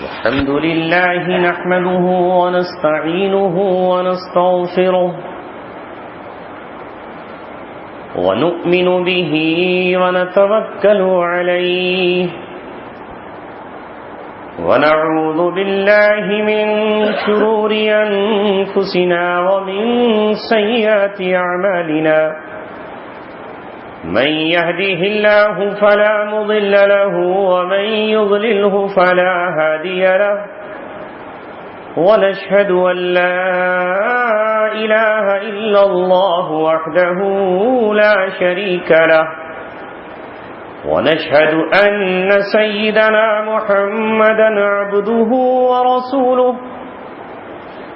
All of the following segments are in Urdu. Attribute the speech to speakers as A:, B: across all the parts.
A: الحمد لله نحمده ونستعينه ونستغفره ونؤمن به ونتوكل عليه ونعوذ بالله من شرور أنفسنا ومن سيئات أعمالنا من يهده الله فلا مضل له ومن يضلله فلا هادي له ونشهد أن لا إله إلا الله وحده لا شريك له ونشهد أن سيدنا محمدا عبده ورسوله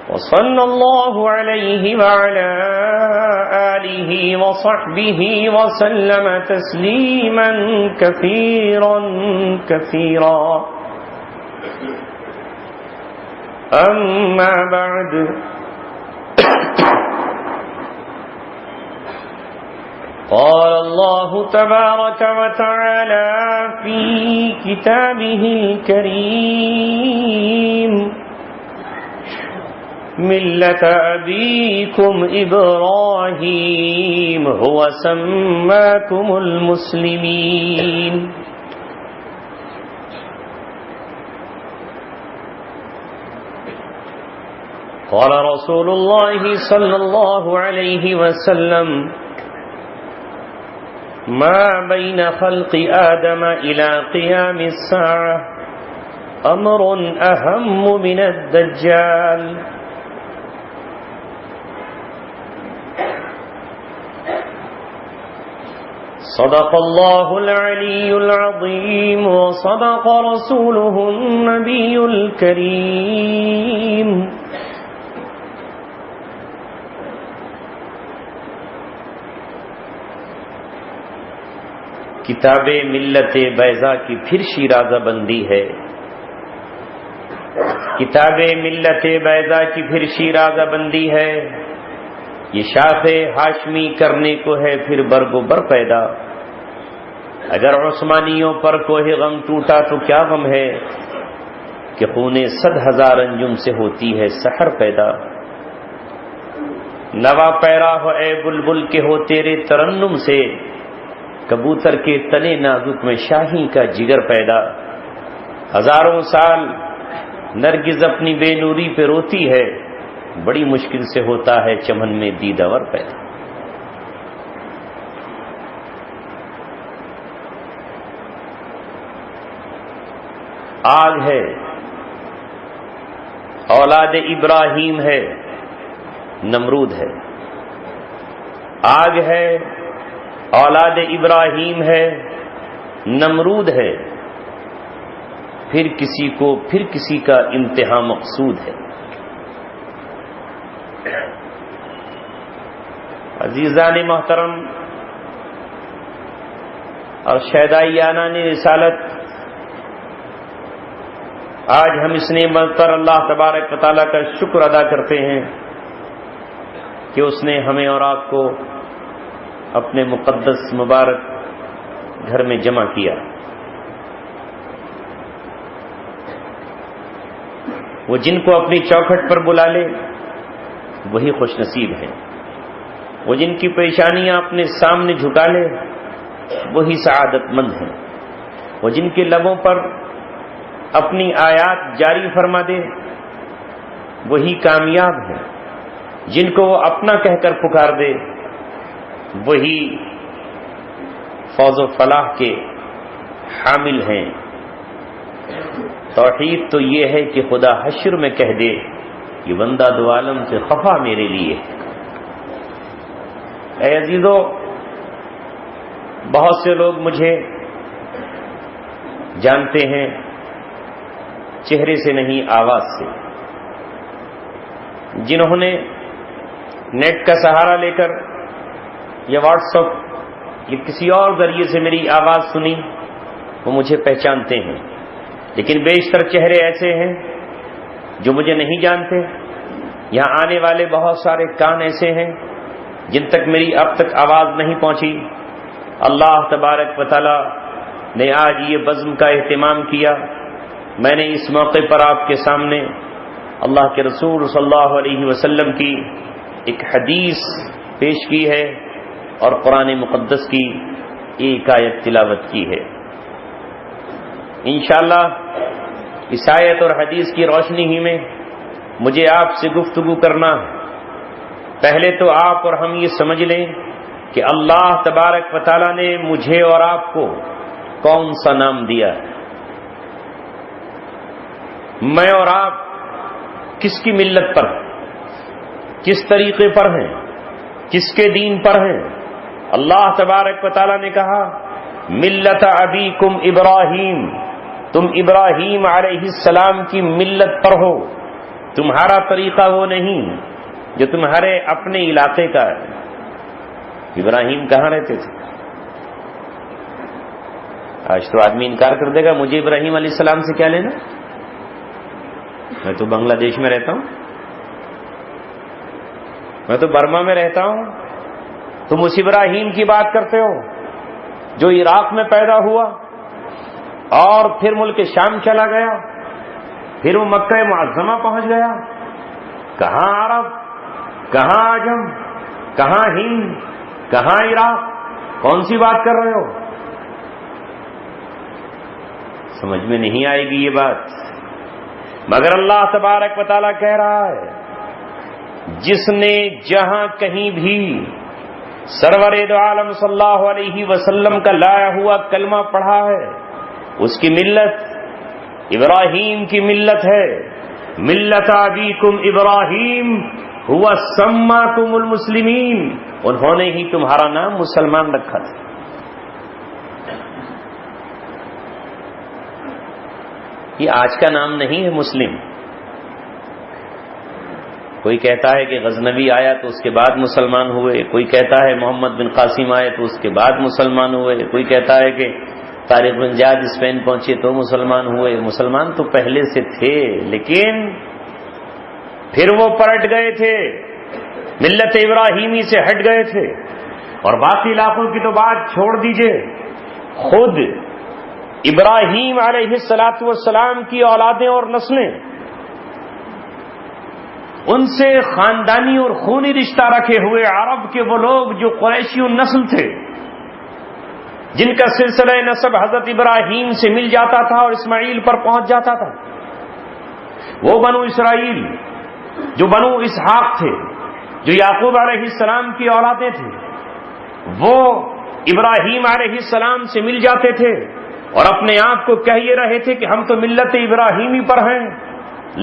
A: وصلى الله عليه وعلى آله وصحبه وسلم تسليما كثيرا كثيرا أما بعد قال الله تبارك وتعالى في كتابه الكريم ملة أبيكم إبراهيم هو سماكم المسلمين قال رسول الله صلى الله عليه وسلم ما بين خلق آدم إلى قيام الساعة أمر أهم من الدجال صدق الله العلي العظيم وصدق رسوله النبي الكريم کتاب ملت بیضا کی پھر شیرازہ بندی ہے، کتاب ملت بیضا کی پھر شیرازہ بندی ہے، یہ شاخ ہاشمی کرنے کو ہے پھر برگ و بر پیدا، اگر عثمانیوں پر کوہ غم ٹوٹا تو کیا غم ہے کہ خون 100,000 انجم سے ہوتی ہے سحر پیدا، نوا پیرا ہو اے بلبل کے ہو تیرے ترنم سے، کبوتر کے تنے نازک میں شاہی کا جگر پیدا، ہزاروں سال نرگس اپنی بے نوری پہ روتی ہے، بڑی مشکل سے ہوتا ہے چمن میں دیدور پیدا۔ آگ ہے، اولاد ابراہیم ہے، نمرود ہے، آگ ہے، اولاد ابراہیم ہے، نمرود ہے، پھر کسی کا انتہا مقصود ہے۔ عزیزان محترم اور شہدائیانان رسالت، آج ہم اس نعمت پر اللہ تبارک و تعالیٰ کا شکر ادا کرتے ہیں کہ اس نے ہمیں اور آپ کو اپنے مقدس مبارک گھر میں جمع کیا۔ وہ جن کو اپنی چوکھٹ پر بلا لے وہی خوش نصیب ہیں، وہ جن کی پریشانیاں اپنے سامنے جھکا لے وہی سعادت مند ہیں، وہ جن کے لبوں پر اپنی آیات جاری فرما دے وہی کامیاب ہیں، جن کو وہ اپنا کہہ کر پکار دے وہی فوز و فلاح کے حامل ہیں۔ توحید تو یہ ہے کہ خدا حشر میں کہہ دے یہ بندہ دو عالم سے خفا میرے لیے۔ اے عزیزو، بہت سے لوگ مجھے جانتے ہیں چہرے سے نہیں آواز سے، جنہوں نے نیٹ کا سہارا لے کر یا واٹس ایپ یا کسی اور ذریعے سے میری آواز سنی وہ مجھے پہچانتے ہیں، لیکن بیشتر چہرے ایسے ہیں جو مجھے نہیں جانتے۔ یہاں آنے والے بہت سارے کان ایسے ہیں جن تک میری اب تک آواز نہیں پہنچی، اللہ تبارک و تعالی نے آج یہ بزم کا اہتمام کیا. میں نے اس موقع پر آپ کے سامنے اللہ کے رسول صلی اللہ علیہ وسلم کی ایک حدیث پیش کی ہے اور قرآن مقدس کی ایک آیت تلاوت کی ہے. انشاءاللہ اس آیت اور حدیث کی روشنی ہی میں مجھے آپ سے گفتگو کرنا ہے. پہلے تو آپ اور ہم یہ سمجھ لیں کہ اللہ تبارک و تعالیٰ نے مجھے اور آپ کو کون سا نام دیا ہے. میں اور آپ کس کی ملت پر ہیں, کس طریقے پر ہیں, کس کے دین پر ہیں. اللہ تبارک و تعالیٰ نے کہا ملت ابیکم ابراہیم, تم ابراہیم علیہ السلام کی ملت پر ہو. تمہارا طریقہ وہ نہیں جو تمہارے اپنے علاقے کا ہے. ابراہیم کہاں رہتے تھے؟ آج تو آدمی انکار کر دے گا مجھے ابراہیم علیہ السلام سے کیا لینا, میں تو بنگلہ دیش میں رہتا ہوں, میں تو برما میں رہتا ہوں. تم اس ابراہیم کی بات کرتے ہو جو عراق میں پیدا ہوا اور پھر ملک شام چلا گیا, پھر وہ مکہ معظمہ پہنچ گیا. کہاں عرب, کہاں عجم, کہاں ہند, کہاں عراق, کون سی بات کر رہے ہو؟ سمجھ میں نہیں آئے گی یہ بات. مگر اللہ تبارک و تعالیٰ کہہ رہا ہے جس نے جہاں کہیں بھی سرور دو عالم صلی اللہ علیہ وسلم کا لایا ہوا کلمہ پڑھا ہے اس کی ملت ابراہیم کی ملت ہے. ملت ابیکم ابراہیم ہوا سماکم المسلمین, انہوں نے ہی تمہارا نام مسلمان رکھا تھا. یہ آج کا نام نہیں ہے مسلم. کوئی کہتا ہے کہ غزنوی آیا تو اس کے بعد مسلمان ہوئے, کوئی کہتا ہے محمد بن قاسم آئے تو اس کے بعد مسلمان ہوئے, کوئی کہتا ہے کہ طارق بن زیاد اسپین پہنچے تو مسلمان ہوئے. مسلمان تو پہلے سے تھے لیکن پھر وہ پلٹ گئے تھے, ملت ابراہیمی سے ہٹ گئے تھے. اور باقی علاقوں کی تو بات چھوڑ دیجئے, خود ابراہیم علیہ الصلاۃ والسلام کی اولادیں اور نسلیں, ان سے خاندانی اور خونی رشتہ رکھے ہوئے عرب کے وہ لوگ جو قریشی نسل تھے, جن کا سلسلہ نسب حضرت ابراہیم سے مل جاتا تھا اور اسماعیل پر پہنچ جاتا تھا, وہ بنو اسرائیل جو بنو اسحاق تھے, جو یعقوب علیہ السلام کی اولادیں تھے, وہ ابراہیم علیہ السلام سے مل جاتے تھے اور اپنے آپ کو کہہ یہ رہے تھے کہ ہم تو ملت ابراہیمی پر ہیں,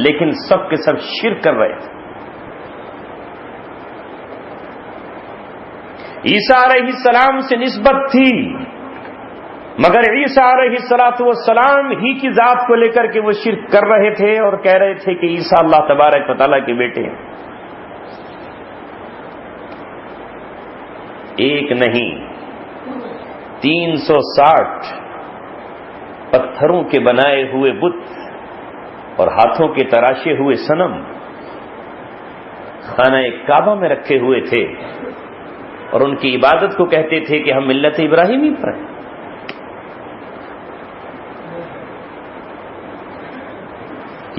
A: لیکن سب کے سب شرک کر رہے تھے. عیسیٰ علیہ السلام سے نسبت تھی مگر عیسیٰ علیہ الصلاۃ والسلام ہی کی ذات کو لے کر کے وہ شرک کر رہے تھے اور کہہ رہے تھے کہ عیسیٰ اللہ تبارک و تعالیٰ کے بیٹے ہیں. ایک نہیں 360 پتھروں کے بنائے ہوئے بت اور ہاتھوں کے تراشے ہوئے صنم خانہ کعبہ میں رکھے ہوئے تھے اور ان کی عبادت کو کہتے تھے کہ ہم ملت ابراہیمی پر ہیں.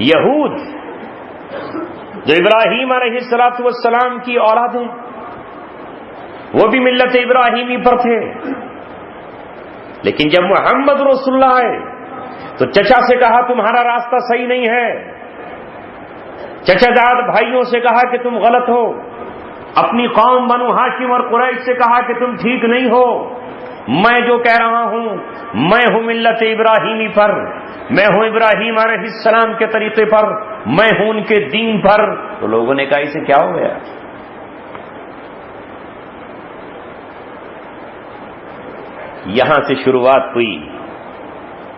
A: یہود جو ابراہیم علیہ الصلاۃ والسلام کی اولادیں, وہ بھی ملت ابراہیمی پر تھے, لیکن جب محمد رسول اللہ آئے تو چچا سے کہا تمہارا راستہ صحیح نہیں ہے, چچا داد بھائیوں سے کہا کہ تم غلط ہو, اپنی قوم بنو ہاشم اور قریش سے کہا کہ تم ٹھیک نہیں ہو. میں جو کہہ رہا ہوں میں ہوں ملت ابراہیمی پر, میں ہوں ابراہیم علیہ السلام کے طریقے پر, میں ہوں ان کے دین پر. تو لوگوں نے کہا اسے کیا ہو گیا؟ یہاں سے شروعات ہوئی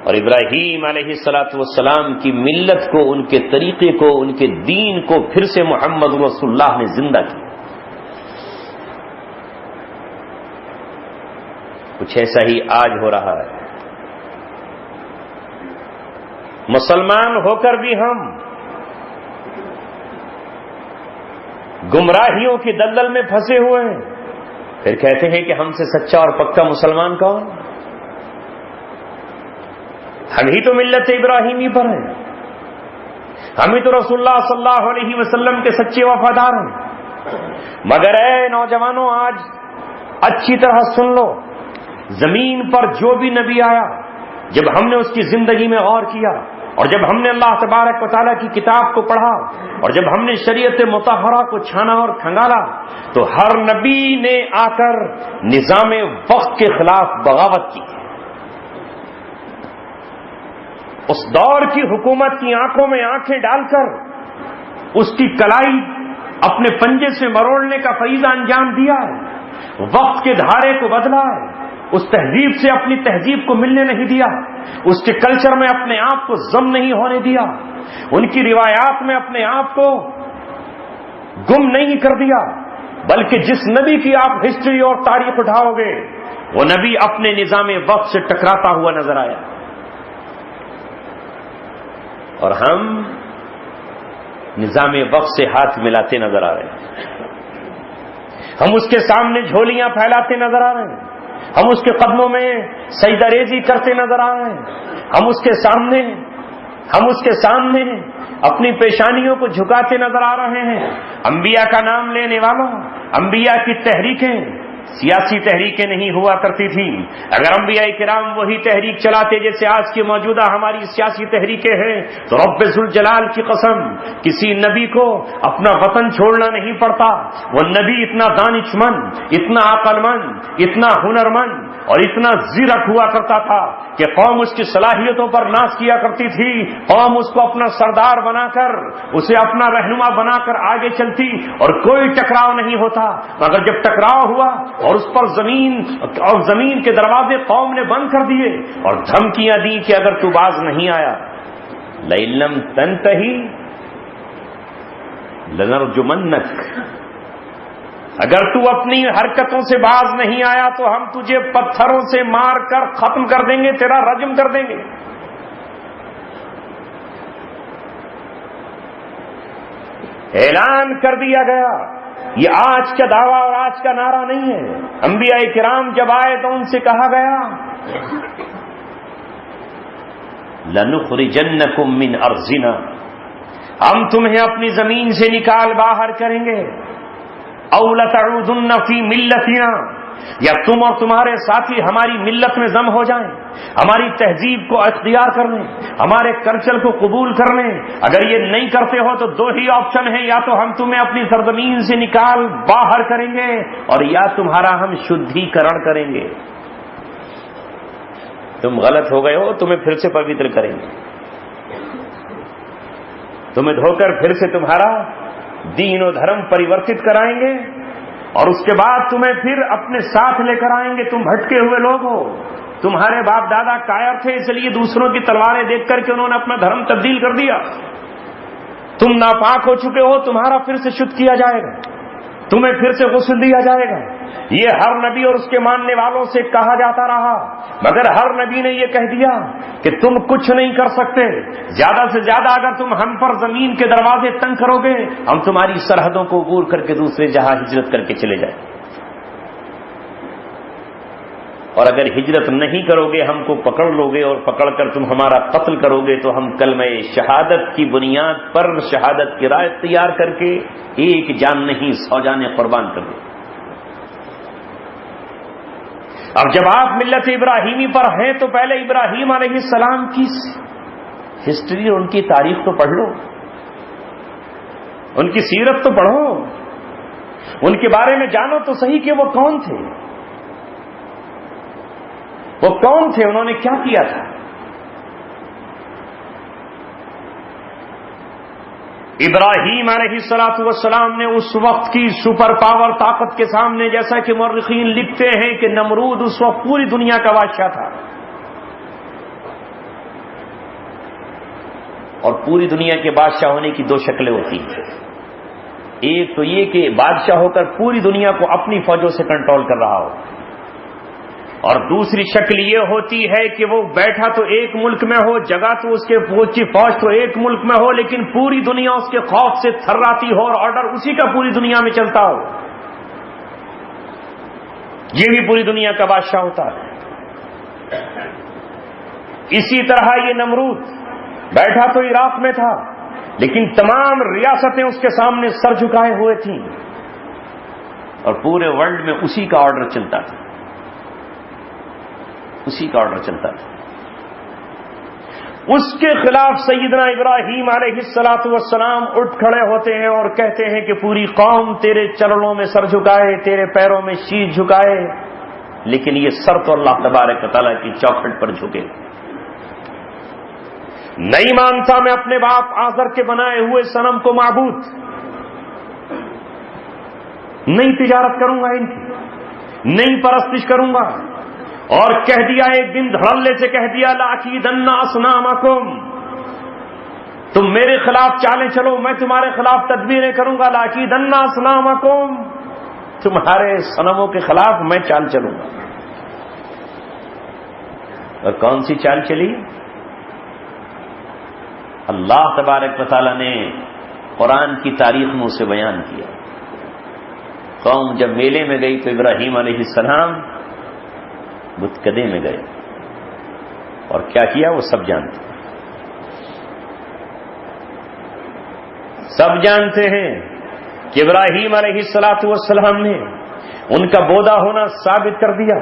A: اور ابراہیم علیہ الصلاۃ والسلام کی ملت کو, ان کے طریقے کو, ان کے دین کو پھر سے محمد رسول اللہ نے زندہ کیا. کچھ ایسا ہی آج ہو رہا ہے. مسلمان ہو کر بھی ہم گمراہیوں کی دلدل میں پھنسے ہوئے ہیں. پھر کہتے ہیں کہ ہم سے سچا اور پکا مسلمان کون؟ ہم ہی تو ملت ابراہیمی پر ہیں، ہم ہی تو رسول اللہ صلی اللہ علیہ وسلم کے سچے وفادار ہیں۔ مگر اے نوجوانوں، آج اچھی طرح سن لو، زمین پر جو بھی نبی آیا، جب ہم نے اس کی زندگی میں غور کیا، اور جب ہم نے اللہ تبارک و تعالیٰ کی کتاب کو پڑھا، اور جب ہم نے شریعت مطہرہ کو چھانا اور کھنگالا، تو ہر نبی نے آ کر نظام وقت کے خلاف بغاوت کی۔ اس دور کی حکومت کی آنکھوں میں آنکھیں ڈال کر اس کی کلائی اپنے پنجے سے مروڑنے کا فریضہ انجام دیا ہے، وقت کے دھارے کو بدلا ہے، اس تہذیب سے اپنی تہذیب کو ملنے نہیں دیا، اس کے کلچر میں اپنے آپ کو ضم نہیں ہونے دیا، ان کی روایات میں اپنے آپ کو گم نہیں کر دیا، بلکہ جس نبی کی آپ ہسٹری اور تاریخ اٹھاؤ گے وہ نبی اپنے نظام وقت سے ٹکراتا ہوا نظر آیا۔ اور ہم نظام وقت سے ہاتھ ملاتے نظر آ رہے ہیں، ہم اس کے سامنے جھولیاں پھیلاتے نظر آ رہے ہیں، ہم اس کے قدموں میں سجدہ ریزی کرتے نظر آ رہے ہیں، ہم اس کے سامنے اپنی پیشانیوں کو جھکاتے نظر آ رہے ہیں۔ انبیاء کا نام لینے والوں، انبیاء کی تحریکیں سیاسی تحریکیں نہیں ہوا کرتی تھی۔ اگر انبیاء کرام وہی تحریک چلاتے جیسے آج کی موجودہ ہماری سیاسی تحریکیں ہیں، تو رب ذوالجلال کی قسم کسی نبی کو اپنا وطن چھوڑنا نہیں پڑتا۔ وہ نبی اتنا دانش مند، اتنا عقل مند، اتنا ہنر مند اور اتنا زیرک ہوا کرتا تھا کہ قوم اس کی صلاحیتوں پر ناز کیا کرتی تھی، قوم اس کو اپنا سردار بنا کر، اسے اپنا رہنما بنا کر آگے چلتی اور کوئی ٹکراؤ نہیں ہوتا۔ مگر جب ٹکراؤ ہوا اور اس پر زمین کے دروازے قوم نے بند کر دیے اور دھمکیاں دی کہ اگر تو باز نہیں آیا لئن لم تنتہی لنرجمنک، اگر تو اپنی حرکتوں سے باز نہیں آیا تو ہم تجھے پتھروں سے مار کر ختم کر دیں گے، تیرا رجم کر دیں گے۔ اعلان کر دیا گیا، یہ آج کا دعویٰ اور آج کا نعرہ نہیں ہے۔ انبیاء کرام جب آئے تو ان سے کہا گیا لَنُخْرِجَنَّكُم مِّنْ أَرْضِنَا، ہم تمہیں اپنی زمین سے نکال باہر کریں گے، أَوْ لَتَعُودُنَّ فِي مِلَّتِنَا، یا تم اور تمہارے ساتھی ہماری ملت میں ضم ہو جائیں، ہماری تہذیب کو اختیار کر لیں، ہمارے کلچر کو قبول کر لیں۔ اگر یہ نہیں کرتے ہو تو دو ہی آپشن ہیں، یا تو ہم تمہیں اپنی سرزمین سے نکال باہر کریں گے اور یا تمہارا ہم شدھی کرن کریں گے۔ تم غلط ہو گئے ہو، تمہیں پھر سے پوتر کریں گے، تمہیں دھو کر پھر سے تمہارا دین و دھرم پریورتت کرائیں گے اور اس کے بعد تمہیں پھر اپنے ساتھ لے کر آئیں گے۔ تم بھٹکے ہوئے لوگ ہو، تمہارے باپ دادا کائر تھے، اس لیے دوسروں کی تلواریں دیکھ کر کے انہوں نے اپنا دھرم تبدیل کر دیا۔ تم ناپاک ہو چکے ہو، تمہارا پھر سے شدھ کیا جائے گا، تمہیں پھر سے غسل دیا جائے گا۔ یہ ہر نبی اور اس کے ماننے والوں سے کہا جاتا رہا، مگر ہر نبی نے یہ کہہ دیا کہ تم کچھ نہیں کر سکتے، زیادہ سے زیادہ اگر تم ہم پر زمین کے دروازے تنگ کرو گے، ہم تمہاری سرحدوں کو عبور کر کے دوسرے جہاں ہجرت کر کے چلے جائیں، اور اگر ہجرت نہیں کرو گے ہم کو پکڑ لو گے اور پکڑ کر تم ہمارا قتل کرو گے تو ہم کلمہ شہادت کی بنیاد پر شہادت کی رائے تیار کر کے ایک جان نہیں 100 جانیں قربان کر دیں۔ اب جب آپ ملت ابراہیمی پر ہیں تو پہلے ابراہیم علیہ السلام کی ہسٹری اور ان کی تاریخ تو پڑھ لو، ان کی سیرت تو پڑھو، ان کے بارے میں جانو تو صحیح کہ وہ کون تھے، وہ کون تھے، انہوں نے کیا کیا تھا۔ ابراہیم علیہ السلام نے اس وقت کی سپر پاور طاقت کے سامنے، جیسا کہ مورخین لکھتے ہیں کہ نمرود اس وقت پوری دنیا کا بادشاہ تھا، اور پوری دنیا کے بادشاہ ہونے کی 2 شکلیں ہوتی ہیں، ایک تو یہ کہ بادشاہ ہو کر پوری دنیا کو اپنی فوجوں سے کنٹرول کر رہا ہو، اور دوسری شکل یہ ہوتی ہے کہ وہ بیٹھا تو ایک ملک میں ہو، جگہ تو اس کے فوجی فوج تو ایک ملک میں ہو، لیکن پوری دنیا اس کے خوف سے تھراتی ہو اور آرڈر اسی کا پوری دنیا میں چلتا ہو۔ یہ بھی پوری دنیا کا بادشاہ ہوتا ہے۔ اسی طرح یہ نمرود بیٹھا تو عراق میں تھا، لیکن تمام ریاستیں اس کے سامنے سر جھکائے ہوئے تھیں، اور پورے ورلڈ میں اسی کا آرڈر چلتا تھا، اسی کا آرڈر چلتا تھا۔ اس کے خلاف سیدنا ابراہیم علیہ السلام اٹھ کھڑے ہوتے ہیں اور کہتے ہیں کہ پوری قوم تیرے چرنوں میں سر جھکائے، تیرے پیروں میں شیش جھکائے، لیکن یہ سر تو اللہ تبارک و تعالیٰ کی چوکھٹ پر جھکے۔ نہیں مانتا میں اپنے باپ آزر کے بنائے ہوئے صنم کو معبود، نہیں تجارت کروں گا ان کی، نہیں پرستش کروں گا، اور کہہ دیا ایک دن دھڑلے سے کہہ دیا لَأَكِيدَنَّ أَصْنَامَكُمْ، تم میرے خلاف چالیں چلو، میں تمہارے خلاف تدبیریں کروں گا، لَأَكِيدَنَّ أَصْنَامَكُمْ، تمہارے صنموں کے خلاف میں چال چلوں گا۔ اور کون سی چال چلی؟ اللہ تبارک و تعالیٰ نے قرآن کی تاریخ میں اسے بیان کیا۔ قوم جب میلے میں گئی تو ابراہیم علیہ السلام بتکدے میں گئے، اور کیا کیا وہ سب جانتے ہیں، سب جانتے ہیں کہ ابراہیم علیہ السلام نے ان کا بودا ہونا ثابت کر دیا،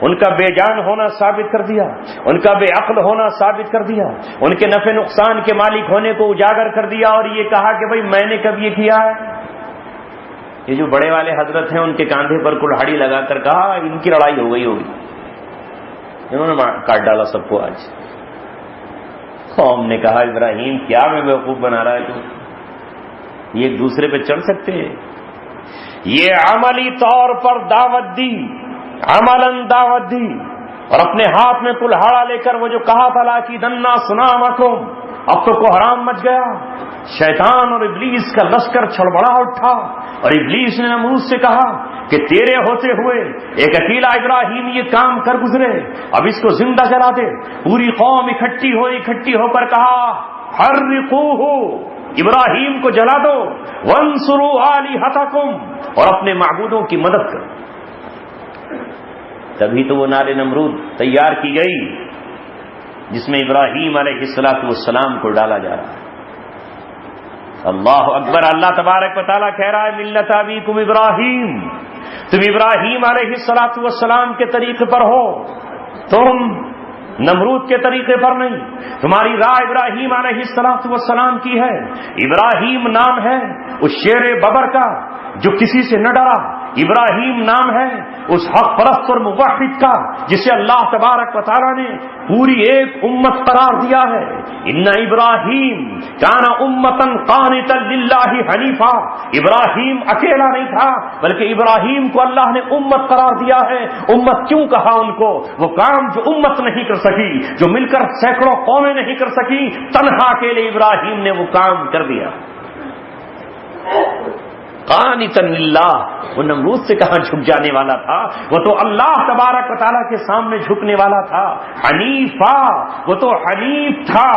A: ان کا بے جان ہونا ثابت کر دیا، ان کا بے عقل ہونا ثابت کر دیا، ان کے نفع نقصان کے مالک ہونے کو اجاگر کر دیا، اور یہ کہا کہ بھئی میں نے کب یہ کیا ہے؟ یہ جو بڑے والے حضرت ہیں ان کے کاندھے پر کلہاڑی لگا کر کہا ان کی لڑائی ہو گئی ہوگی، انہوں نے کاٹ ڈالا سب کو۔ آج قوم نے کہا ابراہیم کیا میں بیوقوف بنا رہا ہے تو یہ ایک دوسرے پہ چڑھ سکتے ہیں؟ یہ عملی طور پر دعوت دی، عملاً دعوت دی، اور اپنے ہاتھ میں کلہاڑا لے کر وہ جو کہا تھا لَأَكِيدَنَّ أَصْنَامَكُمْ، اب تو کوہرام مچ گیا، شیطان اور ابلیس کا لشکر چھڑبڑا اٹھا، اور ابلیس نے نمرود سے کہا کہ تیرے ہوتے ہوئے ایک اکیلا ابراہیم یہ کام کر گزرے، اب اس کو زندہ جلا دے۔ پوری قوم اکٹھی ہو کر کہا حرقوہ، ابراہیم کو جلا دو، وانصروا آلہتکم، اور اپنے معبودوں کی مدد کرو۔ تبھی تو وہ نار نمرود تیار کی گئی جس میں ابراہیم علیہ السلام کو ڈالا جا رہا ہے۔ اللہ اکبر، اللہ تبارک و تعالیٰ کہہ رہا ہے ملت ابیکم ابراہیم، تم ابراہیم علیہ السلام کے طریقے پر ہو، تم نمرود کے طریقے پر نہیں، تمہاری راہ ابراہیم علیہ السلام کی ہے۔ ابراہیم نام ہے اس شیر ببر کا جو کسی سے نہ ڈرا، ابراہیم نام ہے اس حق پرست اور موحد کا جسے اللہ تبارک و تعالیٰ نے پوری ایک امت قرار دیا ہے۔ ان ابراہیم کان امتن قانتا للہ حنیفا، ابراہیم اکیلا نہیں تھا بلکہ ابراہیم کو اللہ نے امت قرار دیا ہے۔ امت کیوں کہا ان کو؟ وہ کام جو امت نہیں کر سکی، جو مل کر سینکڑوں قومیں نہیں کر سکی، تنہا اکیلے ابراہیم نے وہ کام کر دیا۔ قانتا للہ، وہ نمرود سے کہاں جھک جانے والا تھا، وہ تو اللہ تبارک و تعالیٰ کے سامنے جھکنے والا تھا۔ حنیفا، وہ تو حنیف تھا،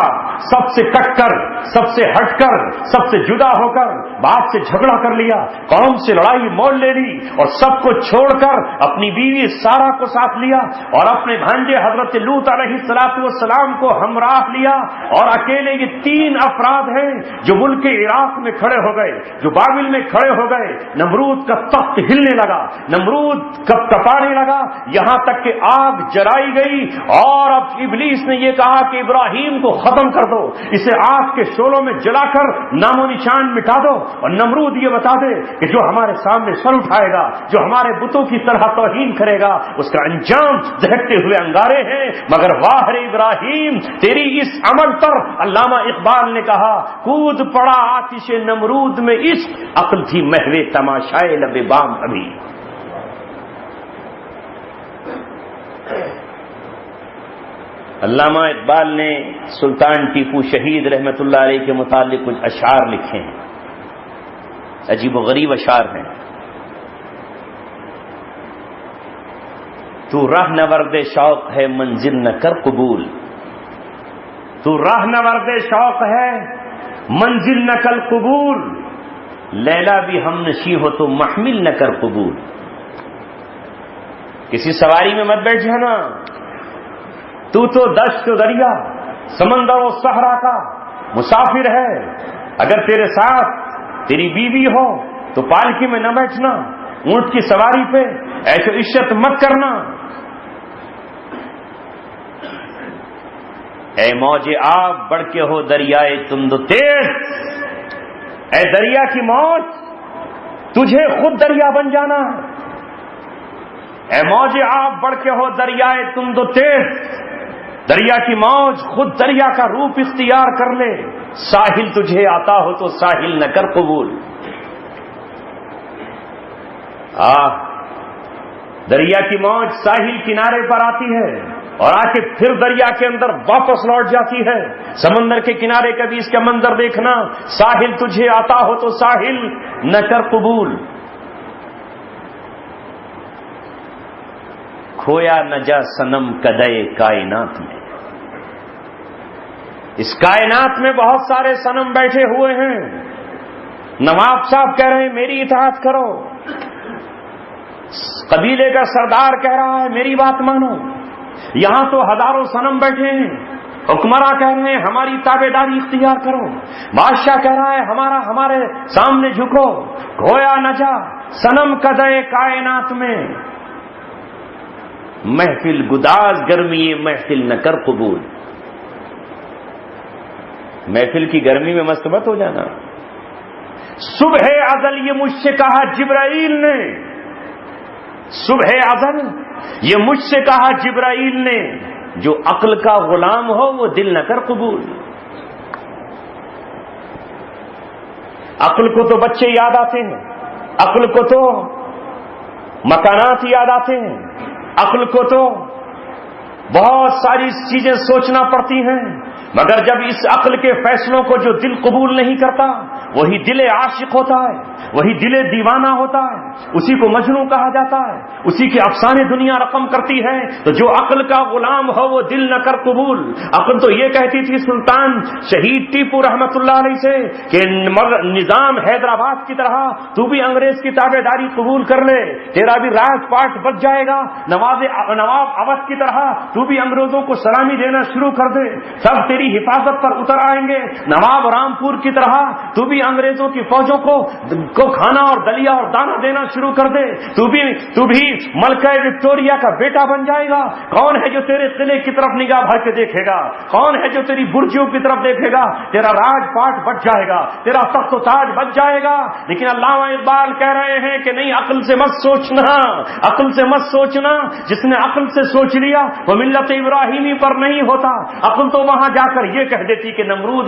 A: سب سے کٹ کر، سب سے ہٹ کر، سب سے جدا ہو کر، باپ سے جھگڑا کر لیا، قوم سے لڑائی مول لے لی، اور سب کو چھوڑ کر اپنی بیوی سارہ کو ساتھ لیا، اور اپنے بھانجے حضرت لوط علیہ السلام کو ہمراہ لیا، اور اکیلے یہ 3 افراد ہیں جو ملک عراق میں کھڑے ہو گئے، جو بابل میں کھڑے ہو گئے۔ نمرود کا تخت ہلنے لگا، نمرود کب کپانے لگا، یہاں تک کہ آگ جلائی گئی، اور اب ابلیس نے یہ کہا کہ ابراہیم کو ختم کر دو، اسے آگ کے شعلوں میں جلا کر نام و نشان مٹا دو، اور نمرود یہ بتا دے کہ جو ہمارے سامنے سر اٹھائے گا، جو ہمارے بتوں کی طرح توہین کرے گا، اس کا انجام دہکتے ہوئے انگارے ہیں۔ مگر واہ رے ابراہیم، تیری اس عمل پر علامہ اقبال نے کہا کود پڑا آتش نمرود میں عشق، عقل تھی محو تماشائے لب بام ابھی۔ علامہ اقبال نے سلطان ٹیپو شہید رحمت اللہ علیہ کے متعلق کچھ اشعار لکھے ہیں، عجیب و غریب اشعار ہیں۔ تو راہ نورد شوق ہے منزل نہ کر قبول، تو راہ نورد شوق ہے منزل نہ کر قبول، لیلا بھی ہم نشی ہو تو محمل نہ کر قبول۔ کسی سواری میں مت بیٹھ جانا. تو دشت و دریا، سمندر و صحرا کا مسافر ہے. اگر تیرے ساتھ تیری بیوی ہو تو پالکی میں نہ بیٹھنا، اونٹ کی سواری پہ عیش و عشرت مت کرنا. اے موج آب بڑھ کے ہو دریائے تند و تیز، اے دریا کی موج تجھے خود دریا بن جانا. اے موج آب بڑھ کے ہو دریائے تند و تیز، دریا کی موج خود دریا کا روپ اختیار کر لے. ساحل تجھے آتا ہو تو ساحل نہ کر قبول. دریا کی موج ساحل کنارے پر آتی ہے اور آ کے پھر دریا کے اندر واپس لوٹ جاتی ہے. سمندر کے کنارے کا بھی اس کا منظر دیکھنا. ساحل تجھے آتا ہو تو ساحل نہ کر قبول. کھویا نہ جا صنم کدے کائنات میں. اس کائنات میں بہت سارے صنم بیٹھے ہوئے ہیں. نواب صاحب کہہ رہے ہیں میری اطاعت کرو، قبیلے کا سردار کہہ رہا ہے میری بات مانو. یہاں تو ہزاروں صنم بیٹھے ہیں. حکمراں کہہ رہے ہیں ہماری تابع داری اختیار کرو. بادشاہ کہہ رہا ہے ہمارے سامنے جھکو. کھویا نہ جا صنم کدے کائنات میں، محفل گداز گرمی محفل نہ کر قبول. محفل کی گرمی میں مست مت ہو جانا. صبح ازل یہ مجھ سے کہا جبرائیل نے، صبح ازل یہ مجھ سے کہا جبرائیل نے، جو عقل کا غلام ہو وہ دل نہ کر قبول. عقل کو تو بچے یاد آتے ہیں، عقل کو تو مکانات یاد آتے ہیں، عقل کو تو بہت ساری چیزیں سوچنا پڑتی ہیں، مگر جب اس عقل کے فیصلوں کو جو دل قبول نہیں کرتا وہی دل عاشق ہوتا ہے، وہی دل دیوانہ ہوتا ہے. اسی کو مجنون کہا جاتا ہے، اسی کے افسانے دنیا رقم کرتی ہے. تو جو عقل کا غلام ہو وہ دل نہ کر قبول. عقل تو یہ کہتی تھی سلطان شہید ٹیپو رحمت اللہ علیہ سے کہ نظام حیدرآباد کی طرح تو بھی انگریز کی تابع داری قبول کر لے، تیرا بھی راج پاٹ بچ جائے گا. نواب اودھ کی طرح تو بھی انگریزوں کو سلامی دینا شروع کر دے، سب تیری حفاظت پر اتر آئیں گے. نواب رامپور کی طرح تو بھی انگریزوں کی فوجوں کو کھانا اور دلیا اور دانا دینا شروع کر دے. تو بھی ملکہ وکٹوریا کا بیٹا بن جائے گا. کون ہے جو تیرے قلعے کی طرف نگاہ بھر کے دیکھے گا؟ کون ہے جو تیری برجیوں کی طرف دیکھے گا؟ تیرا راج پاٹ بچ جائے گا، تیرا تخت و تاج بچ جائے گا. لیکن علامہ اقبال کہہ رہے ہیں کہ نہیں، عقل سے مت سوچنا، عقل سے مت سوچنا. جس نے عقل سے سوچ لیا وہ ملت ابراہیمی پر نہیں ہوتا. عقل تو وہاں جا کر یہ کہہ دیتی کہ نمرود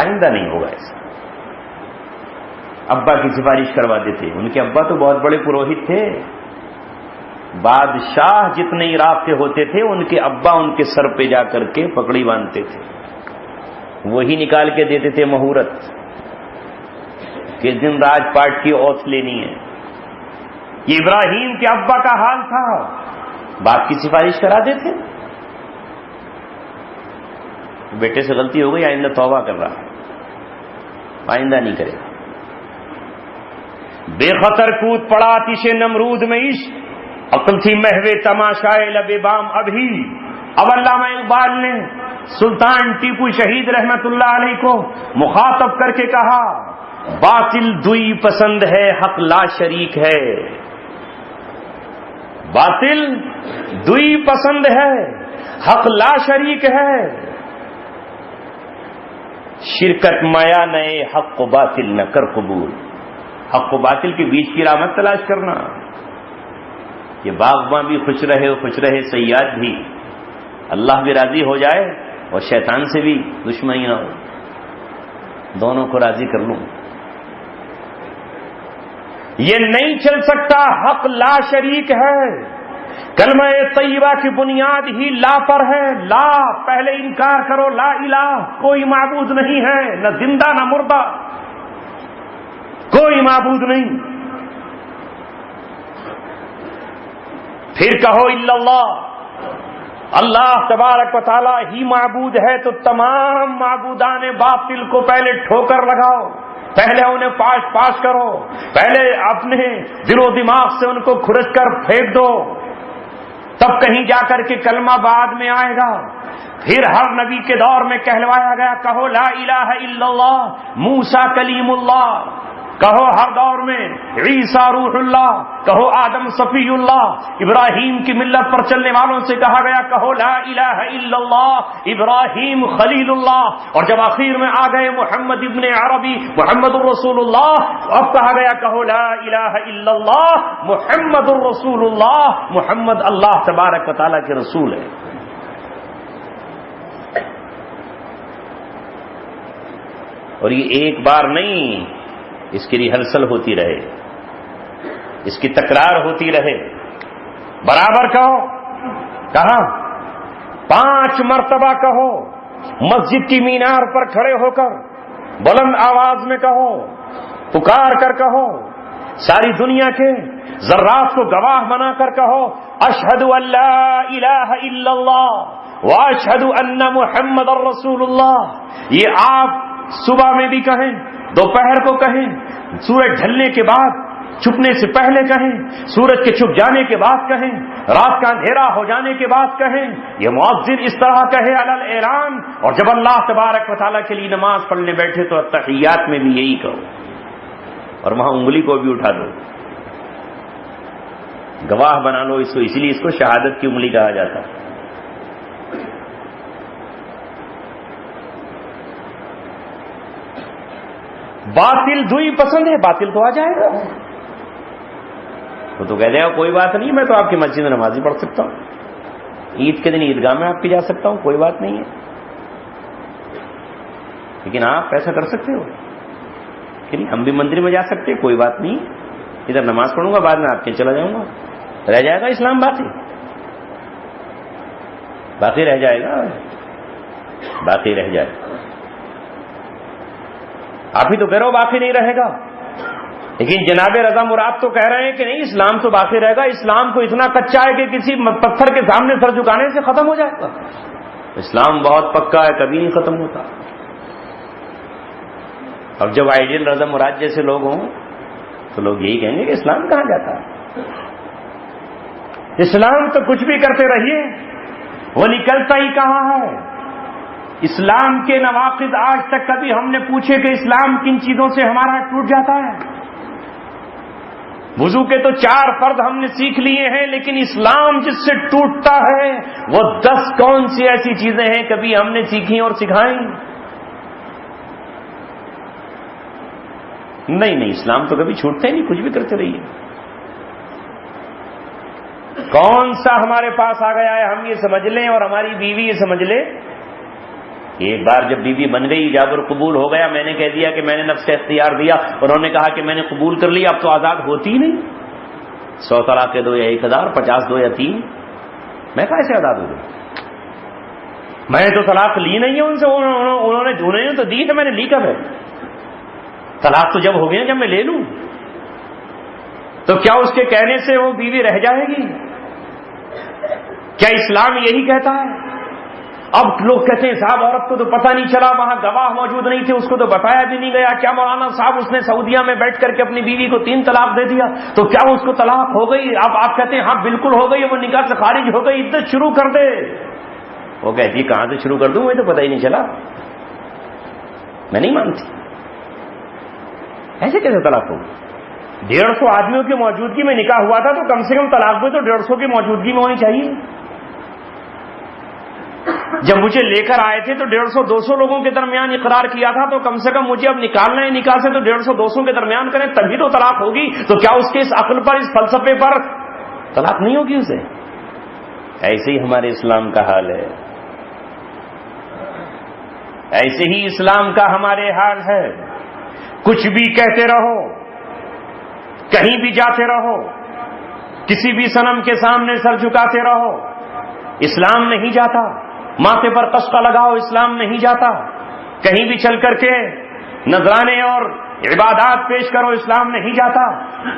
A: آئندہ نہیں ہوگا ایسا. ابا کی سفارش کروا دیتے. ان کے ابا تو بہت بڑے پروہت تھے. بادشاہ جتنے عراق کے ہوتے تھے ان کے ابا ان کے سر پہ جا کر کے پگڑی باندھتے تھے، وہی نکال کے دیتے تھے مہورت کہ دن راج پاٹ کی اوتھ لینی ہے. یہ ابراہیم کے ابا کا حال تھا. باپ کی سفارش کرا دیتے. بیٹے سے غلطی ہو گئی، آئندہ توبہ کر رہا ہے، آئندہ نہیں کرے گا. بے خطر کود پڑا آتش نمرود میں عشق، عقل تھی محو تماشائے لب بام ابھی. اب علامہ اقبال نے سلطان ٹیپو شہید رحمت اللہ علیہ کو مخاطب کر کے کہا باطل دوئی پسند ہے حق لا شریک ہے. باطل دوئی پسند ہے حق لا شریک ہے. شرکت مایا نئے حق و باطل نہ کر قبول. حق و باطل کے بیچ کی راہ مت تلاش کرنا. یہ باغباں بھی خوش رہے صیاد بھی، اللہ بھی راضی ہو جائے اور شیطان سے بھی دشمنی نہ ہو، دونوں کو راضی کر لوں. یہ نہیں چل سکتا، حق لا شریک ہے. کلمہ طیبہ کی بنیاد ہی لا پر ہے. لا، پہلے انکار کرو لا الہ، کوئی معبود نہیں ہے، نہ زندہ نہ مردہ، کوئی معبود نہیں. پھر کہو الا اللہ، اللہ تبارک و تعالی ہی معبود ہے. تو تمام معبودان باطل کو پہلے ٹھوکر لگاؤ، پہلے انہیں پاش کرو، پہلے اپنے دل و دماغ سے ان کو کھرچ کر پھینک دو، تب کہیں جا کر کے کلمہ بعد میں آئے گا۔ پھر ہر نبی کے دور میں کہلوایا گیا کہو لا الہ الا اللہ، موسیٰ کلیم اللہ، کہو ہر دور میں عیسیٰ روح اللہ، کہو آدم صفی اللہ، ابراہیم کی ملت پر چلنے والوں سے کہا گیا کہو لا الہ الا اللہ، ابراہیم خلیل اللہ، اور جب آخر میں آ گئے محمد ابن عربی محمد الرسول اللہ، اب کہا گیا کہو لا الہ الا اللہ محمد الرسول اللہ، محمد اللہ تبارک و تعالیٰ کے رسول ہے۔ اور یہ ایک بار نہیں، اس کی ریہرسل ہوتی رہے، اس کی تکرار ہوتی رہے، برابر کہو، کہاں 5 مرتبہ کہو، مسجد کی مینار پر کھڑے ہو کر بلند آواز میں کہو، پکار کر کہو، ساری دنیا کے ذرات کو گواہ بنا کر کہو اشہد ان لا الہ الا اللہ واشہد ان محمد الرسول اللہ۔ یہ آپ صبح میں بھی کہیں، دوپہر کو کہیں، سورج ڈھلنے کے بعد، چھپنے سے پہلے کہیں، سورج کے چھپ جانے کے بعد کہیں، رات کا اندھیرا ہو جانے کے بعد کہیں۔ یہ مؤذن اس طرح کہے علی الاعلان، اور جب اللہ تبارک و تعالیٰ کے لیے نماز پڑھنے بیٹھے تو تحیات میں بھی یہی کہو، اور وہاں انگلی کو بھی اٹھا دو، گواہ بنا لو اس کو، اسی لیے اس کو شہادت کی انگلی کہا جاتا ہے۔ باطل دھوئی پسند ہے، باطل تو آ جائے گا، وہ تو کہہ دے گا کوئی بات نہیں، میں تو آپ کی مسجد میں نماز ہی پڑھ سکتا ہوں، عید کے دن عیدگاہ میں آپ کی جا سکتا ہوں، کوئی بات نہیں ہے، لیکن آپ ایسا کر سکتے ہو کہ نہیں، ہم بھی مندر میں جا سکتے، کوئی بات نہیں، ادھر نماز پڑھوں گا، بعد میں آپ کے چلا جاؤں گا، رہ جائے گا اسلام، باقی رہ جائے گا، باقی رہ جائے گا۔ آپ ہی تو کہہ رہے ہو باقی نہیں رہے گا، لیکن جناب رضا مراد تو کہہ رہے ہیں کہ نہیں، اسلام تو باقی رہے گا، اسلام کو اتنا کچا ہے کہ کسی پتھر کے سامنے سر جھکانے سے ختم ہو جائے گا، اسلام بہت پکا ہے، کبھی نہیں ختم ہوتا۔ اب جب آئیڈیل رضا مراد جیسے لوگ ہوں تو لوگ یہی کہیں گے کہ اسلام کہاں جاتا ہے، اسلام تو کچھ بھی کرتے رہیے، وہ نکلتا ہی کہاں ہے۔ اسلام کے نواقض آج تک کبھی ہم نے پوچھے کہ اسلام کن چیزوں سے ہمارا ٹوٹ جاتا ہے؟ وضو کے تو 4 فرض ہم نے سیکھ لیے ہیں، لیکن اسلام جس سے ٹوٹتا ہے وہ 10 کون سی ایسی چیزیں ہیں کبھی ہم نے سیکھی اور سکھائیں؟ نہیں، اسلام تو کبھی چھوٹتے نہیں، کچھ بھی کرتے رہیے۔ کون سا ہمارے پاس آ گیا ہے ہم یہ سمجھ لیں، اور ہماری بیوی یہ سمجھ لے، ایک بار جب بیوی بن گئی، ایجاب اور قبول ہو گیا، میں نے کہہ دیا کہ میں نے نفس اختیار دیا، انہوں نے کہا کہ میں نے قبول کر لیا، اب تو آزاد ہوتی ہی نہیں، 100 طلاقیں دو یا 1000، 50 دو یا 3، میں کیسے آزاد ہو گئی؟ میں تو طلاق لی نہیں ہے ان سے، انہوں نے تو دی ہے، میں نے لی کب ہے؟ طلاق تو جب ہو گئی جب میں لے لوں، تو کیا اس کے کہنے سے وہ بیوی رہ جائے گی؟ کیا اسلام یہی کہتا ہے؟ اب لوگ کہتے ہیں صاحب عورت کو تو پتہ نہیں چلا، وہاں گواہ موجود نہیں تھے، اس کو تو بتایا بھی نہیں گیا، کیا مولانا صاحب اس نے سعودیہ میں بیٹھ کر کے اپنی بیوی کو 3 طلاق دے دیا، تو کیا اس کو طلاق ہو گئی؟ اب آپ کہتے ہیں ہاں بالکل ہو گئی، وہ نکاح سے خارج ہو گئی، عدت شروع کر دے۔ وہ کہتی کہاں سے شروع کر دوں، مجھے تو پتہ ہی نہیں چلا، میں نہیں مانتی، ایسے کیسے طلاق ہوگی؟ 150 آدمیوں کی موجودگی میں نکاح ہوا تھا، تو کم سے کم طلاق بھی تو 150 کی موجودگی میں ہونی چاہیے۔ جب مجھے لے کر آئے تھے تو 150-200 لوگوں کے درمیان اقرار کیا تھا، تو کم سے کم مجھے اب نکالنا ہے نکاح سے تو 150-200 کے درمیان کریں تبھی تو طلاق ہوگی، تو کیا اس کے اس عقل پر، اس فلسفے پر طلاق نہیں ہوگی اسے؟ ایسے ہی ہمارے اسلام کا حال ہے، ایسے ہی اسلام کا ہمارے حال ہے۔ کچھ بھی کہتے رہو، کہیں بھی جاتے رہو، کسی بھی صنم کے سامنے سر جھکاتے رہو، اسلام نہیں جاتا۔ ماتھے پر قشقہ لگاؤ، اسلام نہیں جاتا۔ کہیں بھی چل کر کے نذرانے اور عبادات پیش کرو، اسلام نہیں جاتا۔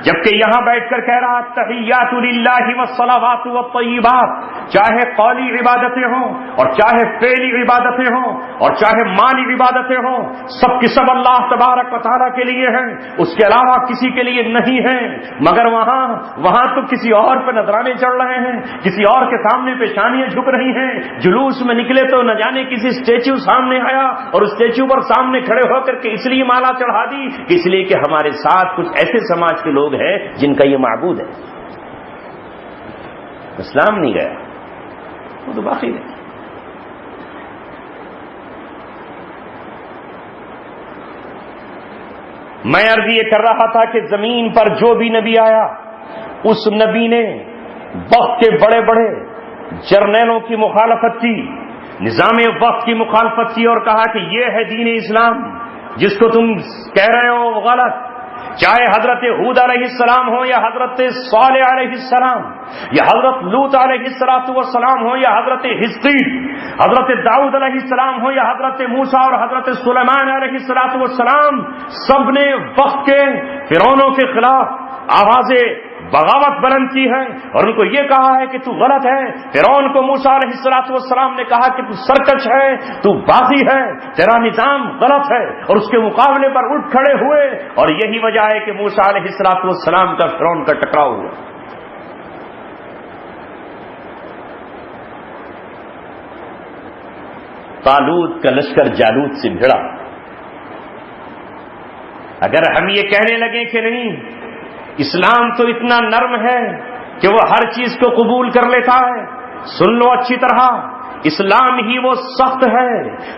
A: جبکہ یہاں بیٹھ کر کہہ رہا تحیات للہ والصلوات والطیبات،
B: چاہے قولی عبادتیں ہوں اور چاہے فعلی عبادتیں ہوں اور چاہے مالی عبادتیں ہوں، سب کی سب اللہ تبارک و تعالیٰ کے لیے ہیں، اس کے علاوہ کسی کے لیے نہیں ہیں۔ مگر وہاں تو کسی اور پہ نذرانے چڑھ رہے ہیں، کسی اور کے سامنے پیشانیاں جھک رہی ہیں۔ جلوس میں نکلے تو نہ جانے کسی اسٹیچو سامنے آیا اور اسٹیچو پر سامنے کھڑے ہو کر کے اس لیے مالا چڑھا دی کہ اس لیے کہ ہمارے ساتھ کچھ ایسے سماج کے لوگ ہیں جن کا یہ معبود ہے۔ اسلام نہیں گیا، وہ تو باقی ہے۔ میں عرض یہ کر رہا تھا کہ زمین پر جو بھی نبی آیا، اس نبی نے وقت کے بڑے بڑے جرنیلوں کی مخالفت کی، نظام وقت کی مخالفت کی اور کہا کہ یہ ہے دین اسلام، جس کو تم کہہ رہے ہو وہ غلط۔ چاہے حضرت ہود علیہ السلام ہو یا حضرت صالح علیہ السلام یا حضرت لوط علیہ السلام ہو یا حضرت حزقیل، حضرت داؤد علیہ السلام ہو یا حضرت موسیٰ اور حضرت سلیمان علیہ السلام، سب نے وقت کے فرعونوں کے خلاف آوازیں بغاوت بلند کی ہے اور ان کو یہ کہا ہے کہ تو غلط ہے۔ فرعون کو موسیٰ علیہ السلام نے کہا کہ تو سرکش ہے، تو باغی ہے، تیرا نظام غلط ہے، اور اس کے مقابلے پر اٹھ کھڑے ہوئے، اور یہی وجہ ہے کہ موسیٰ علیہ السلام کا فرعون کا ٹکراؤ ہوا۔ طالوت کا لشکر جالوت سے بھڑا۔ اگر ہم یہ کہنے لگیں کہ نہیں، اسلام تو اتنا نرم ہے کہ وہ ہر چیز کو قبول کر لیتا ہے، سن لو اچھی طرح، اسلام ہی وہ سخت ہے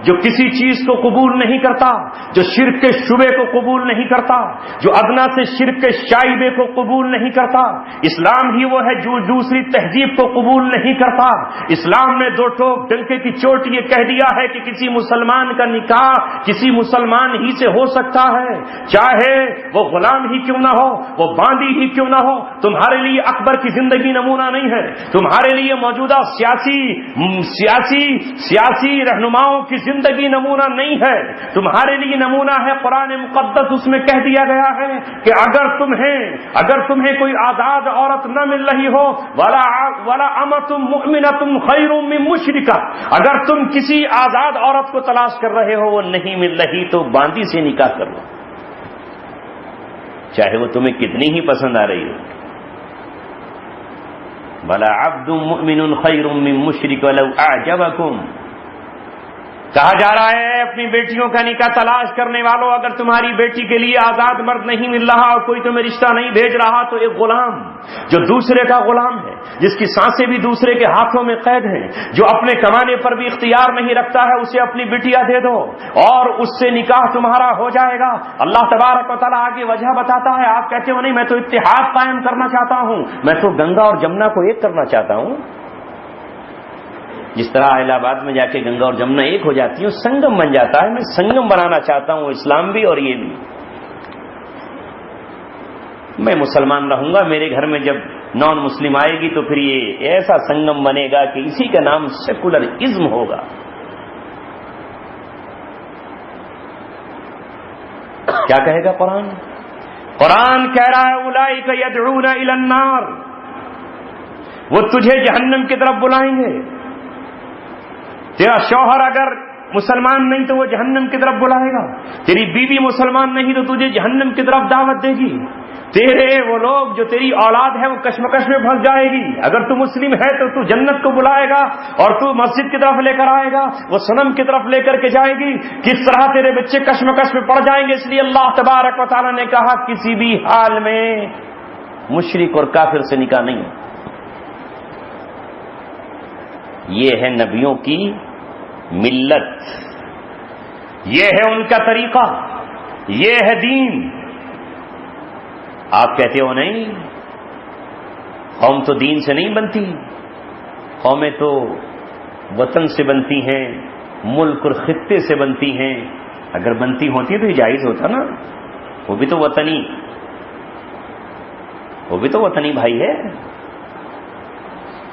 B: جو کسی چیز کو قبول نہیں کرتا، جو شرک کے شبے کو قبول نہیں کرتا، جو ادنا سے شرک کے شائبے کو قبول نہیں کرتا۔ اسلام ہی وہ ہے جو دوسری تہذیب کو قبول نہیں کرتا۔ اسلام نے دو ٹوک ڈنکے کی چوٹ یہ کہہ دیا ہے کہ کسی مسلمان کا نکاح کسی مسلمان ہی سے ہو سکتا ہے، چاہے وہ غلام ہی کیوں نہ ہو، وہ باندی ہی کیوں نہ ہو۔ تمہارے لیے اکبر کی زندگی نمونہ نہیں ہے، تمہارے لیے موجودہ سیاسی رہنماؤں کی زندگی نمونہ نہیں ہے، تمہارے لیے نمونہ ہے قرآن مقدس۔ اس میں کہہ دیا گیا ہے کہ اگر تمہیں کوئی آزاد عورت نہ مل رہی ہو، ولا امۃ مؤمنۃ خیر من مشرکہ، اگر تم کسی آزاد عورت کو تلاش کر رہے ہو وہ نہیں مل رہی تو باندی سے نکاح کر لو، چاہے وہ تمہیں کتنی ہی پسند آ رہی ہو۔ بلا عبد مؤمن خیر من مشرک ولو اعجبکم، کہا جا رہا ہے اپنی بیٹیوں کا نکاح تلاش کرنے والوں، اگر تمہاری بیٹی کے لیے آزاد مرد نہیں مل رہا اور کوئی تمہیں رشتہ نہیں بھیج رہا تو ایک غلام جو دوسرے کا غلام ہے، جس کی سانسیں بھی دوسرے کے ہاتھوں میں قید ہیں، جو اپنے کمانے پر بھی اختیار نہیں رکھتا ہے، اسے اپنی بٹیا دے دو اور اس سے نکاح تمہارا ہو جائے گا۔ اللہ تبارک و تعالیٰ آگے وجہ بتاتا ہے، آپ کہتے ہو نہیں میں تو اتحاد قائم کرنا چاہتا ہوں، میں تو گنگا اور جمنا کو ایک کرنا چاہتا ہوں۔ جس طرح الہ آباد میں جا کے گنگا اور جمنا ایک ہو جاتی ہیں، سنگم بن جاتا ہے، میں سنگم بنانا چاہتا ہوں، اسلام بھی اور یہ بھی۔ میں مسلمان رہوں گا، میرے گھر میں جب نان مسلم آئے گی تو پھر یہ ایسا سنگم بنے گا کہ اسی کا نام سیکولرزم ہوگا۔ کیا کہے گا قرآن؟ قرآن کہہ رہا ہے اولئک یدعون الی النار، وہ تجھے جہنم کی طرف بلائیں گے۔ تیرا شوہر اگر مسلمان نہیں تو وہ جہنم کی طرف بلائے گا، تیری بیوی مسلمان نہیں تو تجھے جہنم کی طرف دعوت دے گی، تیرے وہ لوگ جو تیری اولاد ہے وہ کشمکش میں پھنس جائے گی۔ اگر تو مسلم ہے تو تو جنت کو بلائے گا اور تو مسجد کی طرف لے کر آئے گا، وہ صنم کی طرف لے کر کے جائے گی۔ کس طرح تیرے بچے کشمکش میں پڑ جائیں گے، اس لیے اللہ تبارک و تعالیٰ نے کہا کسی بھی حال میں مشرک اور کافر سے نکاح نہیں۔ یہ ہے نبیوں کی ملت، یہ ہے ان کا طریقہ، یہ ہے دین۔ آپ کہتے ہو نہیں، قوم تو دین سے نہیں بنتی، قومیں تو وطن سے بنتی ہیں، ملک اور خطے سے بنتی ہیں۔ اگر بنتی ہوتی تو یہ جائز ہوتا نا، وہ بھی تو وطنی بھائی ہے۔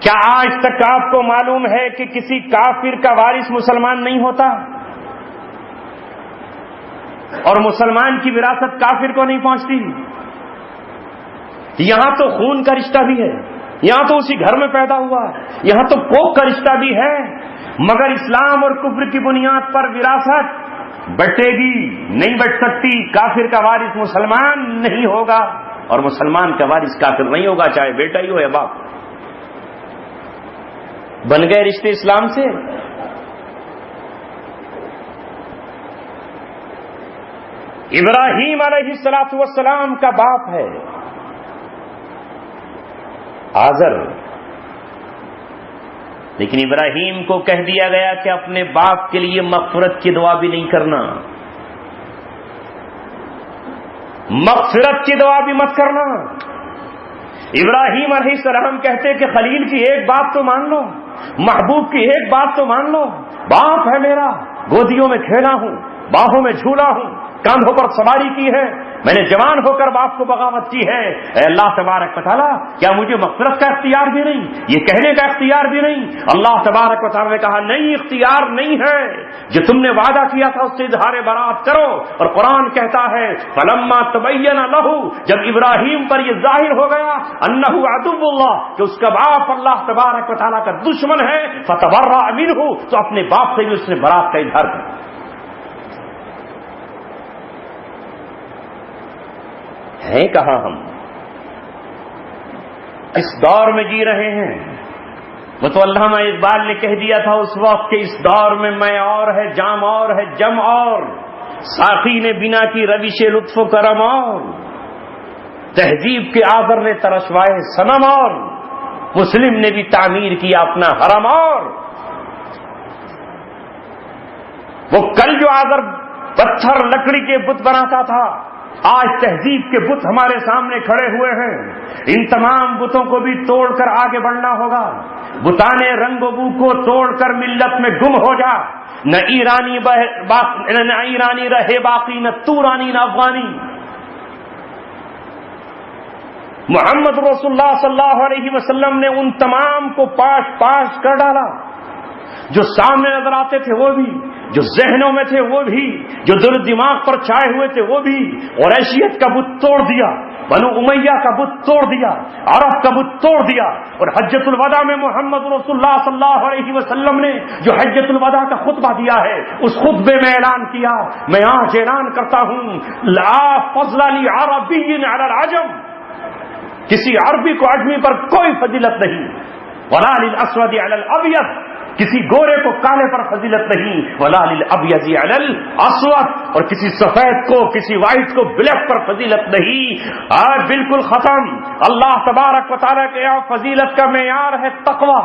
B: کیا آج تک آپ کو معلوم ہے کہ کسی کافر کا وارث مسلمان نہیں ہوتا، اور مسلمان کی وراثت کافر کو نہیں پہنچتی؟ یہاں تو خون کا رشتہ بھی ہے، یہاں تو اسی گھر میں پیدا ہوا ہے، یہاں تو کوک کا رشتہ بھی ہے، مگر اسلام اور کفر کی بنیاد پر وراثت بٹے گی نہیں بٹ سکتی۔ کافر کا وارث مسلمان نہیں ہوگا اور مسلمان کا وارث کافر نہیں ہوگا، چاہے بیٹا ہی ہو یا باپ۔ بن گئے رشتے اسلام سے۔ ابراہیم علیہ الصلوۃ والسلام کا باپ ہے آزر، لیکن ابراہیم کو کہہ دیا گیا کہ اپنے باپ کے لیے مغفرت کی دعا بھی نہیں کرنا، مغفرت کی دعا بھی مت کرنا۔ ابراہیم علیہ السلام کہتے کہ خلیل کی ایک بات تو مان لو، محبوب کی ایک بات تو مان لو، باپ ہے میرا، گودیوں میں کھیلا ہوں، باہوں میں جھولا ہوں، کاندھوں پر سواری کی ہے، میں نے جوان ہو کر باپ کو بغاوت کی ہے، اے اللہ تبارک و تعالیٰ کیا مجھے مغفرت کا اختیار بھی نہیں، یہ کہنے کا اختیار بھی نہیں؟ اللہ تبارک و تعالیٰ نے کہا نہیں، اختیار نہیں ہے، جو تم نے وعدہ کیا تھا اس سے اظہار برات کرو۔ اور قرآن کہتا ہے فلما تبین لہ، جب ابراہیم پر یہ ظاہر ہو گیا انہ عدو اللہ، کہ اس کا باپ اللہ تبارک و تعالیٰ کا دشمن ہے، فتبرأ منہ، تو اپنے باپ سے بھی اس نے برات کا اظہار کیا۔ ہیں کہاں ہم؟ اس دور میں جی رہے ہیں۔ وہ تو علامہ اقبال نے کہہ دیا تھا اس وقت کہ اس دور میں میں اور ہے، جام اور ہے، جم اور، ساقی نے بنا کی روش لطف و کرم اور، تہذیب کے آذر نے ترشوائے صنم اور، مسلم نے بھی تعمیر کیا اپنا حرم اور۔ وہ کل جو آذر پتھر لکڑی کے بت بناتا تھا، آج تہذیب کے بت ہمارے سامنے کھڑے ہوئے ہیں۔ ان تمام بتوں کو بھی توڑ کر آگے بڑھنا ہوگا۔ بتانے رنگ و بو کو توڑ کر ملت میں گم ہو جا، نہ ایرانی رہے باقی، نہ تورانی نہ افغانی۔ محمد رسول اللہ صلی اللہ علیہ وسلم نے ان تمام کو پاش پاش کر ڈالا، جو سامنے نظر آتے تھے وہ بھی، جو ذہنوں میں تھے وہ بھی، جو دل دماغ پر چھائے ہوئے تھے وہ بھی۔ قریشیت کا بت توڑ دیا، بنو امیہ کا بت توڑ دیا، عرب کا بت توڑ دیا۔ اور حجۃ الوداع میں محمد رسول اللہ صلی اللہ علیہ وسلم نے جو حجۃ الوداع کا خطبہ دیا ہے، اس خطبے میں اعلان کیا، میں آج اعلان کرتا ہوں لا فضل لعربی علی العجم، کسی عربی کو عجمی پر کوئی فضیلت نہیں، ولا للاسود علی الابیض، کسی گورے کو کالے پر فضیلت نہیں، ولا للابیض علی الاسود، اور کسی سفید کو، کسی وائٹ کو بلیک پر فضیلت نہیں۔ آج بالکل ختم۔ اللہ تبارک و تعالیٰ کے یہاں فضیلت کا معیار ہے تقوی۔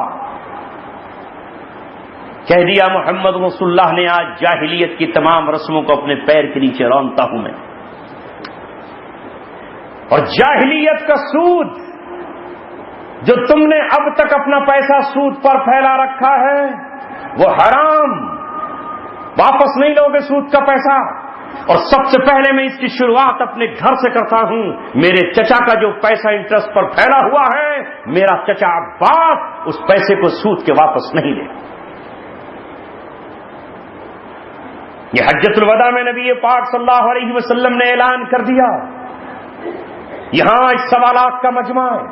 B: کہہ دیا محمد رسول اللہ نے آج جاہلیت کی تمام رسموں کو اپنے پیر کے نیچے رونتا ہوں میں، اور جاہلیت کا سود جو تم نے اب تک اپنا پیسہ سود پر پھیلا رکھا ہے وہ حرام، واپس نہیں لوگے سود کا پیسہ۔ اور سب سے پہلے میں اس کی شروعات اپنے گھر سے کرتا ہوں۔ میرے چچا کا جو پیسہ انٹرسٹ پر پھیلا ہوا ہے، میرا چچا عباس اس پیسے کو سود کے واپس نہیں دے۔ یہ حجۃ الوداع میں نبی پاک صلی اللہ علیہ وسلم نے اعلان کر دیا۔ یہاں اس سوالات کا مجمع ہے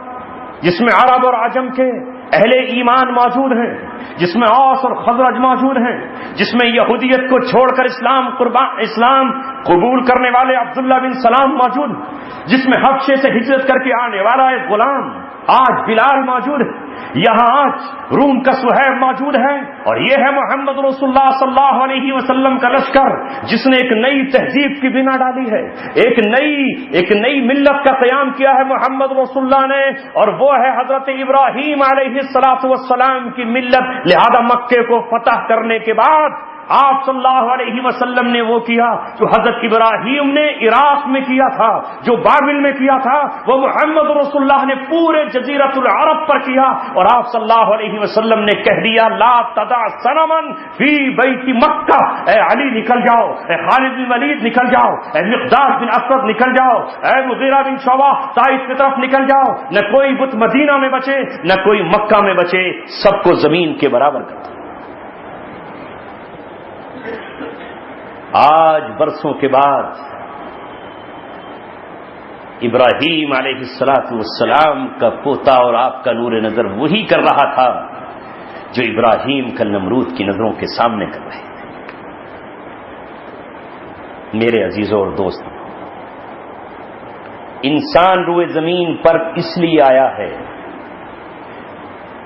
B: جس میں عرب اور عجم کے اہل ایمان موجود ہیں، جس میں اوس اور خزرج موجود ہیں، جس میں یہودیت کو چھوڑ کر اسلام قبول کرنے والے عبداللہ بن سلام موجود، جس میں حبشے سے ہجرت کر کے آنے والا ایک غلام آج بلال موجود ہے، یہاں آج روم کا سہیب موجود ہے، اور یہ ہے محمد رسول اللہ صلی اللہ علیہ وسلم کا لشکر جس نے ایک نئی تہذیب کی بنا ڈالی ہے، ایک نئی ملت کا قیام کیا ہے محمد رسول اللہ نے، اور وہ ہے حضرت ابراہیم علیہ الصلوۃ والسلام کی ملت۔ لہذا مکے کو فتح کرنے کے بعد آپ صلی اللہ علیہ وسلم نے وہ کیا جو حضرت ابراہیم نے عراق میں کیا تھا، جو بابل میں کیا تھا، وہ محمد رسول اللہ نے پورے جزیرۃ العرب پر کیا۔ اور آپ صلی اللہ علیہ وسلم نے کہہ دیا لا تدع صنما فی بیت مکہ، اے علی نکل جاؤ، اے خالد بن ولید نکل جاؤ، اے مقداد بن اسود نکل جاؤ، اے مغیرہ بن شعبہ طائف کی طرف نکل جاؤ، نہ کوئی بت مدینہ میں بچے نہ کوئی مکہ میں بچے، سب کو زمین کے برابر کر دو۔ آج برسوں کے بعد
A: ابراہیم علیہ السلام کا پوتا اور آپ کا نور نظر وہی کر رہا تھا جو ابراہیم کا نمرود کی نظروں کے سامنے کر رہے تھے۔ میرے عزیزوں اور دوستوں، انسان روئے زمین پر اس لیے آیا ہے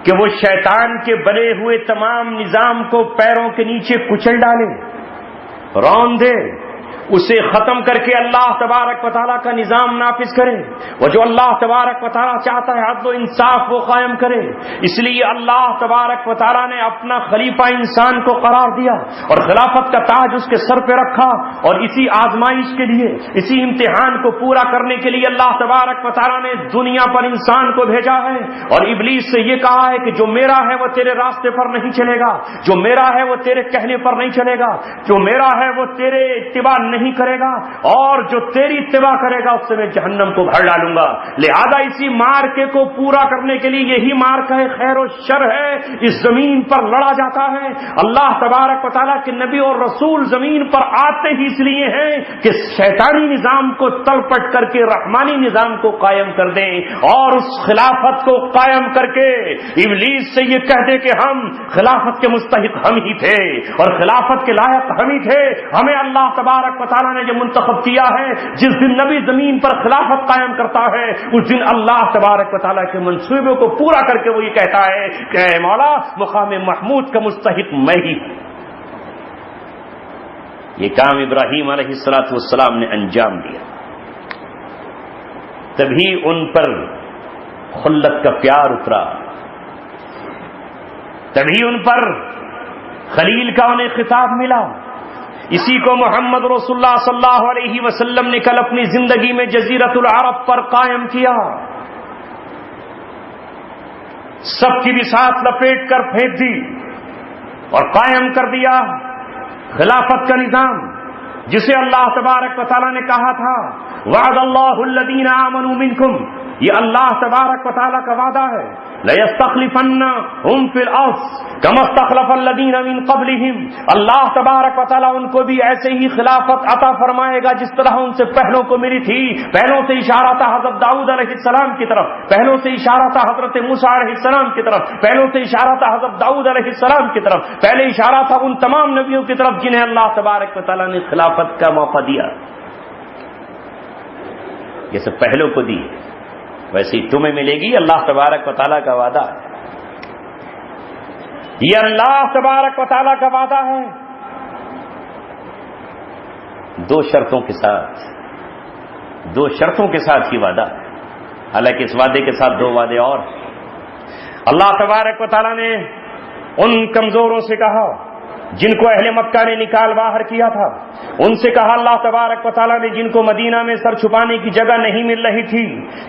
A: کہ وہ شیطان کے بنے ہوئے تمام نظام کو پیروں کے نیچے کچل ڈالے، رون دے، اسے ختم کر کے اللہ تبارک و تعالیٰ کا نظام نافذ کرے۔ وہ جو اللہ تبارک و تعالیٰ چاہتا ہے عدل و انصاف وہ قائم کرے۔ اس لیے اللہ تبارک و تعالیٰ نے اپنا خلیفہ انسان کو قرار دیا اور خلافت کا تاج اس کے سر پہ رکھا، اور اسی آزمائش کے لیے، اسی امتحان کو پورا کرنے کے لیے اللہ تبارک و تعالیٰ نے دنیا پر انسان کو بھیجا ہے، اور ابلیس سے یہ کہا ہے کہ جو میرا ہے وہ تیرے راستے پر نہیں چلے گا، جو میرا ہے وہ تیرے کہنے پر نہیں چلے گا، جو میرا ہے وہ تیرے اتباع نہیں کرے گا، اور جو تیری اتباع کرے گا اس سے میں جہنم کو بھر ڈالوں گا۔ لہذا اسی مارکے کو پورا کرنے کے لیے یہی مارکہ خیر و شر ہے، اس زمین پر لڑا جاتا ہے۔ اللہ تبارک و تعالیٰ کے نبی اور رسول زمین پر آتے ہی اس لیے ہیں کہ شیطانی نظام کو تلپٹ کر کے رحمانی نظام کو قائم کر دیں، اور اس خلافت کو قائم کر کے ابلیس سے یہ کہہ دے کہ ہم خلافت کے مستحق ہم ہی تھے اور خلافت کے لائق ہم ہی تھے، ہمیں اللہ تبارک و تعالیٰ نے جو منتخب کیا ہے۔ جس دن نبی زمین پر خلافت قائم کرتا ہے اس دن اللہ تبارک و تعالیٰ کے منصوبے کو پورا کر کے وہ یہ کہتا ہے کہ اے مولا مقام محمود کا مستحق میں ہی ہوں۔ یہ کام ابراہیم علیہ السلام نے انجام دیا، تبھی ان پر خلت کا پیار اترا، تبھی ان پر خلیل کا انہیں خطاب ملا۔ اسی کو محمد رسول اللہ صلی اللہ علیہ وسلم نے کل اپنی زندگی میں جزیرۃ العرب پر قائم کیا، سب کی بساط لپیٹ کر پھینک دی اور قائم کر دیا خلافت کا نظام، جسے اللہ تبارک و تعالیٰ نے کہا تھا وعد اللہ الذین آمنوا منکم، یہ اللہ تبارک و تعالیٰ کا وعدہ ہے، لَيَسْتَخْلِفَنَّهُمْ فِي الْأَرْضِ كَمَا اسْتَخْلَفَ الَّذِينَ مِنْ قَبْلِهِمْ، اللہ تبارک و تعالیٰ ان کو بھی ایسے ہی خلافت عطا فرمائے گا جس طرح ان سے پہلوں کو ملی تھی۔ پہلوں سے اشارہ تھا حضرت داؤد علیہ السلام کی طرف، پہلوں سے اشارہ تھا حضرت موسیٰ علیہ السلام کی طرف، پہلوں سے اشارہ تھا حضرت داؤد علیہ السلام کی طرف، پہلے اشارہ تھا ان تمام نبیوں کی طرف جنہیں اللہ تبارک و تعالیٰ نے خلافت کا موقع دیا۔ جیسے پہلوں کو دی ویسے ہی تمہیں ملے گی، اللہ تبارک و تعالیٰ کا وعدہ ہے، یہ اللہ تبارک و تعالیٰ کا وعدہ ہے، دو شرطوں کے ساتھ یہ وعدہ ہے۔ حالانکہ اس وعدے کے ساتھ دو وعدے اور، اللہ تبارک و تعالیٰ نے ان کمزوروں سے کہا جن کو اہل مکہ نے نکال باہر کیا تھا، ان سے کہا اللہ تبارک و تعالیٰ نے جن کو مدینہ میں سر چھپانے کی جگہ نہیں مل رہی تھی،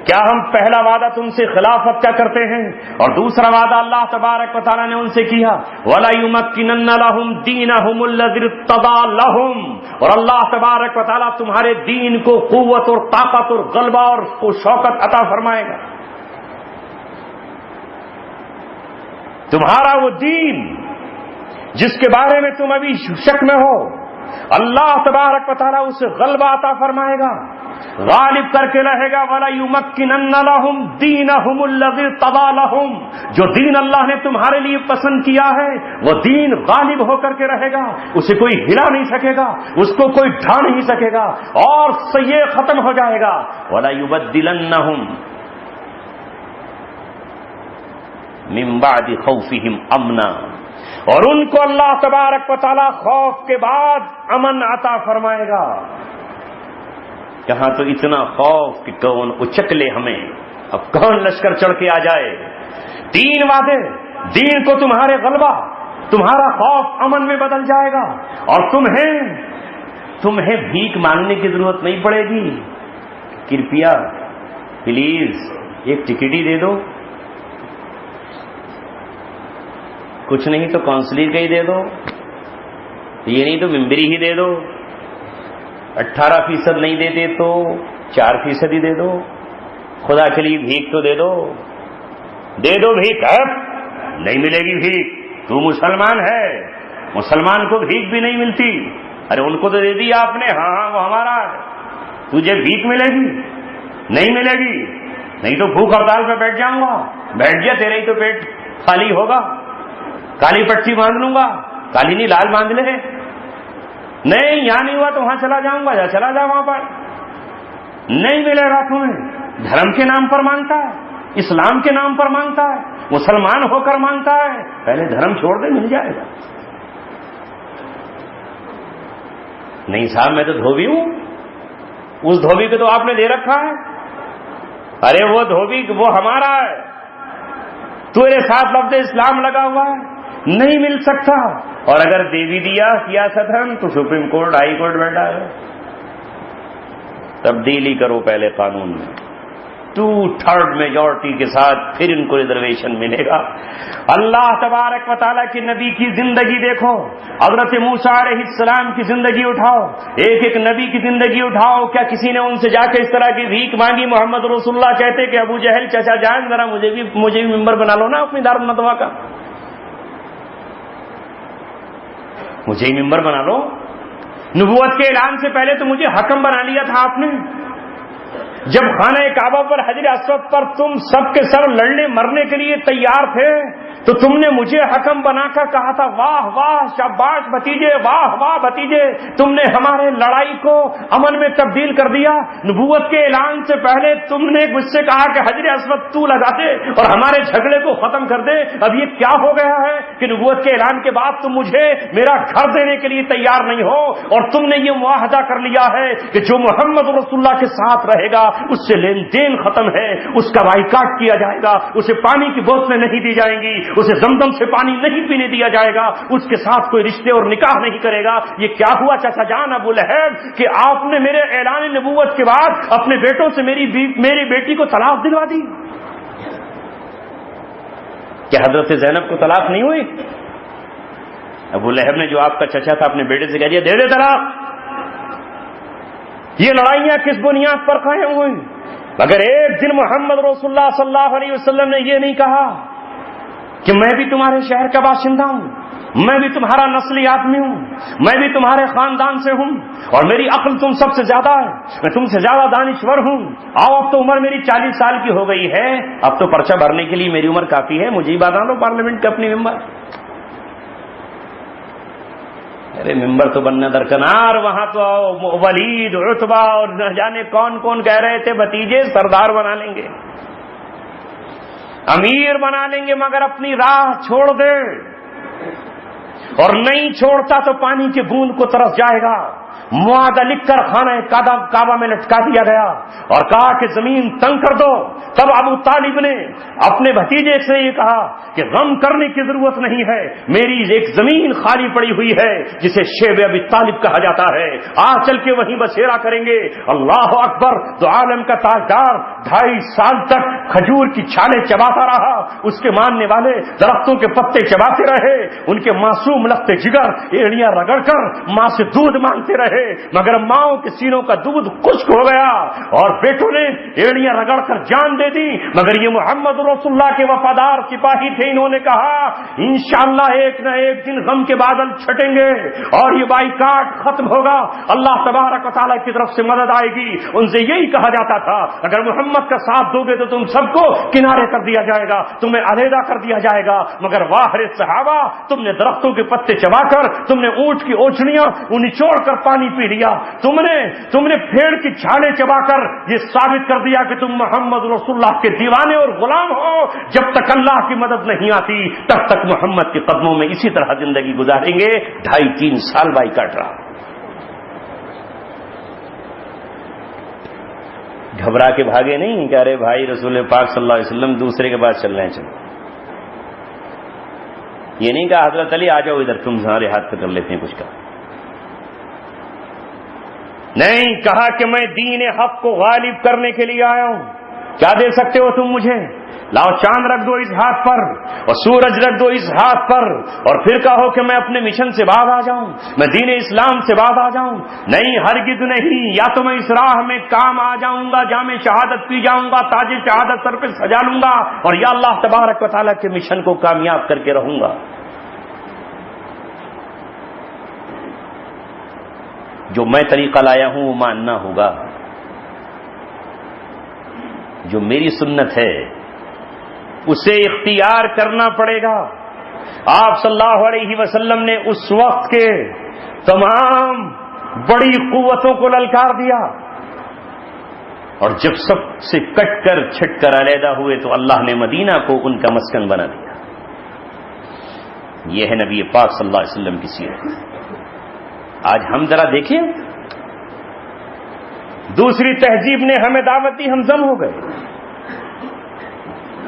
A: کیا ہم پہلا وعدہ تم سے خلافت کا کرتے ہیں؟ اور دوسرا وعدہ اللہ تبارک و تعالیٰ نے ان سے کیا وَلَا يُمَكِّنَنَّ لَهُمْ دِينَهُمُ الَّذِي ارْتَضَىٰ لَهُمْ، اور اللہ تبارک و تعالیٰ تمہارے دین کو قوت اور طاقت اور غلبہ اور شوکت عطا فرمائے گا۔ تمہارا وہ دین جس کے بارے میں تم ابھی شک میں ہو، اللہ تبارک و تعالیٰ اسے غلبہ عطا فرمائے گا، غالب کر کے رہے گا۔ وَلَا يُمَكِّنَنَّ لَهُمْ دِينَهُمُ الَّذِي ارْتَضَىٰ لَهُمْ، جو دین اللہ نے تمہارے لیے پسند کیا ہے وہ دین غالب ہو کر کے رہے گا، اسے کوئی ہلا نہیں سکے گا، اس کو کوئی ڈھا نہیں سکے گا، اور یہ ختم ہو جائے گا۔ وَلَا يُبَدِّلَنَّهُمْ مِن بَعْدِ خَوْفِهِمْ أَمْنًا، اور ان کو اللہ تبارک و تعالیٰ خوف کے بعد امن عطا فرمائے گا۔ کہاں تو اتنا خوف کہ کون اچک لے ہمیں، اب کون لشکر چڑھ کے آ جائے۔ تین وعدے، دین کو تمہارے غلبہ، تمہارا خوف امن میں بدل جائے گا، اور تمہیں بھیک مانگنے کی ضرورت نہیں پڑے گی، کرپیا پلیز ایک ٹکٹ ہی دے دو، کچھ نہیں تو کونسلر کا ہی دے دو، یہ نہیں تو ممبری ہی دے دو، 18% نہیں دیتے تو 4% ہی دے دو، خدا کے لیے بھیک تو دے دو بھیک، نہیں ملے گی بھیک، تو مسلمان ہے، مسلمان کو بھیک بھی نہیں ملتی، ارے ان کو تو دے دی آپ نے، ہاں وہ ہمارا ہے، تجھے بھیک ملے گی؟
B: نہیں ملے گی، نہیں تو بھوک ہڑتال پہ بیٹھ جاؤں گا. بیٹھ گیا تیرے ہی تو پیٹ خالی ہوگا. کالی پٹی باندھ لوں گا، کالی نہیں لال باندھ لے. نہیں یہاں نہیں ہوا تو وہاں چلا جاؤں گا، چلا جا وہاں پر. نہیں ملے گا تمہیں. دھرم کے نام پر مانگتا ہے، اسلام کے نام پر مانگتا ہے، مسلمان ہو کر مانگتا ہے. پہلے دھرم چھوڑ دے، مل جائے گا. نہیں صاحب میں تو دھوبی ہوں. اس دھوبی کو تو آپ نے دے رکھا ہے. ارے وہ دھوبی وہ ہمارا ہے، تیرے ساتھ لفظ اسلام لگا ہوا ہے، نہیں مل سکتا. اور اگر دے بھی دیا سیاستن تو سپریم کورٹ ہائی کورٹ بیٹھا ہے. تبدیلی کرو پہلے قانون میں، 2/3 میجورٹی کے ساتھ پھر ان کو ریزرویشن ملے گا. اللہ تبارک و تعالیٰ کے نبی کی زندگی دیکھو. حضرت موسیٰ علیہ السلام کی زندگی اٹھاؤ، ایک ایک نبی کی زندگی اٹھاؤ. کیا کسی نے ان سے جا کے اس طرح کی بھیک مانگی؟ محمد رسول اللہ کہتے کہ ابو جہل چچا جان ذرا مجھے بھی ممبر بنا لو نا اپنی دار الندوہ کا، مجھے ہی ممبر بنا لو. نبوت کے اعلان سے پہلے تو مجھے حکم بنا لیا تھا آپ نے. جب خانہ کعبہ پر حجر اسود پر تم سب کے سب لڑنے مرنے کے لیے تیار تھے تو تم نے مجھے حکم بنا کر کہا تھا واہ واہ شاباش بھتیجے، واہ واہ بھتیجے، تم نے ہمارے لڑائی کو امن میں تبدیل کر دیا. نبوت کے اعلان سے پہلے تم نے مجھ سے کہا کہ حجر اسود تو لگا دے اور ہمارے جھگڑے کو ختم کر دے. اب یہ کیا ہو گیا ہے کہ نبوت کے اعلان کے بعد تم مجھے میرا گھر دینے کے لیے تیار نہیں ہو اور تم نے یہ معاہدہ کر لیا ہے کہ جو محمد رسول اللہ کے ساتھ رہے گا اس سے لین دین ختم ہے، اس کا بائیکاٹ کیا جائے گا، اسے پانی کی بوتلیں نہیں دی جائیں گی، اسے زمزم سے پانی نہیں پینے دیا جائے گا، اس کے ساتھ کوئی رشتے اور نکاح نہیں کرے گا. یہ کیا ہوا چچا جان ابو لہب کہ آپ نے میرے اعلان نبوت کے بعد اپنے بیٹوں سے میری بیٹی کو طلاق دلوا دی؟ کیا حضرت زینب کو طلاق نہیں ہوئی؟ ابو لہب نے جو آپ کا چچا تھا اپنے بیٹے سے کہہ دیا دے دے طلاق. یہ لڑائیاں کس بنیاد پر قائم ہوئی؟ اگر ایک دن محمد رسول اللہ صلی اللہ علیہ وسلم نے یہ نہیں کہا کہ میں بھی تمہارے شہر کا باشندہ ہوں، میں بھی تمہارا نسلی آدمی ہوں، میں بھی تمہارے خاندان سے ہوں اور میری عقل تم سب سے زیادہ ہے، میں تم سے زیادہ دانشور ہوں. آؤ اب تو عمر میری 40 سال کی ہو گئی ہے، اب تو پرچہ بھرنے کے لیے میری عمر کافی ہے، مجھے ہی بنا لو پارلیمنٹ کے اپنی ممبر. ارے ممبر تو بننا درکنار، وہاں تو ولید عتبہ اور نہ جانے کون کون کہہ رہے تھے بھتیجے سردار بنا لیں گے، امیر بنا لیں گے، مگر اپنی راہ چھوڑ دے. اور نہیں چھوڑتا تو پانی کے بوند کو ترس جائے گا. معاہدہ لکھ کر خانہ کعبہ میں لٹکا دیا گیا اور کہا کہ زمین تنگ کر دو. تب ابو طالب نے اپنے بھتیجے سے یہ کہا کہ غم کرنے کی ضرورت نہیں ہے، میری ایک زمین خالی پڑی ہوئی ہے جسے شیب ابی طالب کہا جاتا ہے، آج چل کے وہیں بسیرا کریں گے. اللہ اکبر. تو عالم کا تاجدار 2.5 سال تک کھجور کی چھالیں چباتا رہا، اس کے ماننے والے درختوں کے پتے چباتے رہے، ان کے معصوم لخت جگر ایڑیاں رگڑ کر ماں سے دودھ مانگتے رہے، مگر ماؤں کے سینوں کا دودھ خشک ہو گیا اور بیٹوں نے ایڑیاں رگڑ کر جان دے دی. مگر یہ محمد رسول اللہ کے وفادار سپاہی تھے، انہوں نے کہا انشاءاللہ ایک نہ ایک دن غم کے بادل چھٹیں گے اور یہ بائیکاٹ ختم ہوگا، اللہ تبارک و تعالیٰ کی طرف سے مدد آئے گی. ان سے یہی کہا جاتا تھا اگر محمد کا ساتھ دو گے تو تم سب کو کنارے کر دیا جائے گا، تمہیں علیحدہ کر دیا جائے گا. مگر واہ رے صحابہ، تم نے درختوں کے پتے چبا کر، تم نے اونٹ کی اوچھڑیاں نچوڑ کر پانی پی لیا، تم نے پھیڑ کی چھالیں چبا کر یہ ثابت کر دیا کہ تم محمد رسول اللہ کے دیوانے اور غلام ہو. جب تک اللہ کی مدد نہیں آتی تب تک محمد کے قدموں میں اسی طرح زندگی گزاریں گے. 2.5-3 سال بائیکاٹ رہا. گھبرا کے بھاگے نہیں کہ ارے بھائی رسول پاک صلی اللہ علیہ وسلم دوسرے کے پاس چل رہے ہیں، چلو. یہ نہیں کہا حضرت علی آ جاؤ ادھر تمہارے ہاتھ پہ کر لیتے ہیں کچھ کا. نہیں کہا کہ میں دین حق کو غالب کرنے کے لیے آیا ہوں. کیا دے سکتے ہو تم مجھے؟ لاؤ چاند رکھ دو اس ہاتھ پر اور سورج رکھ دو اس ہاتھ پر اور پھر کہو کہ میں اپنے مشن سے باز آ جاؤں، میں دین اسلام سے باز آ جاؤں. نہیں ہرگز نہیں. یا تو میں اس راہ میں کام آ جاؤں گا، جام شہادت پی جاؤں گا، تاج شہادت سر پہ سجا لوں گا اور یا اللہ تبارک و تعالیٰ کے مشن کو کامیاب کر کے رہوں گا. جو میں طریقہ لایا ہوں وہ ماننا ہوگا. جو میری سنت ہے اسے اختیار کرنا پڑے گا۔ آپ صلی اللہ علیہ وسلم نے اس وقت کے تمام بڑی قوتوں کو للکار دیا، اور جب سب سے کٹ کر چھٹ کر علیحدہ ہوئے تو اللہ نے مدینہ کو ان کا مسکن بنا دیا۔ یہ ہے نبی پاک صلی اللہ علیہ وسلم کی سیرت۔ آج ہم ذرا دیکھیں، دوسری تہذیب نے ہمیں دعوت دی، ہم ضم ہو گئے۔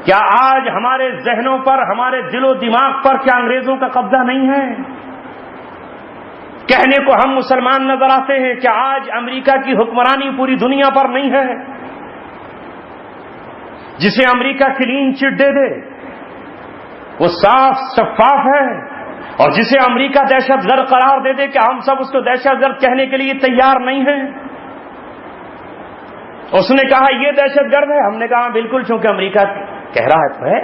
B: کیا آج ہمارے ذہنوں پر، ہمارے دل و دماغ پر کیا انگریزوں کا قبضہ نہیں ہے؟ کہنے کو ہم مسلمان نظر آتے ہیں، کیا آج امریکہ کی حکمرانی پوری دنیا پر نہیں ہے؟ جسے امریکہ کلین چٹ دے دے وہ صاف شفاف ہے، اور جسے امریکہ دہشت گرد قرار دے دے کہ ہم سب اس کو دہشت گرد کہنے کے لیے تیار نہیں ہیں۔ اس نے کہا یہ دہشت گرد ہے، ہم نے کہا بالکل، چونکہ امریکہ کہہ رہا ہے۔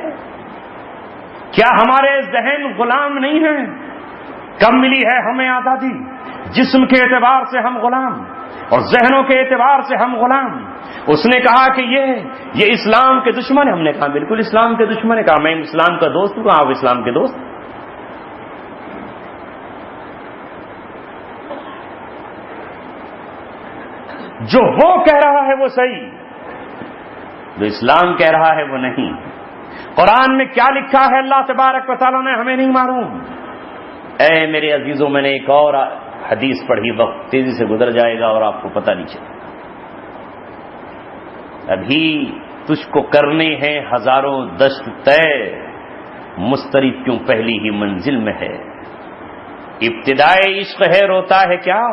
B: کیا ہمارے ذہن غلام نہیں ہیں؟ کب ملی ہے ہمیں آزادی؟ جسم کے اعتبار سے ہم غلام اور ذہنوں کے اعتبار سے ہم غلام۔ اس نے کہا کہ یہ اسلام کے دشمن ہے، ہم نے کہا بالکل اسلام کے دشمن ہے۔ کہا میں اسلام کا دوست ہوں، کہا آپ اسلام کے دوست۔ جو وہ کہہ رہا ہے وہ صحیح، جو اسلام کہہ رہا ہے وہ نہیں۔ قرآن میں کیا لکھا ہے اللہ تبارک و تعالیٰ نے ہمیں نہیں معلوم۔ اے میرے عزیزوں، میں نے ایک اور حدیث پڑھی، وقت تیزی سے گزر جائے گا اور آپ کو پتہ نہیں چلے۔ ابھی تجھ کو کرنے ہیں ہزاروں دشت طے، مسترد کیوں پہلی ہی منزل میں ہے۔ ابتدائے عشق ہے روتا ہے کیا،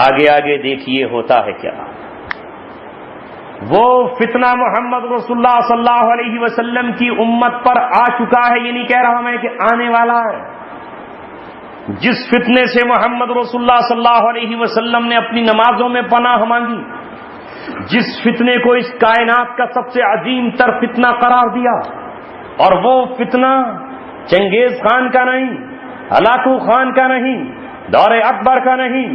B: آگے آگے دیکھیے ہوتا ہے کیا۔ وہ فتنہ محمد رسول اللہ صلی اللہ علیہ وسلم کی امت پر آ چکا ہے، یہ نہیں کہہ رہا میں کہ آنے والا ہے۔ جس فتنے سے محمد رسول اللہ صلی اللہ علیہ وسلم نے اپنی نمازوں میں پناہ مانگی، جس فتنے کو اس کائنات کا سب سے عظیم تر فتنہ قرار دیا، اور وہ فتنہ چنگیز خان کا نہیں، ہلاکو خان کا نہیں، دور اکبر کا نہیں،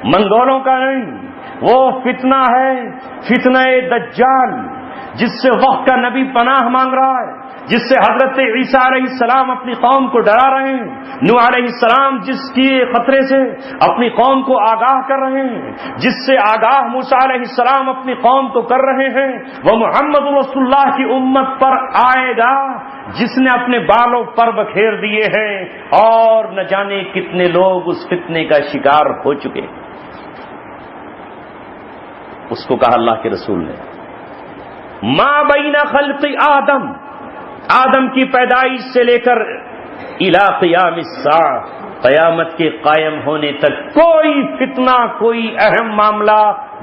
B: منگولوں کا نہیں، وہ فتنہ ہے فتنہ دجال، جس سے وقت کا نبی پناہ مانگ رہا ہے، جس سے حضرت عیسیٰ علیہ السلام اپنی قوم کو ڈرا رہے ہیں، نوح علیہ السلام جس کی خطرے سے اپنی قوم کو آگاہ کر رہے ہیں، جس سے آگاہ موسیٰ علیہ السلام اپنی قوم کو کر رہے ہیں، وہ محمد رسول اللہ کی امت پر آئے گا جس نے اپنے بالوں پر بکھیر دیے ہیں، اور نہ جانے کتنے لوگ اس فتنے کا شکار ہو چکے۔ اس کو کہا اللہ کے رسول نے، ما بین خلق آدم کی پیدائش سے لے کر الی قیام الساعہ، قیامت کے قائم ہونے تک کوئی فتنہ، کوئی اہم معاملہ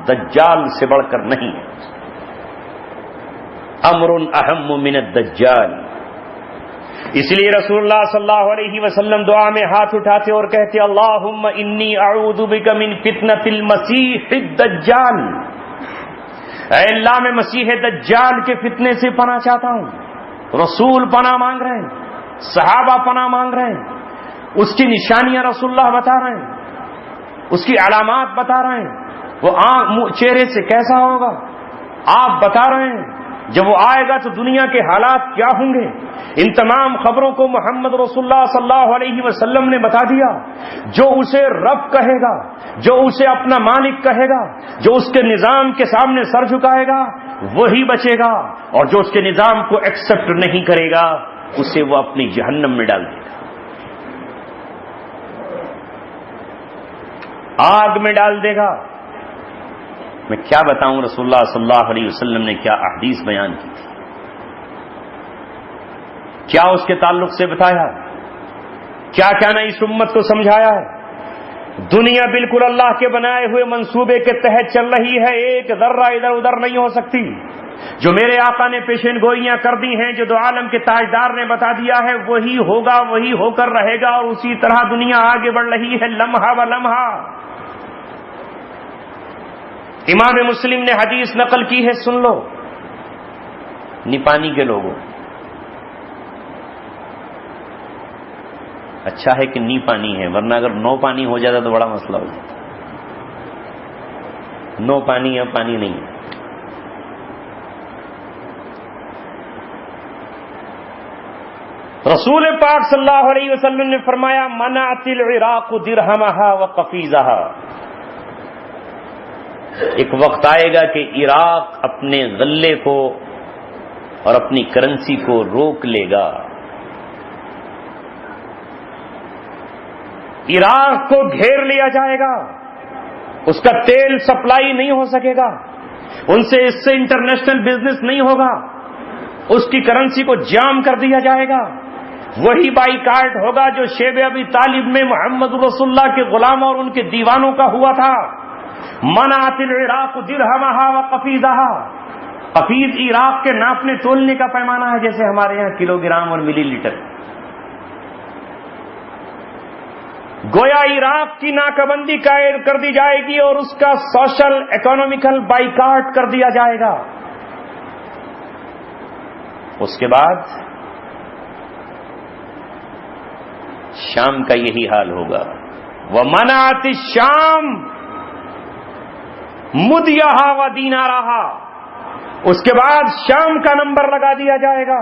B: دجال سے بڑھ کر نہیں ہے۔ امر اہم من الدجال۔ اس لیے رسول اللہ صلی اللہ علیہ وسلم دعا میں ہاتھ اٹھاتے اور کہتے اللہم انی اعوذ بک من فتنۃ المسیح الدجال، اے اللہ میں مسیح دجال کے فتنے سے پناہ چاہتا ہوں۔ رسول پناہ مانگ رہے ہیں، صحابہ پناہ مانگ رہے ہیں، اس کی نشانیاں رسول اللہ بتا رہے ہیں، اس کی علامات بتا رہے ہیں، وہ چہرے سے کیسا ہوگا آپ بتا رہے ہیں، جب وہ آئے گا تو دنیا کے حالات کیا ہوں گے۔ ان تمام خبروں کو محمد رسول اللہ صلی اللہ علیہ وسلم نے بتا دیا۔ جو اسے رب کہے گا، جو اسے اپنا مالک کہے گا، جو اس کے نظام کے سامنے سر جھکائے گا وہی بچے گا، اور جو اس کے نظام کو ایکسپٹ نہیں کرے گا اسے وہ اپنی جہنم میں ڈال دے گا، آگ میں ڈال دے گا۔ میں کیا بتاؤں رسول اللہ صلی اللہ علیہ وسلم نے کیا احادیث بیان کی تھی، کیا اس کے تعلق سے بتایا، کیا کیا نہ اس امت کو سمجھایا ہے۔ دنیا بالکل اللہ کے بنائے ہوئے منصوبے کے تحت چل رہی ہے، ایک ذرہ ادھر ادھر نہیں ہو سکتی۔ جو میرے آقا نے پیشین گوئیاں کر دی ہیں، جو دو عالم کے تاجدار نے بتا دیا ہے، وہی ہوگا، وہی ہو کر رہے گا، اور اسی طرح دنیا آگے بڑھ رہی ہے لمحہ ب لمحہ۔ امام مسلم نے حدیث نقل کی ہے، سن لو، نیپانی کے لوگوں، اچھا ہے کہ نی پانی ہے، ورنہ اگر نو پانی ہو جاتا تو بڑا مسئلہ ہو جاتا۔ نو پانی ہے، پانی نہیں ہے۔ رسول پاک صلی اللہ علیہ وسلم نے فرمایا منعت العراق درہمہا وقفیزہا، ایک وقت آئے گا کہ عراق اپنے غلے کو اور اپنی کرنسی کو روک لے گا. عراق کو گھیر لیا جائے گا، اس کا تیل سپلائی نہیں ہو سکے گا، اس سے انٹرنیشنل بزنس نہیں ہوگا، اس کی کرنسی کو جام کر دیا جائے گا. وہی بائیکاٹ ہوگا جو شیب ابی طالب میں محمد رسول اللہ کے غلاموں اور ان کے دیوانوں کا ہوا تھا. منعت العراق درہمہا وقفیزہا، قفیز عراق کے ناپنے تولنے کا پیمانہ ہے، جیسے ہمارے یہاں کلو گرام اور ملی لیٹر. گویا عراق کی ناکہ بندی قائم کر دی جائے گی اور اس کا سوشل اکنامیکل بائیکاٹ کر دیا جائے گا. اس کے بعد شام کا یہی حال ہوگا. وَمَنَعَتِ الشَّامُ مُدْیَہَا وَدِینَارَہَا، اس کے بعد شام کا نمبر لگا دیا جائے گا.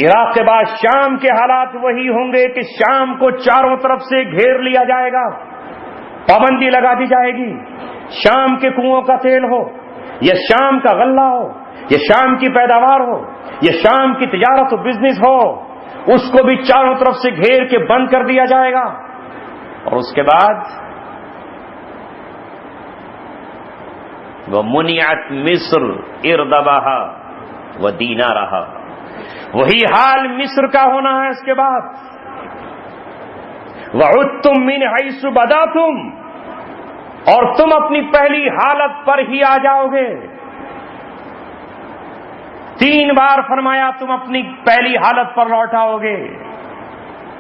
B: عراق کے بعد شام کے حالات وہی ہوں گے کہ شام کو چاروں طرف سے گھیر لیا جائے گا، پابندی لگا دی جائے گی. شام کے کنووں کا تیل ہو، یا شام کا غلہ ہو، یا شام کی پیداوار ہو، یا شام کی تجارت و بزنس ہو، اس کو بھی چاروں طرف سے گھیر کے بند کر دیا جائے گا. اور اس کے بعد وَمُنِعَتْ مِصْرُ إِرْدَبَهَا وَدِینَارَهَا، وہی حال مصر کا ہونا ہے. اس کے بعد وَعُدْتُم مِّنْ حَيْثُ بَدَأْتُم، اور تم اپنی پہلی حالت پر ہی آ جاؤ گے. 3 بار فرمایا تم اپنی پہلی حالت پر لوٹ آؤ گے.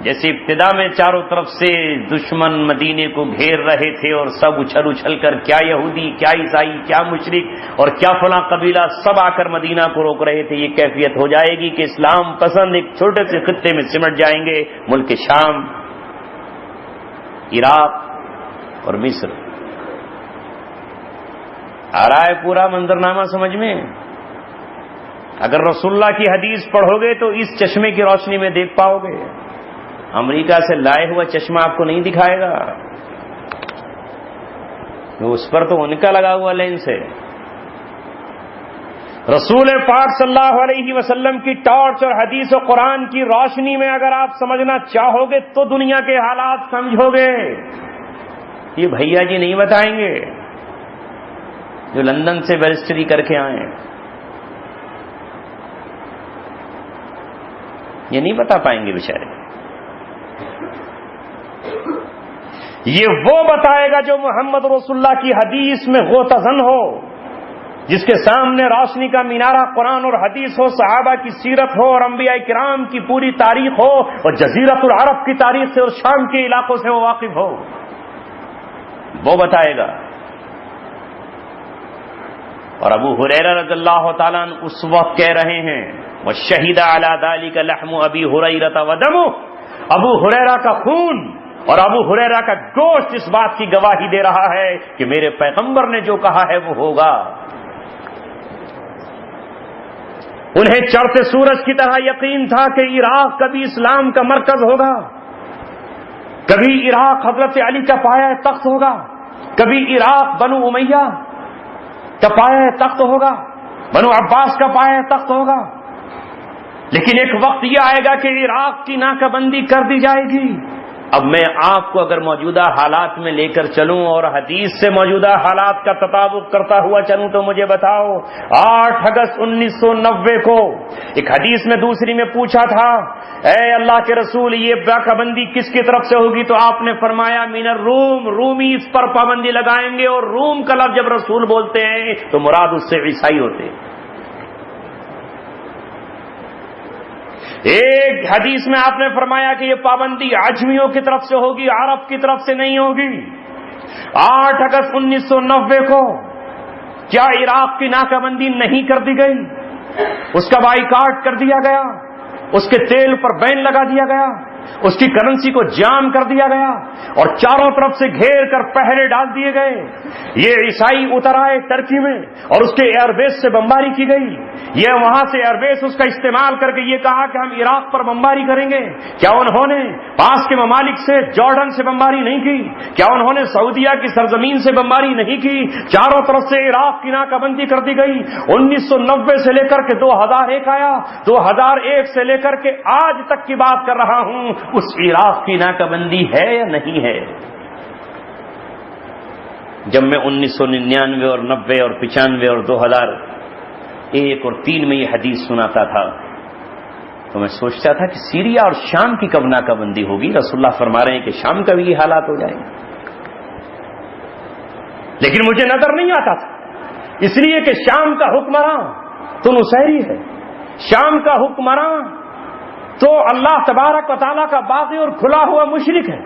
B: جیسے ابتدا میں چاروں طرف سے دشمن مدینے کو گھیر رہے تھے اور سب اچھل اچھل کر، کیا یہودی، کیا عیسائی، کیا مشرک اور کیا فلاں قبیلہ، سب آ کر مدینہ کو روک رہے تھے. یہ کیفیت ہو جائے گی کہ اسلام پسند ایک چھوٹے سے خطے میں سمٹ جائیں گے. ملک شام، عراق اور مصر. آ رہا ہے پورا منظرنامہ سمجھ میں؟ اگر رسول اللہ کی حدیث پڑھو گے تو اس چشمے کی روشنی میں دیکھ پاؤ گے. امریکہ سے لائے ہوا چشمہ آپ کو نہیں دکھائے گا، اس پر تو ان کا لگا ہوا لینس ہے. رسول پاک صلی اللہ علیہ وسلم کی ٹارچ اور حدیث و قرآن کی روشنی میں اگر آپ سمجھنا چاہو گے تو دنیا کے حالات سمجھو گے. یہ بھیا جی نہیں بتائیں گے جو لندن سے بیرسٹری کر کے آئے، یہ نہیں بتا پائیں گے بیچارے. یہ وہ بتائے گا جو محمد رسول اللہ کی حدیث میں غوطہ-زن ہو، جس کے سامنے روشنی کا مینارہ قرآن اور حدیث ہو، صحابہ کی سیرت ہو اور انبیاء کرام کی پوری تاریخ ہو، اور جزیرۃ العرب کی تاریخ سے اور شام کے علاقوں سے وہ واقف ہو. وہ بتائے گا. اور ابو ہریرہ رضی اللہ تعالیٰ عنہ اس وقت کہہ رہے ہیں وَشَهِدَ عَلَى ذَلِكَ لَحْمُ أَبِي هُرَيْرَةَ وَدَمُهُ، ابو ہریرہ کا خون اور ابو ہریرہ کا گوشت اس بات کی گواہی دے رہا ہے کہ میرے پیغمبر نے جو کہا ہے وہ ہوگا. انہیں چڑھتے سورج کی طرح یقین تھا کہ عراق کبھی اسلام کا مرکز ہوگا، کبھی عراق حضرت علی کا پایہ تخت ہوگا، کبھی عراق بنو امیہ کا پایہ تخت ہوگا، بنو عباس کا پایہ تخت ہوگا. لیکن ایک وقت یہ آئے گا کہ عراق کی ناکہ بندی کر دی جائے گی. اب میں آپ کو اگر موجودہ حالات میں لے کر چلوں اور حدیث سے موجودہ حالات کا تطابق کرتا ہوا چلوں تو مجھے بتاؤ، 8 اگست 1990 کو ایک حدیث میں دوسری میں پوچھا تھا اے اللہ کے رسول یہ ناکہ بندی کس کی طرف سے ہوگی، تو آپ نے فرمایا من الروم، رومی اس پر پابندی لگائیں گے. اور روم کا لفظ جب رسول بولتے ہیں تو مراد اس سے عیسائی ہوتے ہیں. ایک حدیث میں آپ نے فرمایا کہ یہ پابندی عجمیوں کی طرف سے ہوگی، عرب کی طرف سے نہیں ہوگی. 8 اگست 1990 کو کیا عراق کی ناکہ بندی نہیں کر دی گئی؟ اس کا بائیکاٹ کر دیا گیا، اس کے تیل پر بین لگا دیا گیا، اس کی کرنسی کو جام کر دیا گیا اور چاروں طرف سے گھیر کر پہرے ڈال دیے گئے. یہ عیسائی اتر آئے ترکی میں اور اس کے ایئر بیس سے بمباری کی گئی. یہ وہاں سے ایئر بیس اس کا استعمال کر کے یہ کہا کہ ہم عراق پر بمباری کریں گے. کیا انہوں نے پاس کے ممالک سے جارڈن سے بمباری نہیں کی؟ کیا انہوں نے سعودیہ کی سرزمین سے بمباری نہیں کی؟ چاروں طرف سے عراق کی ناکہ بندی کر دی گئی. 1990 سے لے کر کے 2001 آیا, 2001 سے لے کر کے آج تک کی بات کر رہا ہوں, اس عراق کی ناکہ بندی ہے یا نہیں ہے؟ جب میں 1999 اور 90 اور 95 اور 2001 اور 3 میں یہ حدیث سناتا تھا تو میں سوچتا تھا کہ سیریا اور شام کی کب ناکہ بندی ہوگی. رسول اللہ فرما رہے ہیں کہ شام کا بھی یہ حالات ہو جائیں گے. لیکن مجھے نظر نہیں آتا تھا, اس لیے کہ شام کا حکمراں تو نصیری ہے, شام کا حکمراں تو اللہ تبارک و تعالیٰ کا باغی اور کھلا ہوا مشرک ہے.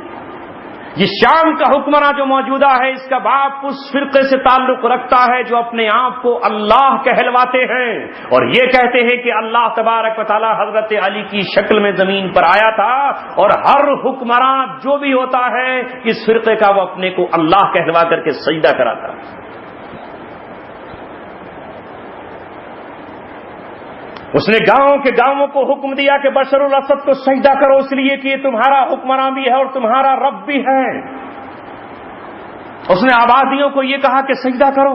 B: یہ شام کا حکمراں جو موجودہ ہے اس کا باپ اس فرقے سے تعلق رکھتا ہے جو اپنے آپ کو اللہ کہلواتے ہیں اور یہ کہتے ہیں کہ اللہ تبارک و تعالیٰ حضرت علی کی شکل میں زمین پر آیا تھا, اور ہر حکمراں جو بھی ہوتا ہے اس فرقے کا وہ اپنے کو اللہ کہلوا کر کے سجدہ کراتا. اس نے گاؤں کو حکم دیا کہ بشر الاسد کو سجدہ کرو, اس لیے کہ یہ تمہارا حکمراں بھی ہے اور تمہارا رب بھی ہے. اس نے آبادیوں کو یہ کہا کہ سجدہ کرو,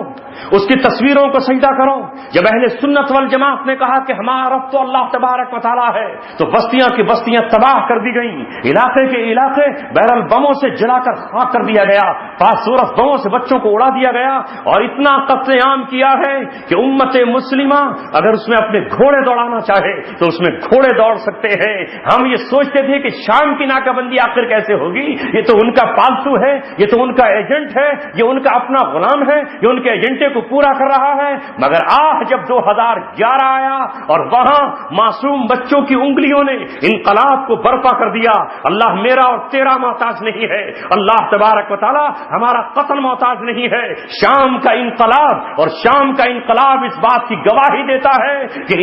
B: اس کی تصویروں کو سجدہ کرو. جب اہل سنت والجماعت نے کہا کہ ہمارا رب تو اللہ تبارک و تعالیٰ ہے تو بستیاں کی بستیاں تباہ کر دی گئیں, علاقے کے علاقے بہرحال بموں سے جلا کر خاک کر دیا گیا, پاسورف بموں سے بچوں کو اڑا دیا گیا, اور اتنا قتل عام کیا ہے کہ امت مسلمہ اگر اس میں اپنے گھوڑے دوڑانا چاہے تو اس میں گھوڑے دوڑ سکتے ہیں. ہم یہ سوچتے تھے کہ شام کی ناکہ بندی آخر کیسے ہوگی, یہ تو ان کا پالتو ہے, یہ تو ان کا ایجنٹ ہے, یہ ان کا اپنا غلام ہے, یہ ان کے ایجنٹے کو پورا کر رہا ہے. مگر جب 2011 آیا اور وہاں معصوم بچوں کی انگلیوں نے انقلاب کو برپا کر دیا. اللہ میرا اور تیرا محتاج نہیں ہے, اللہ تبارک و تعالی ہمارا قتل محتاج نہیں ہے. شام کا انقلاب اور شام کا انقلاب اس بات کی گواہی دیتا ہے کہ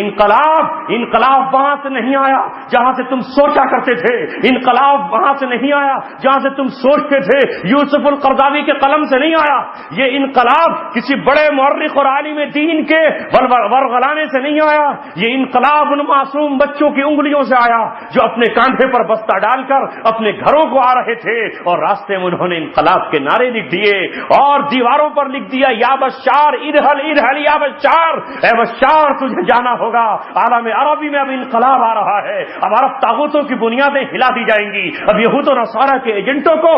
B: انقلاب وہاں سے نہیں آیا جہاں سے تم سوچا کرتے تھے, انقلاب وہاں سے نہیں آیا جہاں سے تم سوچتے تھے, یوسف القرضاوی کے قلم سے نہیں آیا, یہ انقلاب کسی بڑے مورخ اور عالم دین کے ورغلانے سے نہیں آیا, یہ انقلاب ان معصوم بچوں کی انگلیوں سے آیا جو اپنے کاندھے پر بستہ ڈال کر اپنے گھروں کو آ رہے تھے, اور راستے میں انہوں نے انقلاب کے نعرے لکھ دیے اور دیواروں پر لکھ دیا یا بشار ارحل یا بشار, اے بشار تجھے جانا ہوگا. عالم عربی میں اب انقلاب آ رہا ہے, اب عرب طاغوتوں کی بنیادیں ہلا دی جائیں گی, اب یہود و نصارہ کے ایجنٹوں کو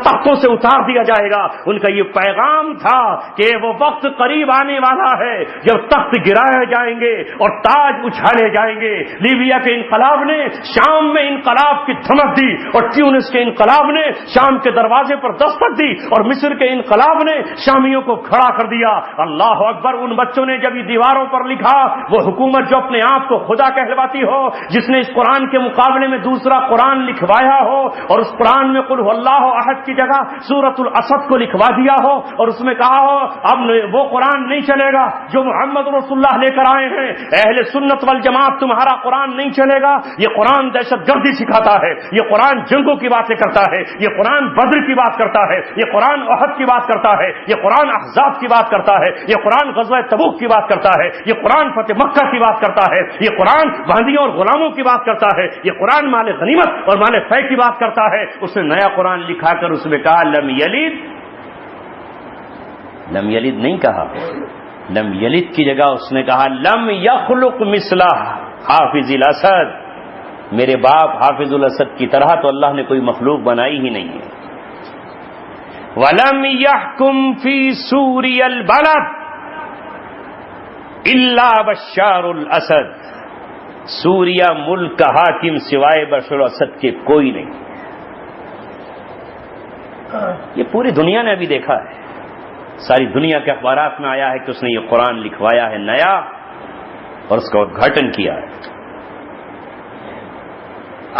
B: تختوں سے اتار دیا جائے گا. ان کا یہ پیغام تھا کہ وہ وقت قریب آنے والا ہے جب تخت گرائے جائیں گے اور تاج اچھالے جائیں گے. لیبیا کے انقلاب نے شام میں انقلاب کی دھمک دی, اور ٹیونس کے انقلاب نے شام کے دروازے پر دستک دی, اور مصر کے انقلاب نے شامیوں کو کھڑا کر دیا. اللہ اکبر. ان بچوں نے جب یہ دیواروں پر لکھا, وہ حکومت جو اپنے آپ کو خدا کہلواتی ہو, جس نے اس قرآن کے مقابلے میں دوسرا قرآن لکھوایا ہو اور اس قرآن میں قل هو اللہ احد کی جگہ سورۃ الاسد کو لکھوا دیا ہو اور اس میں کہا ہو اب وہ قرآن نہیں چلے گا جو محمد رسول اللہ لے کر آئے ہیں, اہل سنت والجماعت تمہارا قرآن نہیں چلے گا, یہ قرآن دہشت گردی سکھاتا ہے, یہ قرآن جنگوں کی باتیں کرتا ہے, یہ قرآن بدر کی بات کرتا ہے, یہ قرآن احد کی بات کرتا ہے, یہ قرآن احزاب کی بات کرتا ہے, یہ قرآن غزوہ تبوک کی بات کرتا ہے, یہ قرآن فتح مکہ کی بات کرتا ہے, یہ قرآن بندیوں اور غلاموں کی بات کرتا ہے, یہ قرآن مال غنیمت اور مال فے کی بات کرتا ہے. اس نے نیا قرآن لکھا کر اس میں کہا لم یلد نہیں کہا, لم یلد کی جگہ اس نے کہا لم یخلق مثلہ حافظ الاسد, میرے باپ حافظ الاسد کی طرح تو اللہ نے کوئی مخلوق بنائی ہی نہیں ہے. وَلَمْ يَحْكُمْ فِي سُورِيَ الْبَلَدِ إِلَّا بَشَّارُ الْأَسَدِ, سوریا ملک کا حاکم سوائے بشار الاسد کے کوئی نہیں. یہ پوری دنیا نے ابھی دیکھا ہے, ساری دنیا کے اخبارات میں آیا ہے کہ اس نے یہ قرآن لکھوایا ہے نیا اور اس کا ادگھاٹن کیا ہے.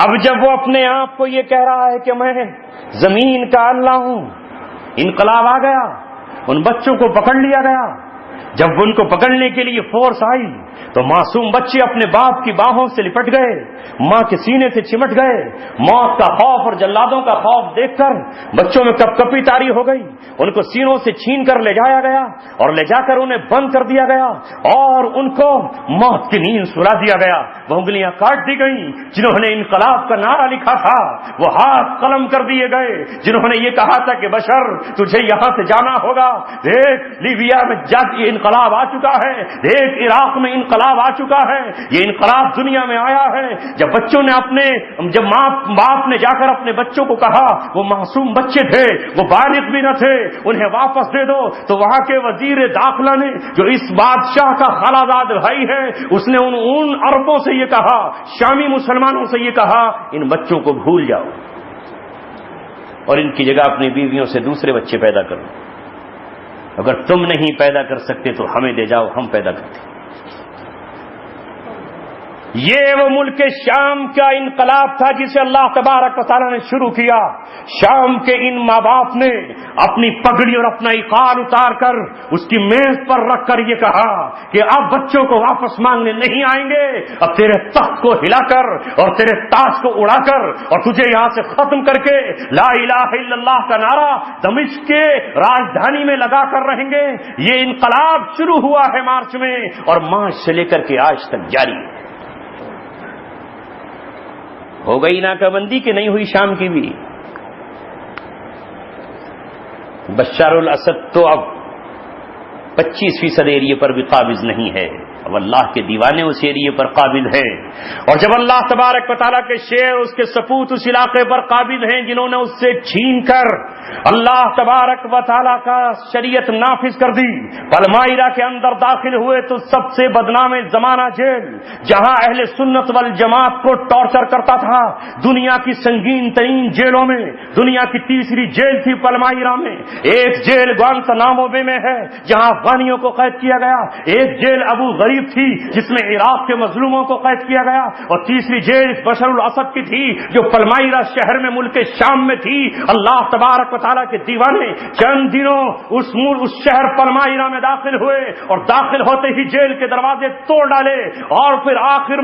B: اب جب وہ اپنے آپ کو یہ کہہ رہا ہے کہ میں زمین کا اللہ ہوں, انقلاب آ گیا, ان بچوں کو پکڑ لیا گیا. جب ان کو پکڑنے کے لیے فورس آئی تو معصوم بچے اپنے باپ کی باہوں سے لپٹ گئے، ماں کے سینے سے چمٹ گئے۔ موت کا خوف اور جلادوں کا خوف دیکھ کر بچوں میں کپ کپی طاری ہو گئی، ان کو سینوں سے چھین کر لے جایا گیا اور لے جا کر انہیں بند کر دیا گیا اور ان کو موت کی نیند سلا دیا گیا۔ وہ انگلیاں کاٹ دی گئیں جنہوں نے انقلاب کا نعرہ لکھا تھا، وہ ہاتھ قلم کر دیے گئے جنہوں نے یہ کہا تھا کہ بشر تجھے یہاں سے جانا ہوگا۔ دیکھ لیبیا میں یہ انقلاب آ چکا ہے، دیکھ عراق میں انقلاب آ چکا ہے، یہ انقلاب دنیا میں آیا ہے۔ جب بچوں نے جب باپ نے جا کر اپنے بچوں کو کہا، وہ معصوم بچے تھے، وہ بالغ بھی نہ تھے، انہیں واپس دے دو، تو وہاں کے وزیر داخلہ نے جو اس بادشاہ کا خالازاد بھائی ہے، اس نے ان عربوں سے یہ کہا، شامی مسلمانوں سے یہ کہا، ان بچوں کو بھول جاؤ اور ان کی جگہ اپنی بیویوں سے دوسرے بچے پیدا کرو۔ اگر تم نہیں پیدا کر سکتے تو ہمیں دے جاؤ، ہم پیدا کرتے۔ یہ وہ ملک شام کا انقلاب تھا جسے اللہ تبارک و تعالیٰ نے شروع کیا۔ شام کے ان ماں باپ نے اپنی پگڑی اور اپنا اقال اتار کر اس کی میز پر رکھ کر یہ کہا کہ اب بچوں کو واپس مانگنے نہیں آئیں گے، اب تیرے تخت کو ہلا کر اور تیرے تاج کو اڑا کر اور تجھے یہاں سے ختم کر کے لا الہ الا اللہ کا نعرہ دمشق کے راجدھانی میں لگا کر رہیں گے۔ یہ انقلاب شروع ہوا ہے مارچ میں اور مارچ سے لے کر کے آج تک جاری ہے۔ ہو گئی ناکہ بندی کہ نہیں ہوئی شام کی بھی؟ بشار الاسد تو اب 25% ایریے پر بھی قابض نہیں ہے، اب اللہ کے دیوانے اس ایریے پر قابض ہیں، اور جب اللہ تبارک و تعالیٰ کے شیر اس کے سپوت اس علاقے پر قابض ہیں جنہوں نے اس سے چھین کر اللہ تبارک و تعالیٰ کا شریعت نافذ کر دی، پلمائرہ کے اندر داخل ہوئے تو سب سے بدنام زمانہ جیل، جہاں اہل سنت والجماعت کو ٹارچر کرتا تھا، دنیا کی سنگین ترین جیلوں میں دنیا کی تیسری جیل تھی پلمائرہ میں۔ ایک جیل گوانتانامو بے میں ہے جہاں افغانیوں کو قید کیا گیا، ایک جیل ابو غریب تھی جس میں عراق کے مظلوموں کو قید کیا گیا، اور تیسری جیل بشر الاسد کی تھی جو پلمائرہ شہر میں ملک شام میں تھی۔ اللہ تبارک و تعالیٰ کے دیوانے چند دنوں اس شہر پلمائرہ میں داخل ہوئے اور داخل ہوتے ہی جیل کے دروازے توڑ ڈالے، اور پھر آخر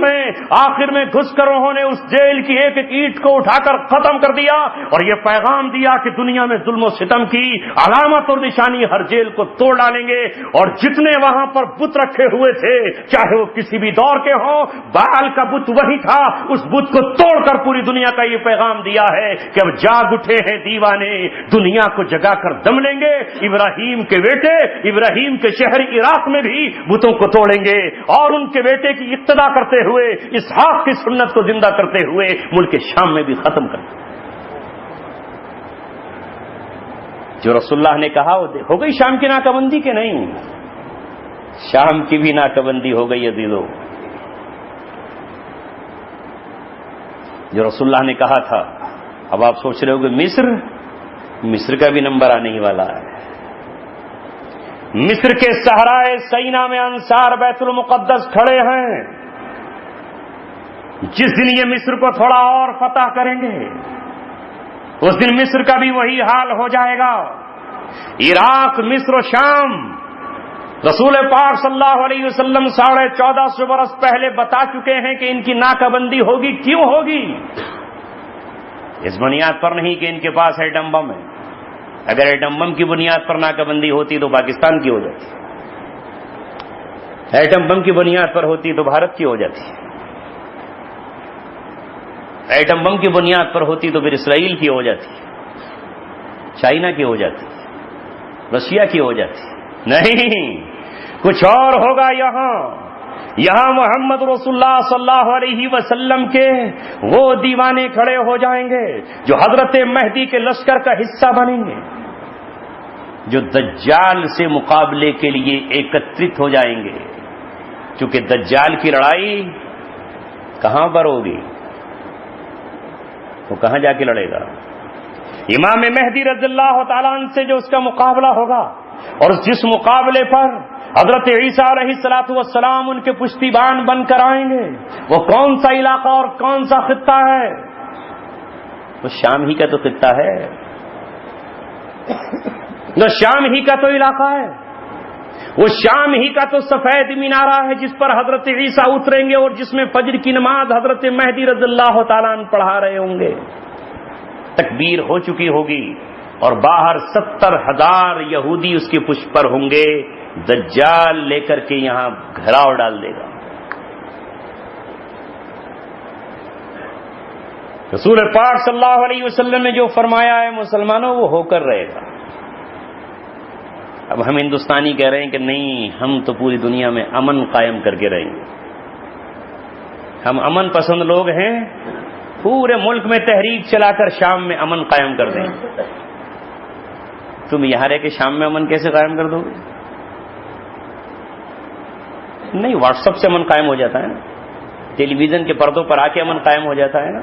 B: میں گھس کر انہوں نے اس جیل کی ایک ایک اینٹ کو اٹھا کر ختم کر دیا اور یہ پیغام دیا کہ دنیا میں ظلم و ستم کی علامت اور نشانی ہر جیل کو توڑ ڈالیں گے، اور جتنے وہاں پر بت رکھے ہوئے تھے چاہے وہ کسی بھی دور کے ہوں، بال کا بت وہی تھا، اس بت کو توڑ کر پوری دنیا کا یہ پیغام دیا ہے کہ اب جاگ اٹھے ہیں دیوانے، دنیا کو جگا کر دم لیں گے۔ ابراہیم کے بیٹے ابراہیم کے شہر عراق میں بھی بتوں کو توڑیں گے اور ان کے بیٹے کی اقتدا کرتے ہوئے اسحاق کی سنت کو زندہ کرتے ہوئے ملک شام میں بھی ختم کر دیں۔ جو رسول اللہ نے کہا وہ ہو گئی شام کی ناکہ بندی کہ نہیں؟ شام کی بھی ناکہ بندی ہو گئی عزیزو۔ جو رسول اللہ نے کہا تھا، اب آپ سوچ رہے ہو کہ مصر کا بھی نمبر آنے ہی والا ہے۔ مصر کے صحرائے سینا میں انصار بیت المقدس کھڑے ہیں، جس دن یہ مصر کو تھوڑا اور فتح کریں گے اس دن مصر کا بھی وہی حال ہو جائے گا۔ عراق، مصر و شام، رسول پاک صلی اللہ علیہ وسلم 1450 برس پہلے بتا چکے ہیں کہ ان کی ناکہ بندی ہوگی۔ کیوں ہوگی؟ اس بنیاد پر نہیں کہ ان کے پاس ایٹم بم ہے، اگر ایٹم بم کی بنیاد پر ناکہ بندی ہوتی تو پاکستان کی ہو جاتی، ایٹم بم کی بنیاد پر ہوتی تو بھارت کی ہو جاتی، ایٹم بم کی بنیاد پر ہوتی تو پھر اسرائیل کی ہو جاتی، چائنا کی ہو جاتی، رشیا کی ہو جاتی۔ نہیں، کچھ اور ہوگا۔ یہاں محمد رسول اللہ صلی اللہ علیہ وسلم کے وہ دیوانے کھڑے ہو جائیں گے جو حضرت مہدی کے لشکر کا حصہ بنیں گے، جو دجال سے مقابلے کے لیے ایکترت ہو جائیں گے، کیونکہ دجال کی لڑائی کہاں پر ہوگی؟ وہ کہاں جا کے لڑے گا؟ امام مہدی رضی اللہ تعالیٰ عنہ سے جو اس کا مقابلہ ہوگا، اور جس مقابلے پر حضرت عیسیٰ علیہ السلام ان کے پشتیبان بن کر آئیں گے، وہ کون سا علاقہ اور کون سا خطہ ہے؟ وہ شام ہی کا تو خطہ ہے، وہ شام ہی کا تو علاقہ ہے۔ وہ شام ہی کا تو سفید مینارہ ہے جس پر حضرت عیسیٰ اتریں گے اور جس میں فجر کی نماز حضرت مہدی رضی اللہ تعالیٰ عنہ پڑھا رہے ہوں گے. تکبیر ہو چکی ہوگی اور باہر 70,000 یہودی اس کے پشت پر ہوں گے. دجال لے کر کے یہاں گھراؤ ڈال دے گا. رسول پاک صلی اللہ علیہ وسلم نے جو فرمایا ہے مسلمانوں وہ ہو کر رہے گا. اب ہم ہندوستانی کہہ رہے ہیں کہ نہیں ہم تو پوری دنیا میں امن قائم کر کے رہیں گے. ہم امن پسند لوگ ہیں, پورے ملک میں تحریک چلا کر شام میں امن قائم کر دیں. تم یہاں رہ کے شام میں امن کیسے قائم کر دو گے؟ نہیں, واٹس ایپ سے امن قائم ہو جاتا ہے نا, ٹیلی ویژن کے پردوں پر آ کے امن قائم ہو جاتا ہے نا.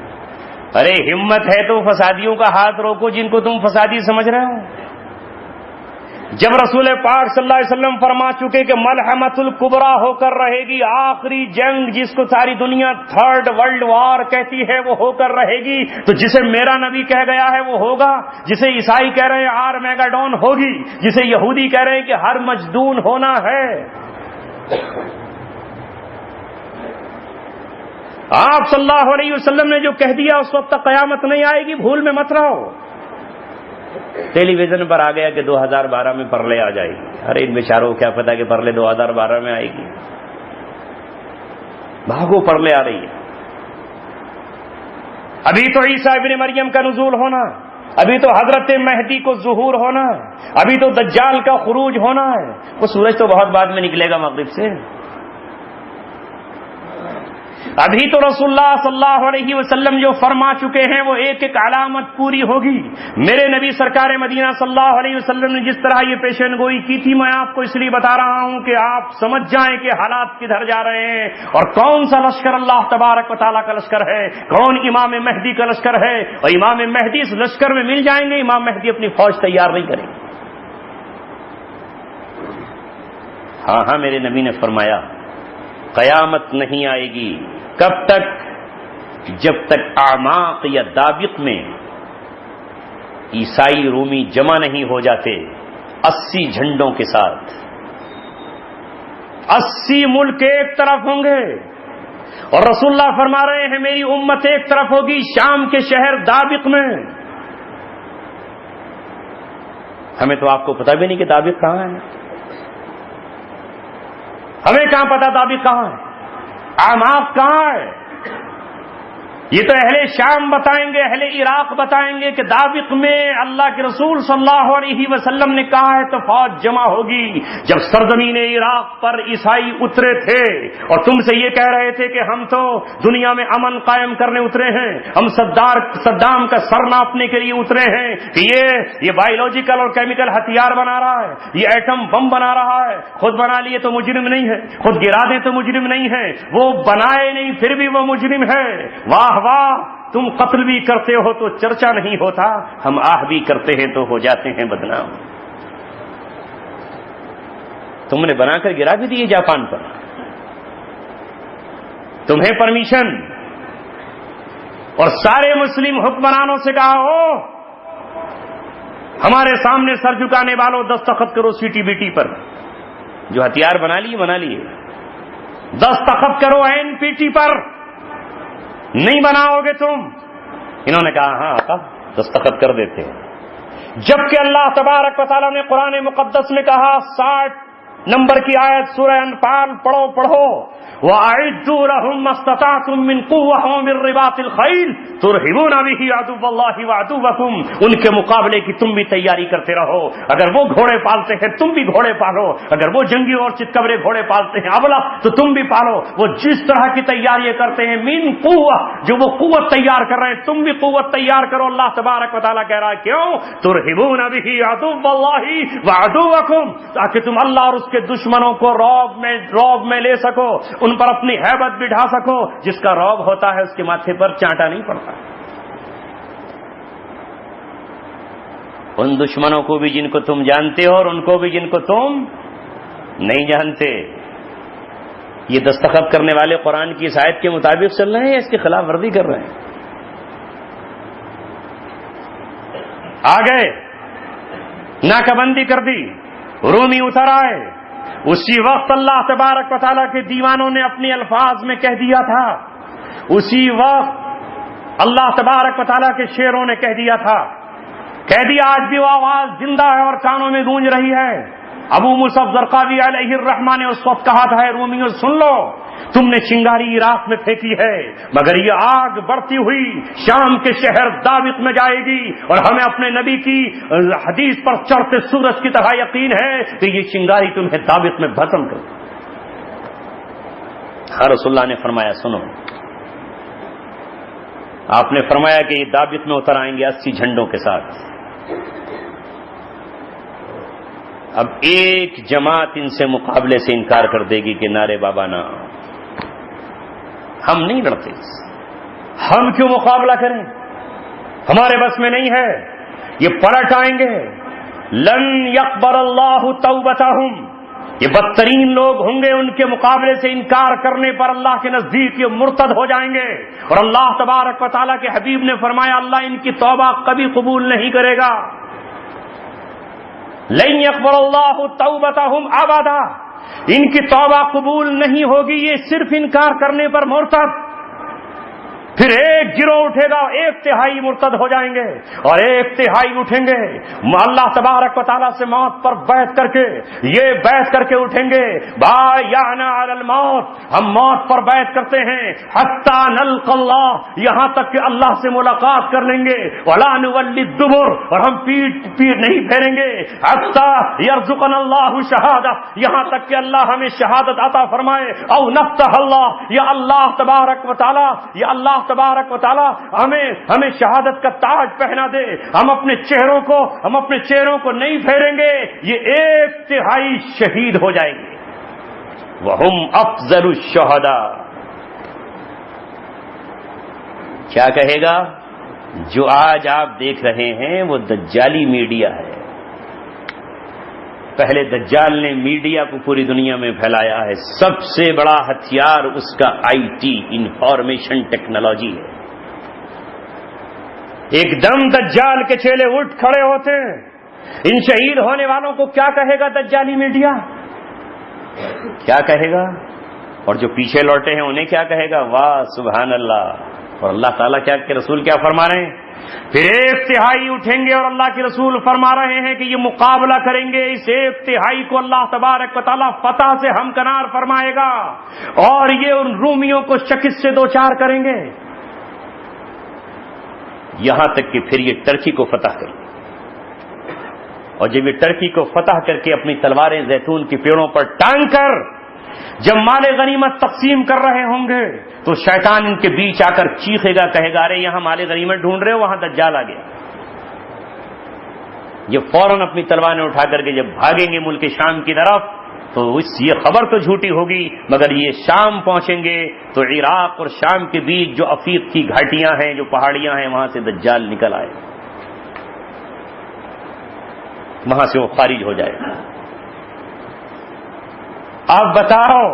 B: ارے ہمت ہے تو فسادیوں کا ہاتھ روکو جن کو تم فسادی سمجھ رہے ہو. جب رسول پاک صلی اللہ علیہ وسلم فرما چکے کہ ملحمۃ الکبریٰ ہو کر رہے گی, آخری جنگ جس کو ساری دنیا تھرڈ ورلڈ وار کہتی ہے وہ ہو کر رہے گی, تو جسے میرا نبی کہہ گیا ہے وہ ہوگا. جسے عیسائی کہہ رہے ہیں آرمیگڈون ہوگی, جسے یہودی کہہ رہے ہیں کہ ہر مجدون ہونا ہے. آپ صلی اللہ علیہ وسلم نے جو کہہ دیا اس وقت تک قیامت نہیں آئے گی, بھول میں مت رہو. ٹیلی ویژن پر آ گیا کہ 2012 میں پرلے آ جائے گی. ارے ان بیچاروں کو کیا پتا کہ پرلے 2012 میں آئے گی. بھاگو پرلے آ رہی ہے. ابھی تو عیسیٰ ابن مریم کا نزول ہونا, ابھی تو حضرت مہدی کو ظہور ہونا, ابھی تو دجال کا خروج ہونا ہے. وہ سورج تو بہت بعد میں نکلے گا مغرب سے. ابھی تو رسول اللہ صلی اللہ علیہ وسلم جو فرما چکے ہیں وہ ایک ایک علامت پوری ہوگی. میرے نبی سرکار مدینہ صلی اللہ علیہ وسلم نے جس طرح یہ پیشن گوئی کی تھی, میں آپ کو اس لیے بتا رہا ہوں کہ آپ سمجھ جائیں کہ حالات کدھر جا رہے ہیں اور کون سا لشکر اللہ تبارک و تعالیٰ کا لشکر ہے, کون امام مہدی کا لشکر ہے. اور امام مہدی اس لشکر میں مل جائیں گے. امام مہدی اپنی فوج تیار نہیں کریں گے. ہاں میرے نبی نے فرمایا قیامت نہیں آئے گی. کب تک؟ جب تک اعماق یا دابق میں عیسائی رومی جمع نہیں ہو جاتے 80 جھنڈوں کے ساتھ. 80 ملک ایک طرف ہوں گے اور رسول اللہ فرما رہے ہیں میری امت ایک طرف ہوگی شام کے شہر دابق میں. ہمیں تو آپ کو پتہ بھی نہیں کہ دابق کہاں ہے. ہمیں کہاں پتا دابق کہاں ہے, اعماق کہاں ہے. یہ تو اہل شام بتائیں گے, اہل عراق بتائیں گے کہ دابق میں اللہ کے رسول صلی اللہ علیہ وسلم نے کہا ہے تو فوج جمع ہوگی. جب سرزمین عراق پر عیسائی اترے تھے اور تم سے یہ کہہ رہے تھے کہ ہم تو دنیا میں امن قائم کرنے اترے ہیں, ہم صدام کا سر ناپنے کے لیے اترے ہیں کہ یہ بایولوجیکل اور کیمیکل ہتھیار بنا رہا ہے, یہ ایٹم بم بنا رہا ہے, خود بنا لیے تو مجرم نہیں ہے, خود گرا دے تو مجرم نہیں ہے, وہ بنائے نہیں پھر بھی وہ مجرم ہے. واہ واہ, تم قتل بھی کرتے ہو تو چرچا نہیں ہوتا, ہم آہ بھی کرتے ہیں تو ہو جاتے ہیں بدنام. تم نے بنا کر گرا بھی دیے جاپان پر, تمہیں پرمیشن, اور سارے مسلم حکمرانوں سے کہا ہو ہمارے سامنے سر جھکانے والوں دستخط کرو سی ٹی بی ٹی پر. جو ہتھیار بنا لیے دستخط کرو این پی ٹی پر. نہیں بناؤ گے تم. انہوں نے کہا ہاں آقا دستخط کر دیتے ہیں. جبکہ اللہ تبارک و تعالیٰ نے قرآن مقدس میں کہا 60 نمبر کی آیت سورہ انفال پڑھو وَأَعِدُّوا لَهُم مَّا اسْتَطَعْتُم مِّن قُوَّةٍ وَمِن رِّبَاطِ الْخَيْلِ تُرْهِبُونَ بِهِ عَدُوَّ اللَّهِ وَعَدُوَّكُمْ. ان کے مقابلے کی تم بھی تیاری کرتے رہو. اگر وہ گھوڑے پالتے ہیں تم بھی گھوڑے پالو, اگر وہ جنگی اور چتکبرے گھوڑے پالتے ہیں ابلا تو تم بھی پالو. وہ جس طرح کی تیاری کرتے ہیں من قوہ, جو وہ قوت تیار کر رہے ہیں تم بھی قوت تیار کرو. اللہ تبارک و تعالیٰ کہہ رہا ہے کیوں؟ تُرْهِبُونَ بِهِ عَدُوَّ اللَّهِ وَعَدُوَّكُمْ, تاکہ تم اللہ اور اس کے دشمنوں کو رعب میں لے سکو, ان پر اپنی ہیبت بٹھا سکو. جس کا رعب ہوتا ہے اس کے ماتھے پر چانٹا نہیں پڑتا. ان دشمنوں کو بھی جن کو تم جانتے ہو اور ان کو بھی جن کو تم نہیں جانتے. یہ دستخط کرنے والے قرآن کی اس آیت کے مطابق چل رہے ہیں یا اس کی خلاف ورزی کر رہے ہیں؟ آ گئے, ناکہ بندی کر دی, رومی اتر آئے, اسی وقت اللہ تبارک و تعالیٰ کے دیوانوں نے اپنے الفاظ میں کہہ دیا تھا، اسی وقت اللہ تبارک و تعالیٰ کے شیروں نے کہہ دیا تھا، کہہ دیا آج بھی وہ آواز زندہ ہے اور کانوں میں گونج رہی ہے۔ ابو مصعب زرقاوی علیہ الرحمہ نے اس وقت کہا تھا، رومیوں سن لو، تم نے چنگاری عراق میں پھینکی ہے، مگر یہ آگ بڑھتی ہوئی شام کے شہر دامت میں جائے گی، اور ہمیں اپنے نبی کی حدیث پر چڑھتے سورج کی طرح یقین ہے کہ یہ چنگاری تمہیں دامت میں بھسم کر۔ رسول اللہ نے فرمایا سنو، آپ نے فرمایا کہ یہ دامت میں اتر آئیں گے 80 جھنڈوں کے ساتھ۔ اب ایک جماعت ان سے مقابلے سے انکار کر دے گی کہ نارے بابا نا، ہم نہیں لڑتے، ہم کیوں مقابلہ کریں، ہمارے بس میں نہیں ہے، یہ پلٹ آئیں گے۔ لن یقبل اللہ توبتہم، یہ بدترین لوگ ہوں گے، ان کے مقابلے سے انکار کرنے پر اللہ کے نزدیک یہ مرتد ہو جائیں گے، اور اللہ تبارک و تعالیٰ کے حبیب نے فرمایا اللہ ان کی توبہ کبھی قبول نہیں کرے گا۔ لن یقبل اللہ توبتہم ابدا، ان کی توبہ قبول نہیں ہوگی، یہ صرف انکار کرنے پر مرتد۔ پھر ایک گروہ اٹھے گا، 1/3 مرتد ہو جائیں گے اور 1/3 اٹھیں گے اللہ تبارک و تعالیٰ سے موت پر بیعت کر کے، یہ بیعت کر کے اٹھیں گے بایعنا علی الموت، ہم موت پر بیعت کرتے ہیں، حتی نلقى اللہ، یہاں تک کہ اللہ سے ملاقات کر لیں گے، ولا نولی الدبر، اور ہم پیٹ نہیں پھیریں گے، حتی یرزقنا اللہ شہادہ، یہاں تک کہ اللہ ہمیں شہادت عطا فرمائے، او نفتح اللہ، یا اللہ تبارک و تعالیٰ، یا اللہ تبارک و تعالیٰ ہمیں شہادت کا تاج پہنا دے، ہم اپنے چہروں کو نہیں پھیریں گے، یہ 1/3 شہید ہو جائیں گے۔ وہم افضل الشہداء، کیا کہے گا؟ جو آج آپ دیکھ رہے ہیں وہ دجالی میڈیا ہے۔ پہلے دجال نے میڈیا کو پوری دنیا میں پھیلایا ہے، سب سے بڑا ہتھیار اس کا IT انفارمیشن ٹیکنالوجی ہے۔ ایک دم دجال کے چیلے اٹھ کھڑے ہوتے ہیں، ان شہید ہونے والوں کو کیا کہے گا دجالی میڈیا؟ کیا کہے گا؟ اور جو پیچھے لوٹے ہیں انہیں کیا کہے گا؟ واہ سبحان اللہ۔ اور اللہ تعالیٰ کیا کہ رسول کیا فرما رہے ہیں؟ پھر 1/3 اٹھیں گے اور اللہ کے رسول فرما رہے ہیں کہ یہ مقابلہ کریں گے، اس 1/3 کو اللہ تبارک و تعالیٰ فتح سے ہمکنار فرمائے گا، اور یہ ان رومیوں کو شکست سے دوچار کریں گے، یہاں تک کہ پھر یہ ٹرکی کو فتح کریں گے، اور جب یہ ٹرکی کو فتح کر کے اپنی تلواریں زیتون کے پیڑوں پر ٹانگ کر جب مال غنیمت تقسیم کر رہے ہوں گے تو شیطان ان کے بیچ آ کر چیخے گا، کہے گا ارے یہاں مال غنیمت ڈھونڈ رہے ہو، وہاں دجال آ گیا۔ یہ فوراً اپنی تلواریں اٹھا کر کے جب بھاگیں گے ملک شام کی طرف تو یہ خبر تو جھوٹی ہوگی، مگر یہ شام پہنچیں گے تو عراق اور شام کے بیچ جو عفیق کی گھاٹیاں ہیں، جو پہاڑیاں ہیں، وہاں سے دجال نکل آئے، وہاں سے وہ خارج ہو جائے گا۔ آپ بتاؤ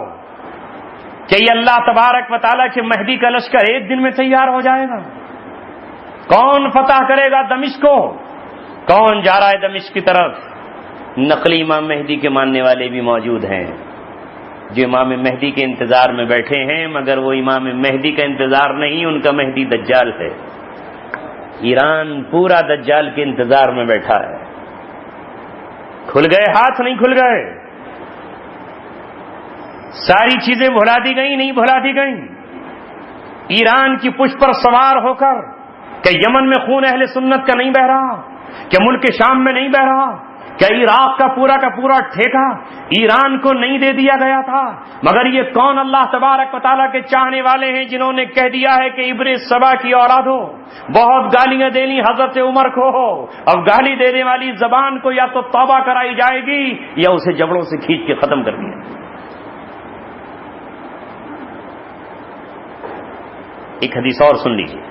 B: کہ یہ اللہ تبارک و تعالیٰ کے مہدی کا لشکر ایک دن میں تیار ہو جائے گا؟ کون فتح کرے گا دمشق کو؟ کون جا رہا ہے دمشق کی طرف؟ نقلی امام مہدی کے ماننے والے بھی موجود ہیں جو امام مہدی کے انتظار میں بیٹھے ہیں، مگر وہ امام مہدی کا انتظار نہیں، ان کا مہدی دجال ہے۔ ایران پورا دجال کے انتظار میں بیٹھا ہے۔ کھل گئے ہاتھ؟ نہیں کھل گئے۔ ساری چیزیں بھلا دی گئی؟ نہیں بھلا دی گئی۔ ایران کی پشت پر سوار ہو کر کہ یمن میں خون اہل سنت کا نہیں بہ رہا؟ کہ ملک شام میں نہیں بہ رہا؟ کہ عراق کا پورا ٹھیکہ ایران کو نہیں دے دیا گیا تھا؟ مگر یہ کون اللہ تبارک و تعالیٰ کے چاہنے والے ہیں جنہوں نے کہہ دیا ہے کہ ابن سبا کی اولاد ہو، بہت گالیاں دینی حضرت عمر کو ہو، اب گالی دینے والی زبان کو یا تو توبہ کرائی جائے گی یا اسے جبڑوں سے کھینچ کے ختم کر دیا۔ ایک حدیث اور سن لیجیے،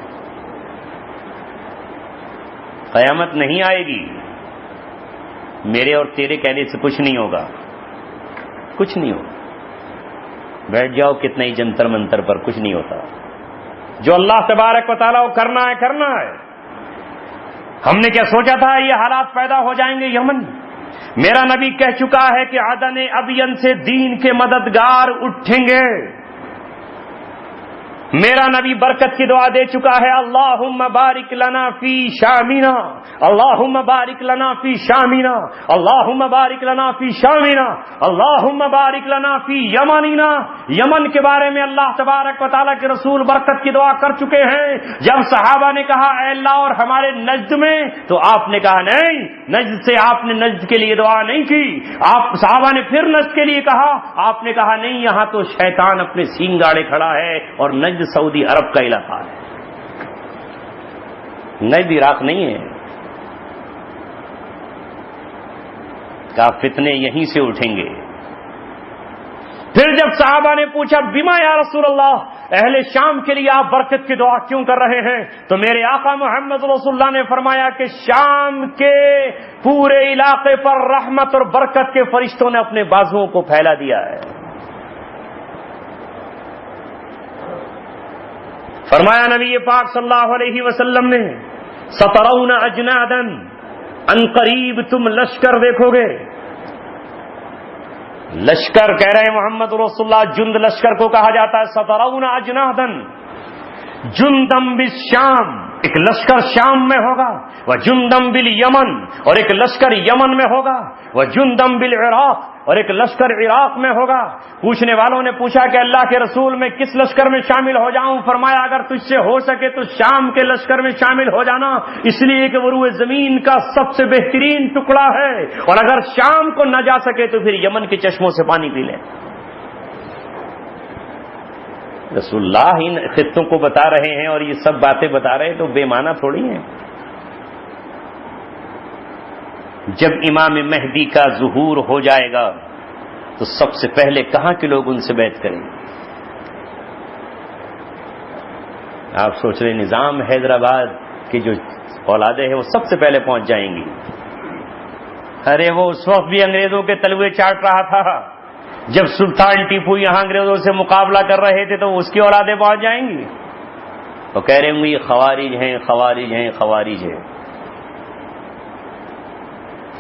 B: قیامت نہیں آئے گی، میرے اور تیرے کہنے سے کچھ نہیں ہوگا، کچھ نہیں ہوگا، بیٹھ جاؤ کتنا ہی جنتر منتر پر، کچھ نہیں ہوتا۔ جو اللہ تبارک و تعالیٰ کو کرنا ہے کرنا ہے۔ ہم نے کیا سوچا تھا یہ حالات پیدا ہو جائیں گے یمن، میرا نبی کہہ چکا ہے کہ عدن ابین سے دین کے مددگار اٹھیں گے. میرا نبی برکت کی دعا دے چکا ہے, اللہم بارک لنا فی شامنا, اللہم بارک لنا فی شامنا, اللہم بارک لنا فی شامنا, اللہم بارک لنا فی یمننا. یمن کے بارے میں اللہ تبارک و تعالیٰ کے رسول برکت کی دعا کر چکے ہیں. جب صحابہ نے کہا اے اللہ اور ہمارے نجد میں, تو آپ نے کہا نہیں, نجد سے آپ نے نجد کے لیے دعا نہیں کی. آپ صحابہ نے پھر نجد کے لیے کہا, آپ نے کہا نہیں, یہاں تو شیطان اپنے سینگ گاڑے کھڑا ہے اور نجد سعودی عرب کا علاقہ ہے, نجد عراق نہیں ہے. کہا فتنے یہیں سے اٹھیں گے. پھر جب صحابہ نے پوچھا بما یا رسول اللہ, اہل شام کے لیے آپ برکت کی دعا کیوں کر رہے ہیں, تو میرے آقا محمد رسول اللہ نے فرمایا کہ شام کے پورے علاقے پر رحمت اور برکت کے فرشتوں نے اپنے بازوؤں کو پھیلا دیا ہے. فرمایا نبی پاک صلی اللہ علیہ وسلم نے, سترون اجنادا, ان قریب تم لشکر دیکھو گے. لشکر کہہ رہے ہیں محمد رسول اللہ, جند لشکر کو کہا جاتا ہے. سترون اجنادا جندم بالشام, ایک لشکر شام میں ہوگا. وہ جندم بالیمن, اور ایک لشکر یمن میں ہوگا. وہ جندم بالعراق, اور ایک لشکر عراق میں ہوگا. پوچھنے والوں نے پوچھا کہ اللہ کے رسول میں کس لشکر میں شامل ہو جاؤں؟ فرمایا اگر تجھ سے ہو سکے تو شام کے لشکر میں شامل ہو جانا, اس لیے کہ وہ روئے زمین کا سب سے بہترین ٹکڑا ہے, اور اگر شام کو نہ جا سکے تو پھر یمن کے چشموں سے پانی پی لیں. رسول اللہ ان خطوں کو بتا رہے ہیں اور یہ سب باتیں بتا رہے ہیں تو بے معنی تھوڑی ہیں. جب امام مہدی کا ظہور ہو جائے گا تو سب سے پہلے کہاں کے لوگ ان سے بیعت کریں گے؟ آپ سوچ رہے نظام حیدرآباد کی جو اولادیں ہیں وہ سب سے پہلے پہنچ جائیں گی. ارے وہ اس وقت بھی انگریزوں کے تلوے چاٹ رہا تھا. جب سلطان ٹیپو یہاں انگریزوں سے مقابلہ کر رہے تھے تو اس کی اولادیں پہنچ جائیں گی. وہ کہہ رہے ہوں گے یہ خوارج ہیں, خوارج ہیں, خوارج ہیں.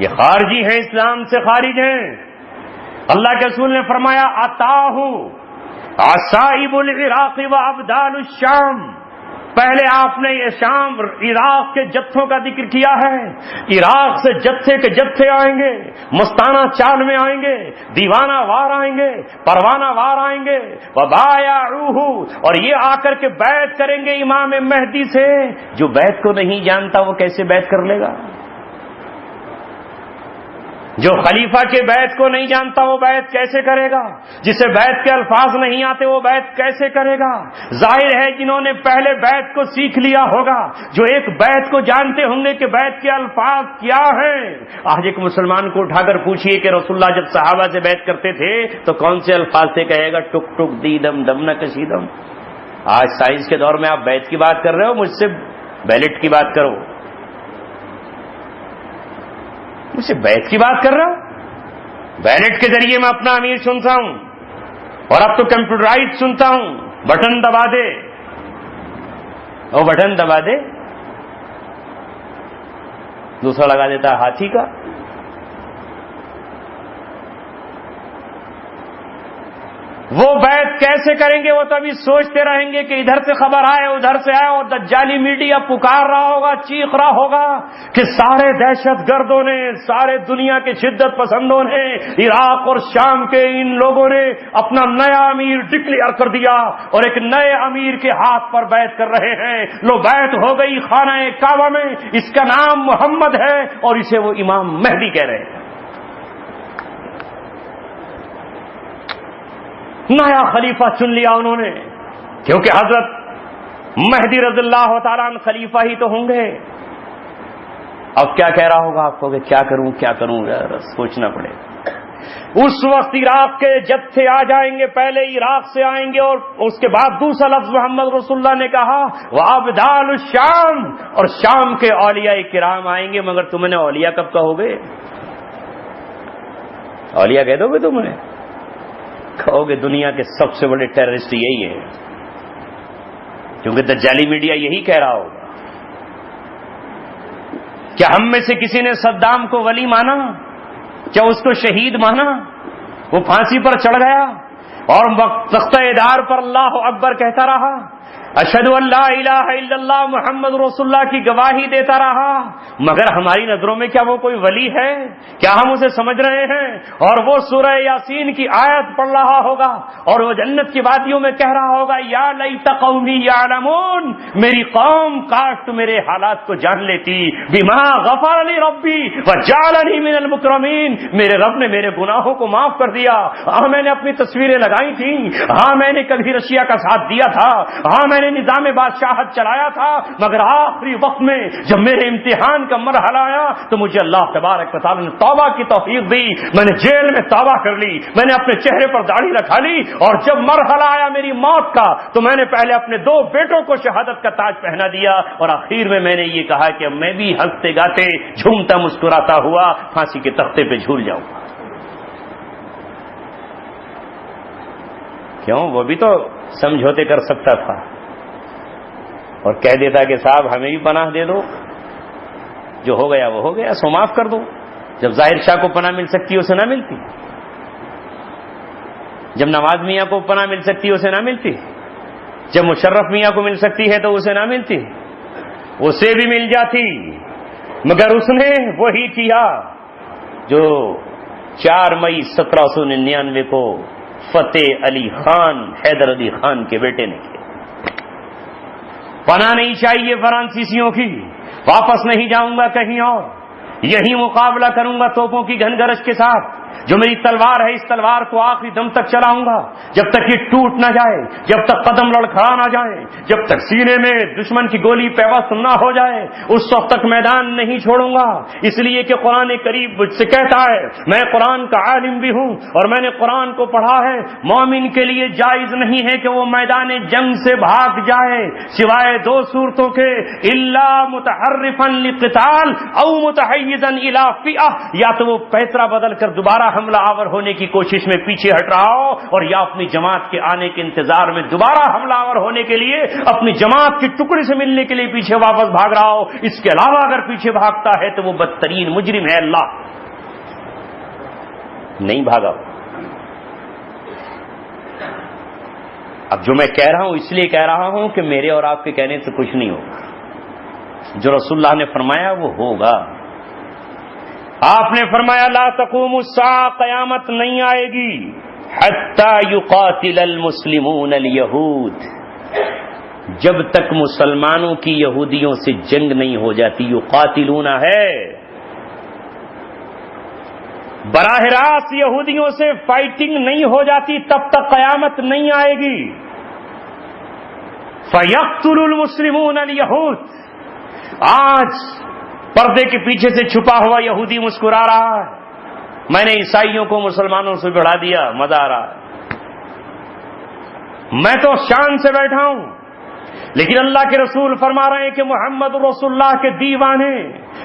B: یہ خارجی ہیں, اسلام سے خارج ہیں. اللہ کے رسول نے فرمایا اتاہ عصائب العراق و ابدال الشام. پہلے آپ نے یہ شام عراق کے جتھوں کا ذکر کیا ہے. عراق سے جتھے کے جتھے آئیں گے, مستانہ چال میں آئیں گے, دیوانہ وار آئیں گے, پروانہ وار آئیں گے. وبایعوہ, اور یہ آ کر کے بیعت کریں گے امام مہدی سے. جو بیعت کو نہیں جانتا وہ کیسے بیعت کر لے گا؟ جو خلیفہ کے بیعت کو نہیں جانتا وہ بیعت کیسے کرے گا؟ جسے بیعت کے الفاظ نہیں آتے وہ بیعت کیسے کرے گا؟ ظاہر ہے جنہوں نے پہلے بیعت کو سیکھ لیا ہوگا, جو ایک بیعت کو جانتے ہوں گے کہ بیعت کے الفاظ کیا ہیں. آج ایک مسلمان کو اٹھا کر پوچھئے کہ رسول اللہ جب صحابہ سے بیعت کرتے تھے تو کون سے الفاظ سے, کہے گا ٹک ٹک دی دم دم نہ کشیدم. آج سائنس کے دور میں آپ بیعت کی بات کر رہے ہو, مجھ سے بیلٹ کی بات کرو. مجھ سے بیعت کی بات کر رہا ہوں. بیلٹ کے ذریعے میں اپنا امیر چنتا ہوں, اور اب تو کمپیوٹرائز سنتا ہوں. بٹن دبا دے, وہ بٹن دبا دے, دوسرا لگا دیتا ہے ہاتھی کا. وہ بیعت کیسے کریں گے؟ وہ تو ابھی سوچتے رہیں گے کہ ادھر سے خبر آئے ادھر سے آئے, اور دجالی میڈیا پکار رہا ہوگا, چیخ رہا ہوگا کہ سارے دہشت گردوں نے, سارے دنیا کے شدت پسندوں نے, عراق اور شام کے ان لوگوں نے اپنا نیا امیر ڈکلیئر کر دیا اور ایک نئے امیر کے ہاتھ پر بیعت کر رہے ہیں. لو بیعت ہو گئی خانہ کعبہ میں, اس کا نام محمد ہے اور اسے وہ امام مہدی کہہ رہے ہیں. نیا خلیفہ چن لیا انہوں نے, کیونکہ حضرت مہدی رضی اللہ تعالیٰ عنہ خلیفہ ہی تو ہوں گے. اب کیا کہہ رہا ہوگا آپ کو کہ کیا کروں کیا کروں, سوچنا پڑے. اس وقت عراق کے جتھے آ جائیں گے, پہلے عراق سے آئیں گے, اور اس کے بعد دوسرا لفظ محمد رسول اللہ نے کہا وابدال الشام, اور شام کے اولیاء کرام آئیں گے. مگر تم نے اولیاء کب کہو گے؟ اولیاء کہہ دو گے تم نے؟ کہو گے دنیا کے سب سے بڑے ٹیررسٹ یہی ہیں, کیونکہ دجالی میڈیا یہی کہہ رہا ہوگا. کیا ہم میں سے کسی نے صدام کو ولی مانا؟ کیا اس کو شہید مانا؟ وہ پھانسی پر چڑھ گیا اور تختہ دار پر اللہ اکبر کہتا رہا، اشہد ان لا الہ الا اللہ محمد رسول اللہ کی گواہی دیتا رہا، مگر ہماری نظروں میں کیا وہ کوئی ولی ہے؟ کیا ہم اسے سمجھ رہے ہیں؟ اور وہ سورہ یاسین کی آیت پڑھ رہا ہوگا اور وہ جنت کی وادیوں میں کہہ رہا ہوگا، یا لیت قومی یعلمون، میری قوم کاش تو میرے حالات کو جان لیتی، بما غفر لی ربی وجعلنی من المکرمین، میرے رب نے میرے گناہوں کو معاف کر دیا۔ ہاں میں نے اپنی تصویریں لگائی تھیں، ہاں میں نے کبھی رشیا کا ساتھ دیا تھا، ہاں میں نے نظام بادشاہت چلایا تھا، مگر آخری وقت میں جب میرے امتحان کا مرحلہ آیا تو مجھے اللہ تبارک و تعالی نے توبہ کی توفیق دی، میں نے جیل میں توبہ کر لی، میں نے اپنے چہرے پر داڑھی رکھا لی، اور جب مرحلہ آیا میری موت کا تو میں نے پہلے اپنے 2 بیٹوں کو شہادت کا تاج پہنا دیا، اور آخر میں میں نے یہ کہا کہ میں بھی ہنستے گاتے جھومتا مسکراتا ہوا پھانسی کے تختے پہ جھول جاؤں گا۔ کیوں؟ وہ بھی تو سمجھوتے کر سکتا تھا اور کہہ دیتا کہ صاحب ہمیں بھی پناہ دے دو، جو ہو گیا وہ ہو گیا، سو معاف کر دو۔ جب ظاہر شاہ کو پناہ مل سکتی اسے نہ ملتی؟ جب نواز میاں کو پناہ مل سکتی اسے نہ ملتی؟ جب مشرف میاں کو مل سکتی ہے تو اسے نہ ملتی؟ اسے بھی مل جاتی، مگر اس نے وہی کیا جو 4 مئی 1799 کو فتح علی خان حیدر علی خان کے بیٹے نے کیا۔ پناہ نہیں چاہیے فرانسیسیوں کی، واپس نہیں جاؤں گا کہیں اور، یہی مقابلہ کروں گا توپوں کی گھن گرج کے ساتھ، جو میری تلوار ہے اس تلوار کو آخری دم تک چلاؤں گا، جب تک یہ ٹوٹ نہ جائے، جب تک قدم لڑکھڑا نہ جائے، جب تک سینے میں دشمن کی گولی پیوست نہ ہو جائے، اس وقت تک میدان نہیں چھوڑوں گا۔ اس لیے کہ قرآن کریم مجھ سے کہتا ہے، میں قرآن کا عالم بھی ہوں اور میں نے قرآن کو پڑھا ہے، مومن کے لیے جائز نہیں ہے کہ وہ میدان جنگ سے بھاگ جائے سوائے 2 صورتوں کے، الا متحرفا لقتال او متحیزا الی فئہ، یا تو وہ پیترا بدل کر دوبارہ حملہ آور ہونے کی کوشش میں پیچھے ہٹ رہا ہو، اور یا اپنی جماعت کے آنے کے انتظار میں دوبارہ حملہ آور ہونے کے لیے اپنی جماعت کی ٹکڑی سے ملنے کے لیے پیچھے واپس بھاگ رہا ہو۔ اس کے علاوہ اگر پیچھے بھاگتا ہے تو وہ بدترین مجرم ہے۔ اللہ نہیں بھاگا۔ اب جو میں کہہ رہا ہوں اس لیے کہہ رہا ہوں کہ میرے اور آپ کے کہنے سے کچھ نہیں ہوگا، جو رسول اللہ نے فرمایا وہ ہوگا۔ آپ نے فرمایا لا تقوم الساعہ، قیامت نہیں آئے گی حتی یقاتل المسلمون الیہود، جب تک مسلمانوں کی یہودیوں سے جنگ نہیں ہو جاتی۔ یقاتلون ہے براہ راست یہودیوں سے فائٹنگ نہیں ہو جاتی تب تک قیامت نہیں آئے گی۔ فیقتل المسلمون الیہود، آج پردے کے پیچھے سے چھپا ہوا یہودی مسکرا رہا ہے، میں نے عیسائیوں کو مسلمانوں سے بڑھا دیا، مزہ آ رہا ہے، میں تو شان سے بیٹھا ہوں، لیکن اللہ کے رسول فرما رہے ہیں کہ محمد رسول اللہ کے دیوانے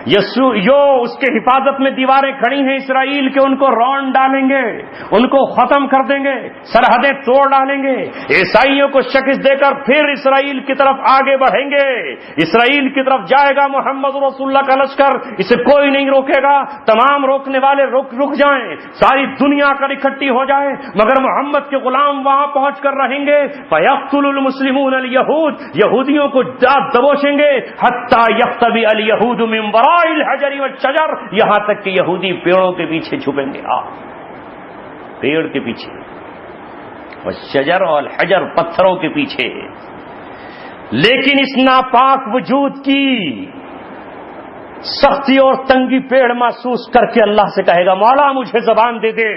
B: اس کے حفاظت میں دیواریں کھڑی ہیں اسرائیل کے، ان کو رون ڈالیں گے، ان کو ختم کر دیں گے، سرحدیں توڑ ڈالیں گے، عیسائیوں کو شکست دے کر پھر اسرائیل کی طرف آگے بڑھیں گے، اسرائیل کی طرف جائے گا محمد رسول اللہ کا لشکر، اسے کوئی نہیں روکے گا، تمام روکنے والے رک جائیں، ساری دنیا کر اکٹھی ہو جائے، مگر محمد کے غلام وہاں پہنچ کر رہیں گے۔ فیقتل المسلمون الیہود، یہودیوں کو دبوچیں گے، حتی یختبی الیہود من وراء الحجر والشجر، یہاں تک کہ یہودی پیڑوں کے پیچھے چھپیں گے، پیڑ کے پیچھے، والشجر والحجر، پتھروں کے پیچھے۔ لیکن اس ناپاک وجود کی سختی اور تنگی پیڑ محسوس کر کے اللہ سے کہے گا، مولا مجھے زبان دے دے،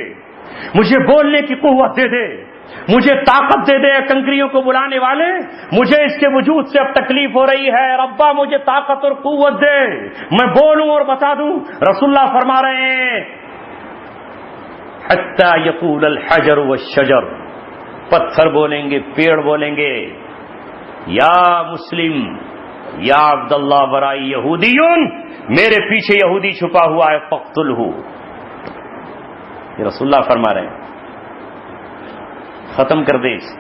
B: مجھے بولنے کی قوت دے دے، مجھے طاقت دے دے، کنکریوں کو بلانے والے، مجھے اس کے وجود سے اب تکلیف ہو رہی ہے، ربا مجھے طاقت اور قوت دے، میں بولوں اور بتا دوں۔ رسول اللہ فرما رہے ہیں حتی یقول الحجر والشجر، پتھر بولیں گے، پیڑ بولیں گے، یا مسلم یا عبداللہ ورائی یہودیون، میرے پیچھے یہودی چھپا ہوا ہے، فقتلہ۔ یہ رسول اللہ فرما رہے ہیں، ختم کر دے اسے۔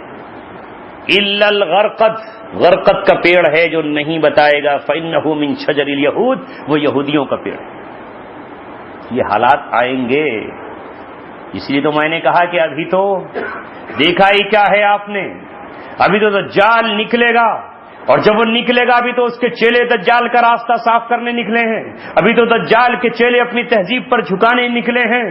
B: الا الغرقد، غرقد کا پیڑ ہے جو نہیں بتائے گا، فإنہ من شجر الیہود، وہ یہودیوں کا پیڑ ہے۔ یہ حالات آئیں گے. اس لیے تو میں نے کہا کہ ابھی تو دیکھا ہی کیا ہے آپ نے, ابھی تو دجال نکلے گا, اور جب وہ نکلے گا ابھی تو اس کے چیلے دجال کا راستہ صاف کرنے نکلے ہیں, ابھی تو دجال کے چیلے اپنی تہذیب پر جھکانے نکلے ہیں.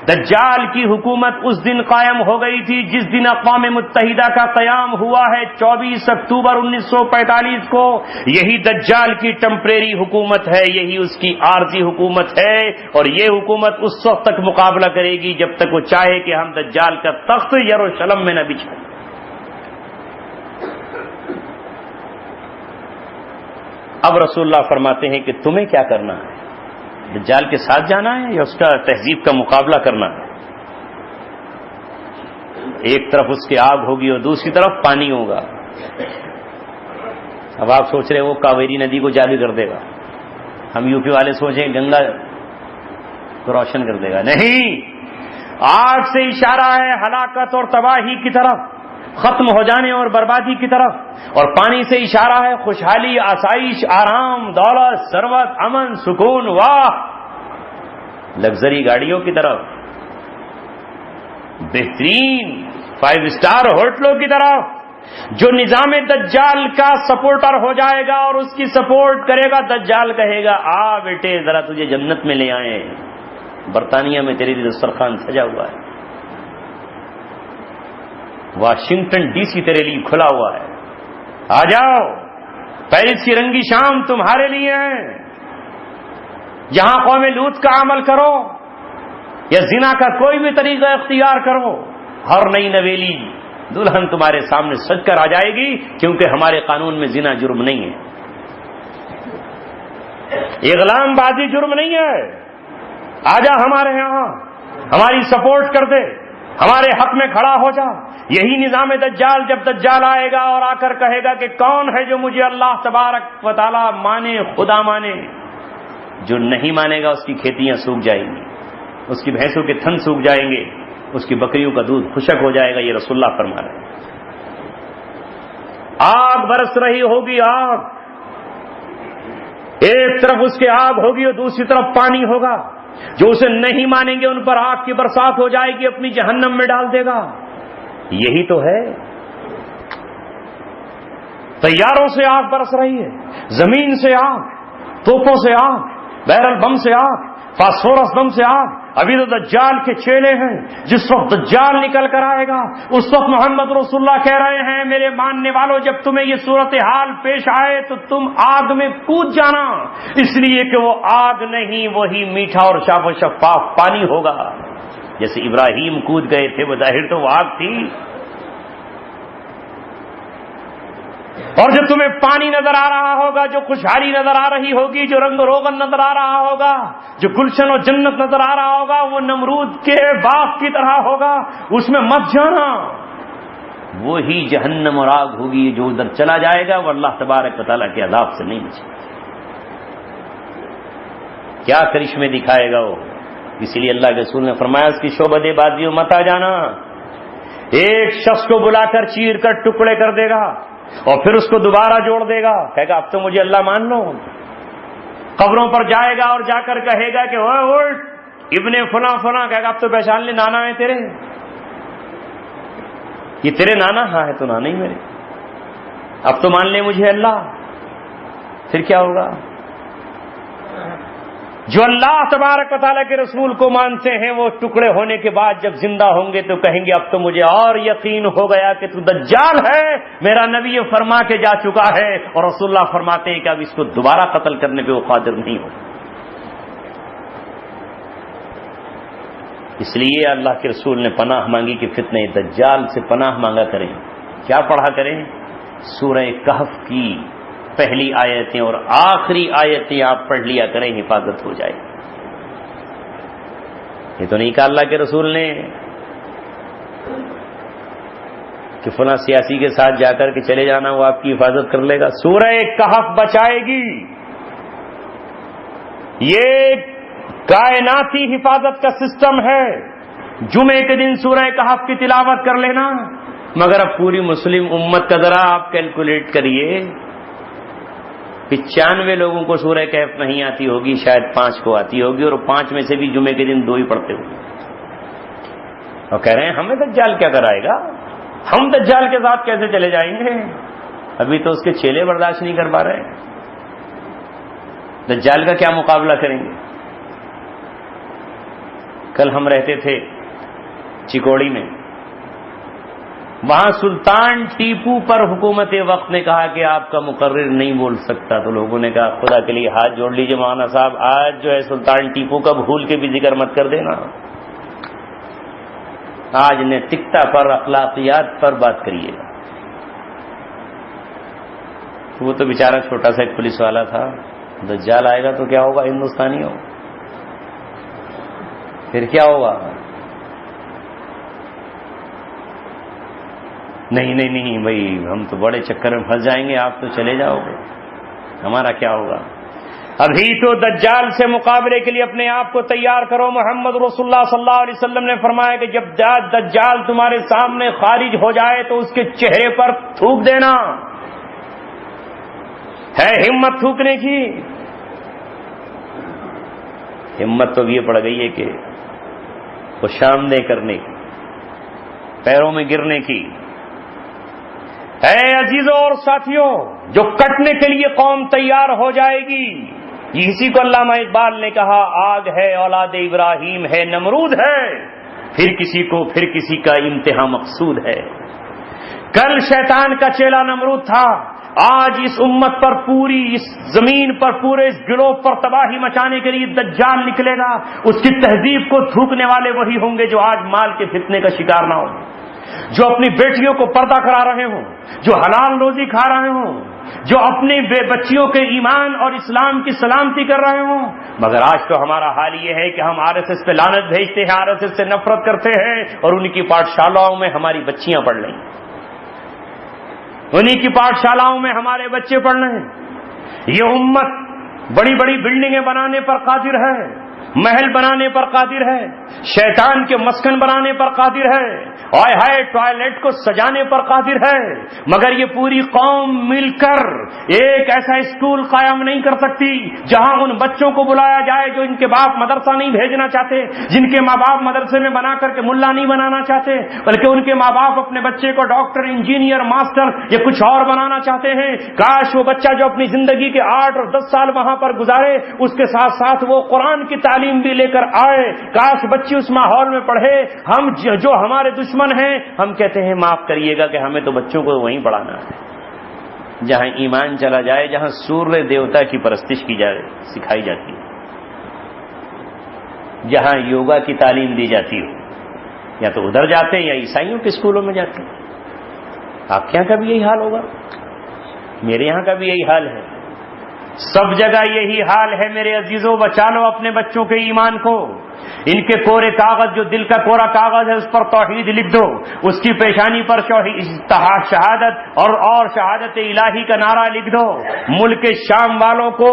B: دجال کی حکومت اس دن قائم ہو گئی تھی جس دن اقوام متحدہ کا قیام ہوا ہے 24 اکتوبر 1945 کو. یہی دجال کی ٹمپریری حکومت ہے, یہی اس کی عارضی حکومت ہے, اور یہ حکومت اس وقت تک مقابلہ کرے گی جب تک وہ چاہے کہ ہم دجال کا تخت یروشلم میں نہ بچھائیں. اب رسول اللہ فرماتے ہیں کہ تمہیں کیا کرنا ہے, دجال کے ساتھ جانا ہے یا اس کا تہذیب کا مقابلہ کرنا ہے؟ ایک طرف اس کی آگ ہوگی اور دوسری طرف پانی ہوگا. اب آپ سوچ رہے وہ کاویری ندی کو جاری کر دے گا, ہم یو پی والے سوچیں گنگا کو روشن کر دے گا. نہیں, آگ سے اشارہ ہے ہلاکت اور تباہی کی طرف, ختم ہو جانے اور بربادی کی طرف, اور پانی سے اشارہ ہے خوشحالی, آسائش, آرام, دولت, ثروت, امن, سکون, واہ, لگژری گاڑیوں کی طرف, بہترین 5 اسٹار ہوٹلوں کی طرف. جو نظام دجال کا سپورٹر ہو جائے گا اور اس کی سپورٹ کرے گا, دجال کہے گا آ بیٹے ذرا تجھے جنت میں لے آئے, برطانیہ میں تیرے لیے دسترخوان سجا ہوا ہے, واشنگٹن ڈی سی تیرے لیے کھلا ہوا ہے, آ جاؤ, پیرس کی رنگی شام تمہارے لیے ہے. جہاں قوم لوط کا عمل کرو یا زنا کا کوئی بھی طریقہ اختیار کرو, ہر نئی نویلی دلہن تمہارے سامنے سج کر آ جائے گی, کیونکہ ہمارے قانون میں زنا جرم نہیں ہے, اغلام بازی جرم نہیں ہے. آ جا ہمارے یہاں, ہماری سپورٹ کر دے, ہمارے حق میں کھڑا ہو جا. یہی نظام دجال, جب دجال آئے گا اور آ کر کہے گا کہ کون ہے جو مجھے اللہ تبارک و تعالی مانے, خدا مانے, جو نہیں مانے گا اس کی کھیتیاں سوکھ جائیں گی, اس کی بھینسوں کے تھن سوکھ جائیں گے, اس کی بکریوں کا دودھ خشک ہو جائے گا. یہ رسول اللہ فرما رہے ہیں. آگ برس رہی ہوگی, آگ, ایک طرف اس کے آگ ہوگی اور دوسری طرف پانی ہوگا. جو اسے نہیں مانیں گے ان پر آگ کی برسات ہو جائے گی, اپنی جہنم میں ڈال دے گا. یہی تو ہے, طیاروں سے آگ برس رہی ہے, زمین سے آگ, توپوں سے آگ, بیرل بم سے آگ, فاسفورس بم سے آگ. ابھی تو دجال کے چیلے ہیں, جس وقت دجال نکل کر آئے گا اس وقت محمد رسول اللہ کہہ رہے ہیں میرے ماننے والوں, جب تمہیں یہ صورتحال پیش آئے تو تم آگ میں کود جانا, اس لیے کہ وہ آگ نہیں, وہی میٹھا اور صاف و شفاف پانی ہوگا. جیسے ابراہیم کود گئے تھے, بظاہر تو وہ آگ تھی, اور جو تمہیں پانی نظر آ رہا ہوگا, جو خوشحالی نظر آ رہی ہوگی, جو رنگ و روغن نظر آ رہا ہوگا, جو گلشن و جنت نظر آ رہا ہوگا, وہ نمرود کے باغ کی طرح ہوگا, اس میں مت جانا. وہی جہنم اور آگ ہوگی, جو ادھر چلا جائے گا وہ اللہ تبارک و تعالیٰ کے عذاب سے نہیں بچے. کیا کرشمے دکھائے گا وہ. اسی لیے اللہ کے رسول نے فرمایا اس کی شعبدے بازیوں مت آ جانا. ایک شخص کو بلا کر چیر کر ٹکڑے کر دے گا اور پھر اس کو دوبارہ جوڑ دے گا, کہے گا اب تو مجھے اللہ مان لو. قبروں پر جائے گا اور جا کر کہے گا کہ اٹھ ابن فلاں فلاں, کہے گا اب تو پہچان لے, نانا ہے تیرے, یہ تیرے نانا. ہاں ہے تو نانا ہی میرے, اب تو مان لے مجھے اللہ. پھر کیا ہوگا؟ جو اللہ تبارک و تعالیٰ کے رسول کو مانتے ہیں وہ ٹکڑے ہونے کے بعد جب زندہ ہوں گے تو کہیں گے اب تو مجھے اور یقین ہو گیا کہ تو دجال ہے, میرا نبی فرما کے جا چکا ہے. اور رسول اللہ فرماتے ہیں کہ اب اس کو دوبارہ قتل کرنے پہ وہ قادر نہیں ہو. اس لیے اللہ کے رسول نے پناہ مانگی کہ فتنہ دجال سے پناہ مانگا کریں. کیا پڑھا کریں؟ سورہ کہف کی پہلی آیتیں اور آخری آیتیں آپ پڑھ لیا کریں, حفاظت ہو جائے. یہ تو نہیں کہا اللہ کے رسول نے کہ فلاں سیاسی کے ساتھ جا کر کے چلے جانا, وہ آپ کی حفاظت کر لے گا. سورہ کہف بچائے گی. یہ کائناتی حفاظت کا سسٹم ہے. جمعے کے دن سورہ کہف کی تلاوت کر لینا, مگر اب پوری مسلم امت کا ذرا آپ کیلکولیٹ کریے,
A: 95 لوگوں کو سورہ کہف نہیں آتی ہوگی، شاید 5 کو آتی ہوگی، اور 5 میں سے بھی جمعے کے دن 2 ہی پڑھتے ہوں، اور کہہ رہے ہیں ہمیں دجال کیا کرائے گا، ہم دجال کے ساتھ کیسے چلے جائیں گے، ابھی تو اس کے چیلے برداشت نہیں کر پا رہے، دجال کا کیا مقابلہ کریں گے۔ کل ہم رہتے تھے چکوڑی میں، وہاں سلطان ٹیپو پر حکومت وقت نے کہا کہ آپ کا مقرر نہیں بول سکتا، تو لوگوں نے کہا خدا کے لیے ہاتھ جوڑ لیجئے مولانا صاحب، آج جو ہے سلطان ٹیپو کا بھول کے بھی ذکر مت کر دینا، آج نیتکتا پر، اخلاقیات پر بات کریے گا۔ وہ تو بیچارہ چھوٹا سا ایک پولیس والا تھا، دجال آئے گا تو کیا ہوگا ہندوستانیوں، پھر کیا ہوگا؟ نہیں بھائی، ہم تو بڑے چکر میں پھنس جائیں گے، آپ تو چلے جاؤ گے، ہمارا کیا ہوگا؟ ابھی تو دجال سے مقابلے کے لیے اپنے آپ کو تیار کرو۔ محمد رسول اللہ صلی اللہ علیہ وسلم نے فرمایا کہ جب دجال تمہارے سامنے خارج ہو جائے تو اس کے چہرے پر تھوک دینا، ہے ہمت تھوکنے کی؟ ہمت تو یہ پڑ گئی ہے کہ خوش آمدید کرنے کی، پیروں میں گرنے کی۔ اے عزیزوں اور ساتھیوں، جو کٹنے کے لیے قوم تیار ہو جائے گی، اسی کو علامہ اقبال نے کہا آگ ہے اولاد ابراہیم ہے نمرود ہے، پھر کسی کا امتحان مقصود ہے۔ کل شیطان کا چیلا نمرود تھا، آج اس امت پر، پوری اس زمین پر، پورے اس گروہ پر تباہی مچانے کے لیے دجال نکلے گا۔ اس کی تہذیب کو تھوکنے والے وہی ہوں گے جو آج مال کے فتنے کا شکار نہ ہوں، جو اپنی بیٹیوں کو پردہ کرا رہے ہوں، جو حلال روزی کھا رہے ہوں، جو اپنی بچیوں کے ایمان اور اسلام کی سلامتی کر رہے ہوں۔ مگر آج تو ہمارا حال یہ ہے کہ ہم RSS پہ لعنت بھیجتے ہیں، RSS سے نفرت کرتے ہیں، اور ان کی پاٹھشالاؤں میں ہماری بچیاں پڑھ رہی ہیں، انہی کی پاٹھشالاؤں میں ہمارے بچے پڑھ رہے ہیں۔ یہ امت بڑی بڑی بلڈنگیں بنانے پر قادر ہے، محل بنانے پر قادر ہے، شیطان کے مسکن بنانے پر قادر ہے، آئے ہائے ٹوائلٹ کو سجانے پر قادر ہے، مگر یہ پوری قوم مل کر ایک ایسا اسکول قائم نہیں کر سکتی جہاں ان بچوں کو بلایا جائے جو ان کے باپ مدرسہ نہیں بھیجنا چاہتے، جن کے ماں باپ مدرسے میں بنا کر کے ملا نہیں بنانا چاہتے، بلکہ ان کے ماں باپ اپنے بچے کو ڈاکٹر، انجینئر، ماسٹر یا کچھ اور بنانا چاہتے ہیں۔ کاش وہ بچہ جو اپنی زندگی کے 8 اور 10 سال وہاں پر گزارے، اس کے ساتھ ساتھ وہ قرآن کی تعلیم بھی لے کر آئے، کاش بچی اس ماحول میں پڑھے۔ ہم جو ہمارے دشمن ہیں، ہم کہتے ہیں معاف کریے گا کہ ہمیں تو بچوں کو وہیں پڑھانا ہے جہاں ایمان چلا جائے، جہاں سوریہ دیوتا کی پرستش کی جائے، سکھائی جاتی ہے، جہاں یوگا کی تعلیم دی جاتی ہو، یا تو ادھر جاتے ہیں یا عیسائیوں کے اسکولوں میں جاتے ہیں۔ آپ کے یہاں کا بھی یہی حال ہوگا، میرے یہاں کا بھی یہی حال ہے، سب جگہ یہی حال ہے۔ میرے عزیزوں، بچا لو اپنے بچوں کے ایمان کو، ان کے کورے کاغذ، جو دل کا کورا کاغذ ہے، اس پر توحید لکھ دو، اس کی پیشانی پر شہادت اور شہادت الہی کا نعرہ لکھ دو۔ ملک شام والوں کو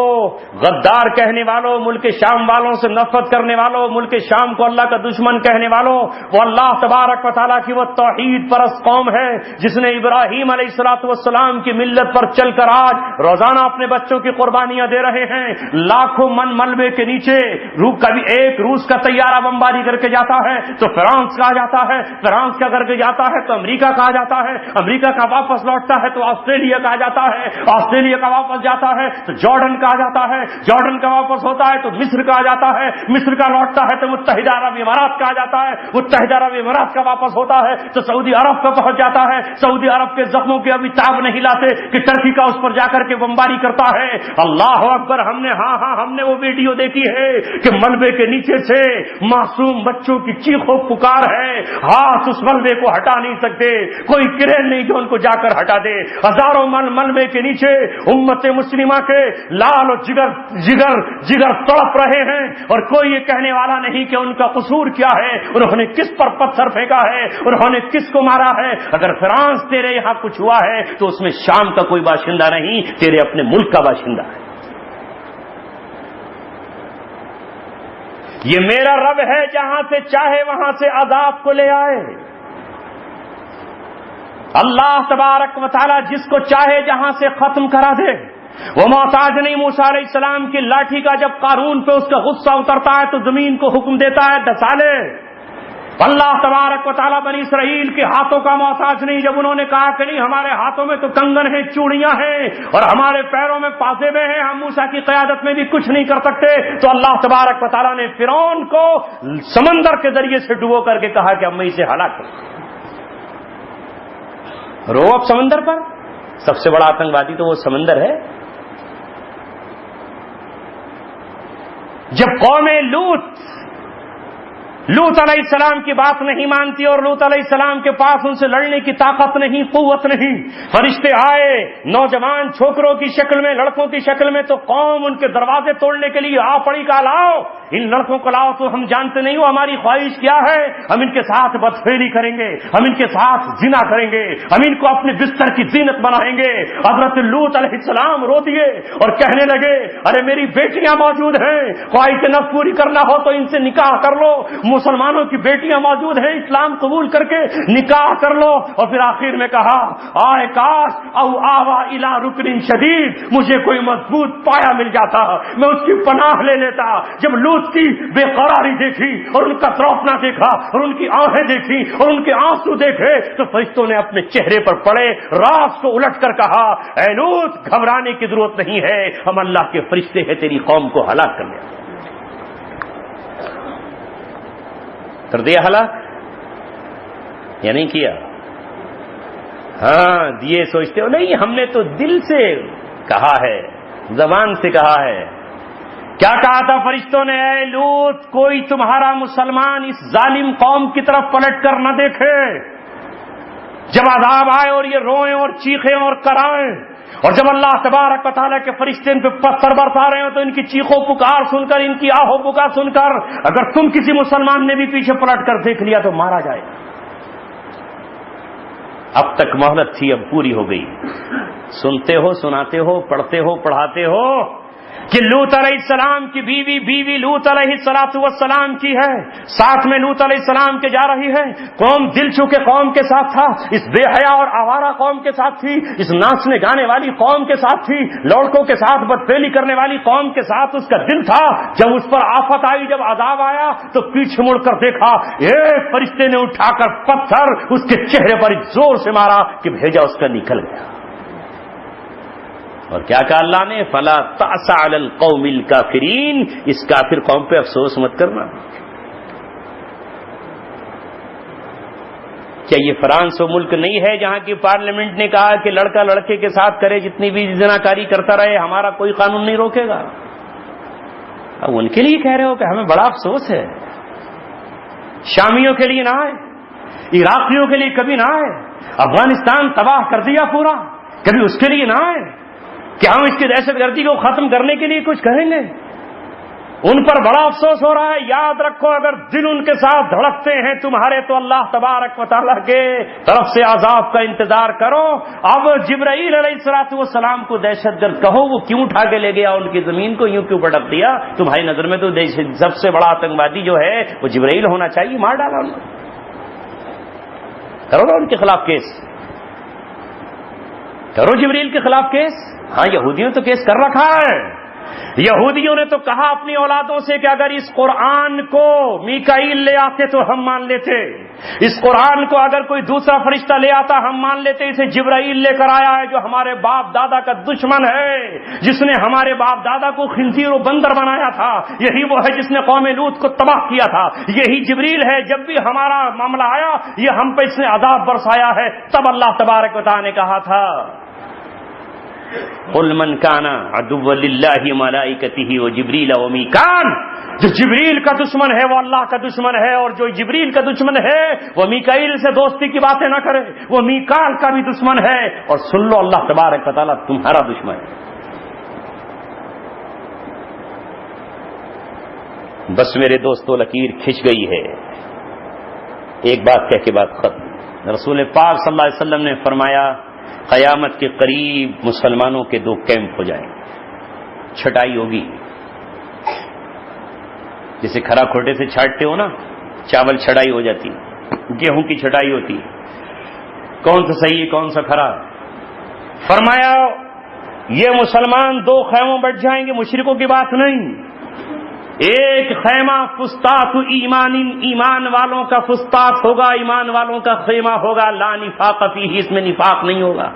A: غدار کہنے والوں، ملک شام والوں سے نفرت کرنے والوں، ملک شام کو اللہ کا دشمن کہنے والوں، وہ اللہ تبارک و تعالیٰ کی وہ توحید پرست قوم ہے جس نے ابراہیم علیہ الصلوۃ والسلام کی ملت پر چل کر آج روزانہ اپنے بچوں کی قربانیاں دے رہے ہیں۔ لاکھوں من ملبے کے نیچے کبھی ایک روس کا طیارہ بمباری کر کے جاتا ہے تو فرانس کہا جاتا ہے، فرانس کا کر کے جاتا ہے تو امریکہ کہا جاتا ہے، امریکہ کا واپس لوٹتا ہے تو آسٹریلیا کہا جاتا ہے، آسٹریلیا کا واپس جاتا ہے تو جارڈن کہا جاتا ہے، جارڈن کا واپس ہوتا ہے تو مصر کہا جاتا ہے، مصر کا لوٹتا ہے تو متحدہ عرب امارات کہا جاتا ہے، متحدہ عرب امارات کا واپس ہوتا ہے تو سعودی عرب کا پہنچ جاتا ہے۔ سعودی عرب کے زخموں کی ابھی تاب نہیں لاتے کہ ٹرکی کا اس پر جا کر کے بمباری کرتا ہے۔ اللہ اکبر، ہم نے وہ ویڈیو دیکھی ہے کہ ملبے کے نیچے سے معصوم بچوں کی چیخ و پکار ہے، ہاتھ اس ملبے کو ہٹا نہیں سکتے، کوئی کرین نہیں جو ان کو جا کر ہٹا دے۔ ہزاروں ملبے کے نیچے امت مسلمہ کے لال و جگر تڑپ رہے ہیں، اور کوئی یہ کہنے والا نہیں کہ ان کا قصور کیا ہے، انہوں نے کس پر پتھر پھینکا ہے، انہوں نے کس کو مارا ہے۔ اگر فرانس تیرے یہاں کچھ ہوا ہے تو اس میں شام کا کوئی باشندہ نہیں، تیرے اپنے ملک کا باشندہ ہے۔ یہ میرا رب ہے، جہاں سے چاہے وہاں سے عذاب کو لے آئے۔ اللہ تبارک و تعالی جس کو چاہے جہاں سے ختم کرا دے۔
B: وہ محتاج نہیں موسیٰ علیہ السلام کی لاٹھی کا. جب قارون پہ اس کا غصہ اترتا ہے تو زمین کو حکم دیتا ہے دھسا لے. اللہ تبارک و تعالیٰ بنی اسرائیل کے ہاتھوں کا محتاج نہیں. جب انہوں نے کہا کہ نہیں ہمارے ہاتھوں میں تو کنگن ہیں, چوڑیاں ہیں اور ہمارے پیروں میں پازیبیں ہیں, ہم موسیٰ کی قیادت میں بھی کچھ نہیں کر سکتے, تو اللہ تبارک و تعالیٰ نے فرعون کو سمندر کے ذریعے سے ڈبو کر کے کہا کہ اب میں اسے ہلاک کروں. رو اب سمندر پر. سب سے بڑا آتنکوادی تو وہ سمندر ہے. جب قوم لوط علیہ السلام کی بات نہیں مانتی اور لوط علیہ السلام کے پاس ان سے لڑنے کی طاقت نہیں, قوت نہیں, فرشتے آئے نوجوان چھوکروں کی شکل میں, لڑکوں کی شکل میں, تو قوم ان کے دروازے توڑنے کے لیے آ پڑی. کا لاؤ ان لڑکوں کو لاؤ, تو ہم جانتے نہیں ہو ہماری خواہش کیا ہے, ہم ان کے ساتھ بدفعلی کریں گے, ہم ان کے ساتھ زنا کریں گے, ہم ان کو اپنے بستر کی زینت بنائیں گے. حضرت لوط علیہ السلام رو دیے اور کہنے لگے ارے میری بیٹیاں موجود ہیں, خواہش نفس پوری کرنا ہو تو ان سے نکاح کر لو. مسلمانوں کی بیٹیاں موجود ہیں, اسلام قبول کر کے نکاح کر لو. اور پھر آخر میں کہا آئے کاش او آوا الی رکن شدید, مجھے کوئی مضبوط پایا مل جاتا, میں اس کی پناہ لے لیتا. جب لوط کی بے قراری دیکھی اور ان کا تڑپنا دیکھا اور ان کی آنکھیں دیکھی اور ان کے آنسو دیکھے تو فرشتوں نے اپنے چہرے پر پڑے, راز کو الٹ کر کہا اے لوط گھبرانے کی ضرورت نہیں ہے, ہم اللہ کے فرشتے ہیں تیری قوم کو ہلاک کرنے آئے. کر دیا ہلاک یا نہیں کیا؟ ہاں دیے. سوچتے ہو نہیں ہم نے تو دل سے کہا ہے, زبان سے کہا ہے. کیا کہا تھا فرشتوں نے؟ اے لوط کوئی تمہارا مسلمان اس ظالم قوم کی طرف پلٹ کر نہ دیکھے. جب عذاب آئے اور یہ روئیں اور چیخیں اور کرائیں, اور جب اللہ تبارک و تعالیٰ کے فرشتے ان پہ پتھر برسا رہے ہو تو ان کی چیخوں پکار سن کر, ان کی آہو پکار سن کر, اگر تم کسی مسلمان نے بھی پیچھے پلٹ کر دیکھ لیا تو مارا جائے. اب تک مہلت تھی, اب پوری ہو گئی. سنتے ہو, سناتے ہو, پڑھتے ہو, پڑھاتے ہو کہ لوط علیہ السلام کی بیوی لوط علیہ السلام کی ہے, ساتھ میں لوط علیہ السلام کے جا رہی ہے. قوم دل چوکے قوم کے ساتھ تھا, اس بے حیا اور آوارہ قوم کے ساتھ تھی, اس ناچنے گانے والی قوم کے ساتھ تھی, لڑکوں کے ساتھ بدفعلی کرنے والی قوم کے ساتھ اس کا دل تھا. جب اس پر آفت آئی, جب عذاب آیا تو پیچھے مڑ کر دیکھا, ایک فرشتے نے اٹھا کر پتھر اس کے چہرے پر زور سے مارا کہ بھیجا اس کا نکل گیا. اور کیا کہا اللہ نے؟ فلا تأس علی القوم الکافرین, اس کافر قوم پہ افسوس مت کرنا. کیا یہ فرانس وہ ملک نہیں ہے جہاں کی پارلیمنٹ نے کہا کہ لڑکا لڑکے کے ساتھ کرے جتنی بھی زناکاری کرتا رہے, ہمارا کوئی قانون نہیں روکے گا؟ اب ان کے لیے کہہ رہے ہو کہ ہمیں بڑا افسوس ہے. شامیوں کے لیے نہ آئے, عراقیوں کے لیے کبھی نہ آئے, افغانستان تباہ کر دیا پورا, کبھی اس کے لیے نہ آئے کہ ہم اس کی دہشت گردی کو ختم کرنے کے لیے کچھ کریں گے. ان پر بڑا افسوس ہو رہا ہے. یاد رکھو اگر دل ان کے ساتھ دھڑکتے ہیں تمہارے تو اللہ تبارک و تعالیٰ کے طرف سے عذاب کا انتظار کرو. اب جبرائیل علیہ السلام کو دہشت گرد کہو, وہ کیوں اٹھا کے لے گیا ان کی زمین کو, یوں کیوں پٹک دیا؟ تمہاری نظر میں تو سب سے بڑا آتنکوادی جو ہے وہ جبرائیل ہونا چاہیے, مار ڈالا ان کو. کرو نا ان کے خلاف کیس, کرو جبرائیل کے خلاف کیس. ہاں یہودیوں تو کیس کر رکھا ہے. یہودیوں نے تو کہا اپنی اولادوں سے کہ اگر اس قرآن کو میکائیل لے آتے تو ہم مان لیتے, اس قرآن کو اگر کوئی دوسرا فرشتہ لے آتا ہم مان لیتے. اسے جبرائیل لے کر آیا ہے جو ہمارے باپ دادا کا دشمن ہے, جس نے ہمارے باپ دادا کو خنزیر و بندر بنایا تھا. یہی وہ ہے جس نے قوم لوط کو تباہ کیا تھا. یہی جبریل ہے, جب بھی ہمارا معاملہ آیا یہ ہم پہ اس نے عذاب برسایا ہے. تب اللہ تبارک و تعالیٰ نے کہا تھا قل من کان عدوا للہ ملائکتہ وجبریل ومیکال, جو جبریل کا دشمن ہے وہ اللہ کا دشمن ہے, اور جو جبریل کا دشمن ہے وہ میکائیل سے دوستی کی باتیں نہ کرے, وہ میکال کا بھی دشمن ہے. اور سن لو اللہ تبارک و تعالیٰ تمہارا دشمن ہے. بس میرے دوستو لکیر کھنچ گئی ہے. ایک بات کہہ کے بات ختم. رسول پاک صلی اللہ علیہ وسلم نے فرمایا قیامت کے قریب مسلمانوں کے 2 کیمپ ہو جائیں گے. چھٹائی ہوگی, جسے کھرا کھوٹے سے چھاٹتے ہو نا, چاول چھڑائی ہو جاتی, گیہوں کی چھٹائی ہوتی, کون سا صحیح کون سا کھرا. فرمایا یہ مسلمان دو خیموں بیٹھ جائیں گے، مشرکوں کی بات نہیں. ایک خیمہ فسطاط ایمان، ایمان والوں کا فسطاط ہوگا، ایمان والوں کا خیمہ ہوگا. لا نفاق فیہ، اس میں نفاق نہیں ہوگا.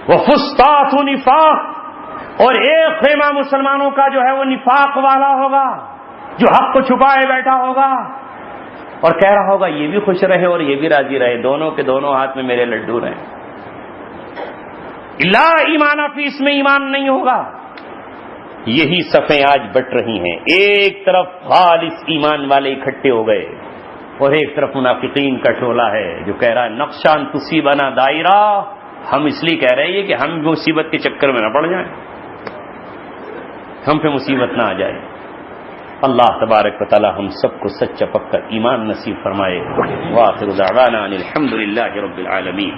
B: وہ فسطاط نفاق، اور ایک خیمہ مسلمانوں کا جو ہے وہ نفاق والا ہوگا، جو حق کو چھپائے بیٹھا ہوگا اور کہہ رہا ہوگا یہ بھی خوش رہے اور یہ بھی راضی رہے، دونوں کے دونوں ہاتھ میں میرے لڈو رہے. لا ایمان فی، اس میں ایمان نہیں ہوگا. یہی صفیں آج بٹ رہی ہیں. ایک طرف خالص ایمان والے اکٹھے ہو گئے اور ایک طرف منافقین کا ٹولہ ہے جو کہہ رہا ہے نقشان تصیبنا دائرہ، ہم اس لیے کہہ رہے ہیں کہ ہم مصیبت کے چکر میں نہ پڑ جائیں، ہم پہ مصیبت نہ آ جائے. اللہ تبارک و تعالی ہم سب کو سچا پکا ایمان نصیب فرمائے. وآخر دعوانا ان الحمد للہ رب العالمین.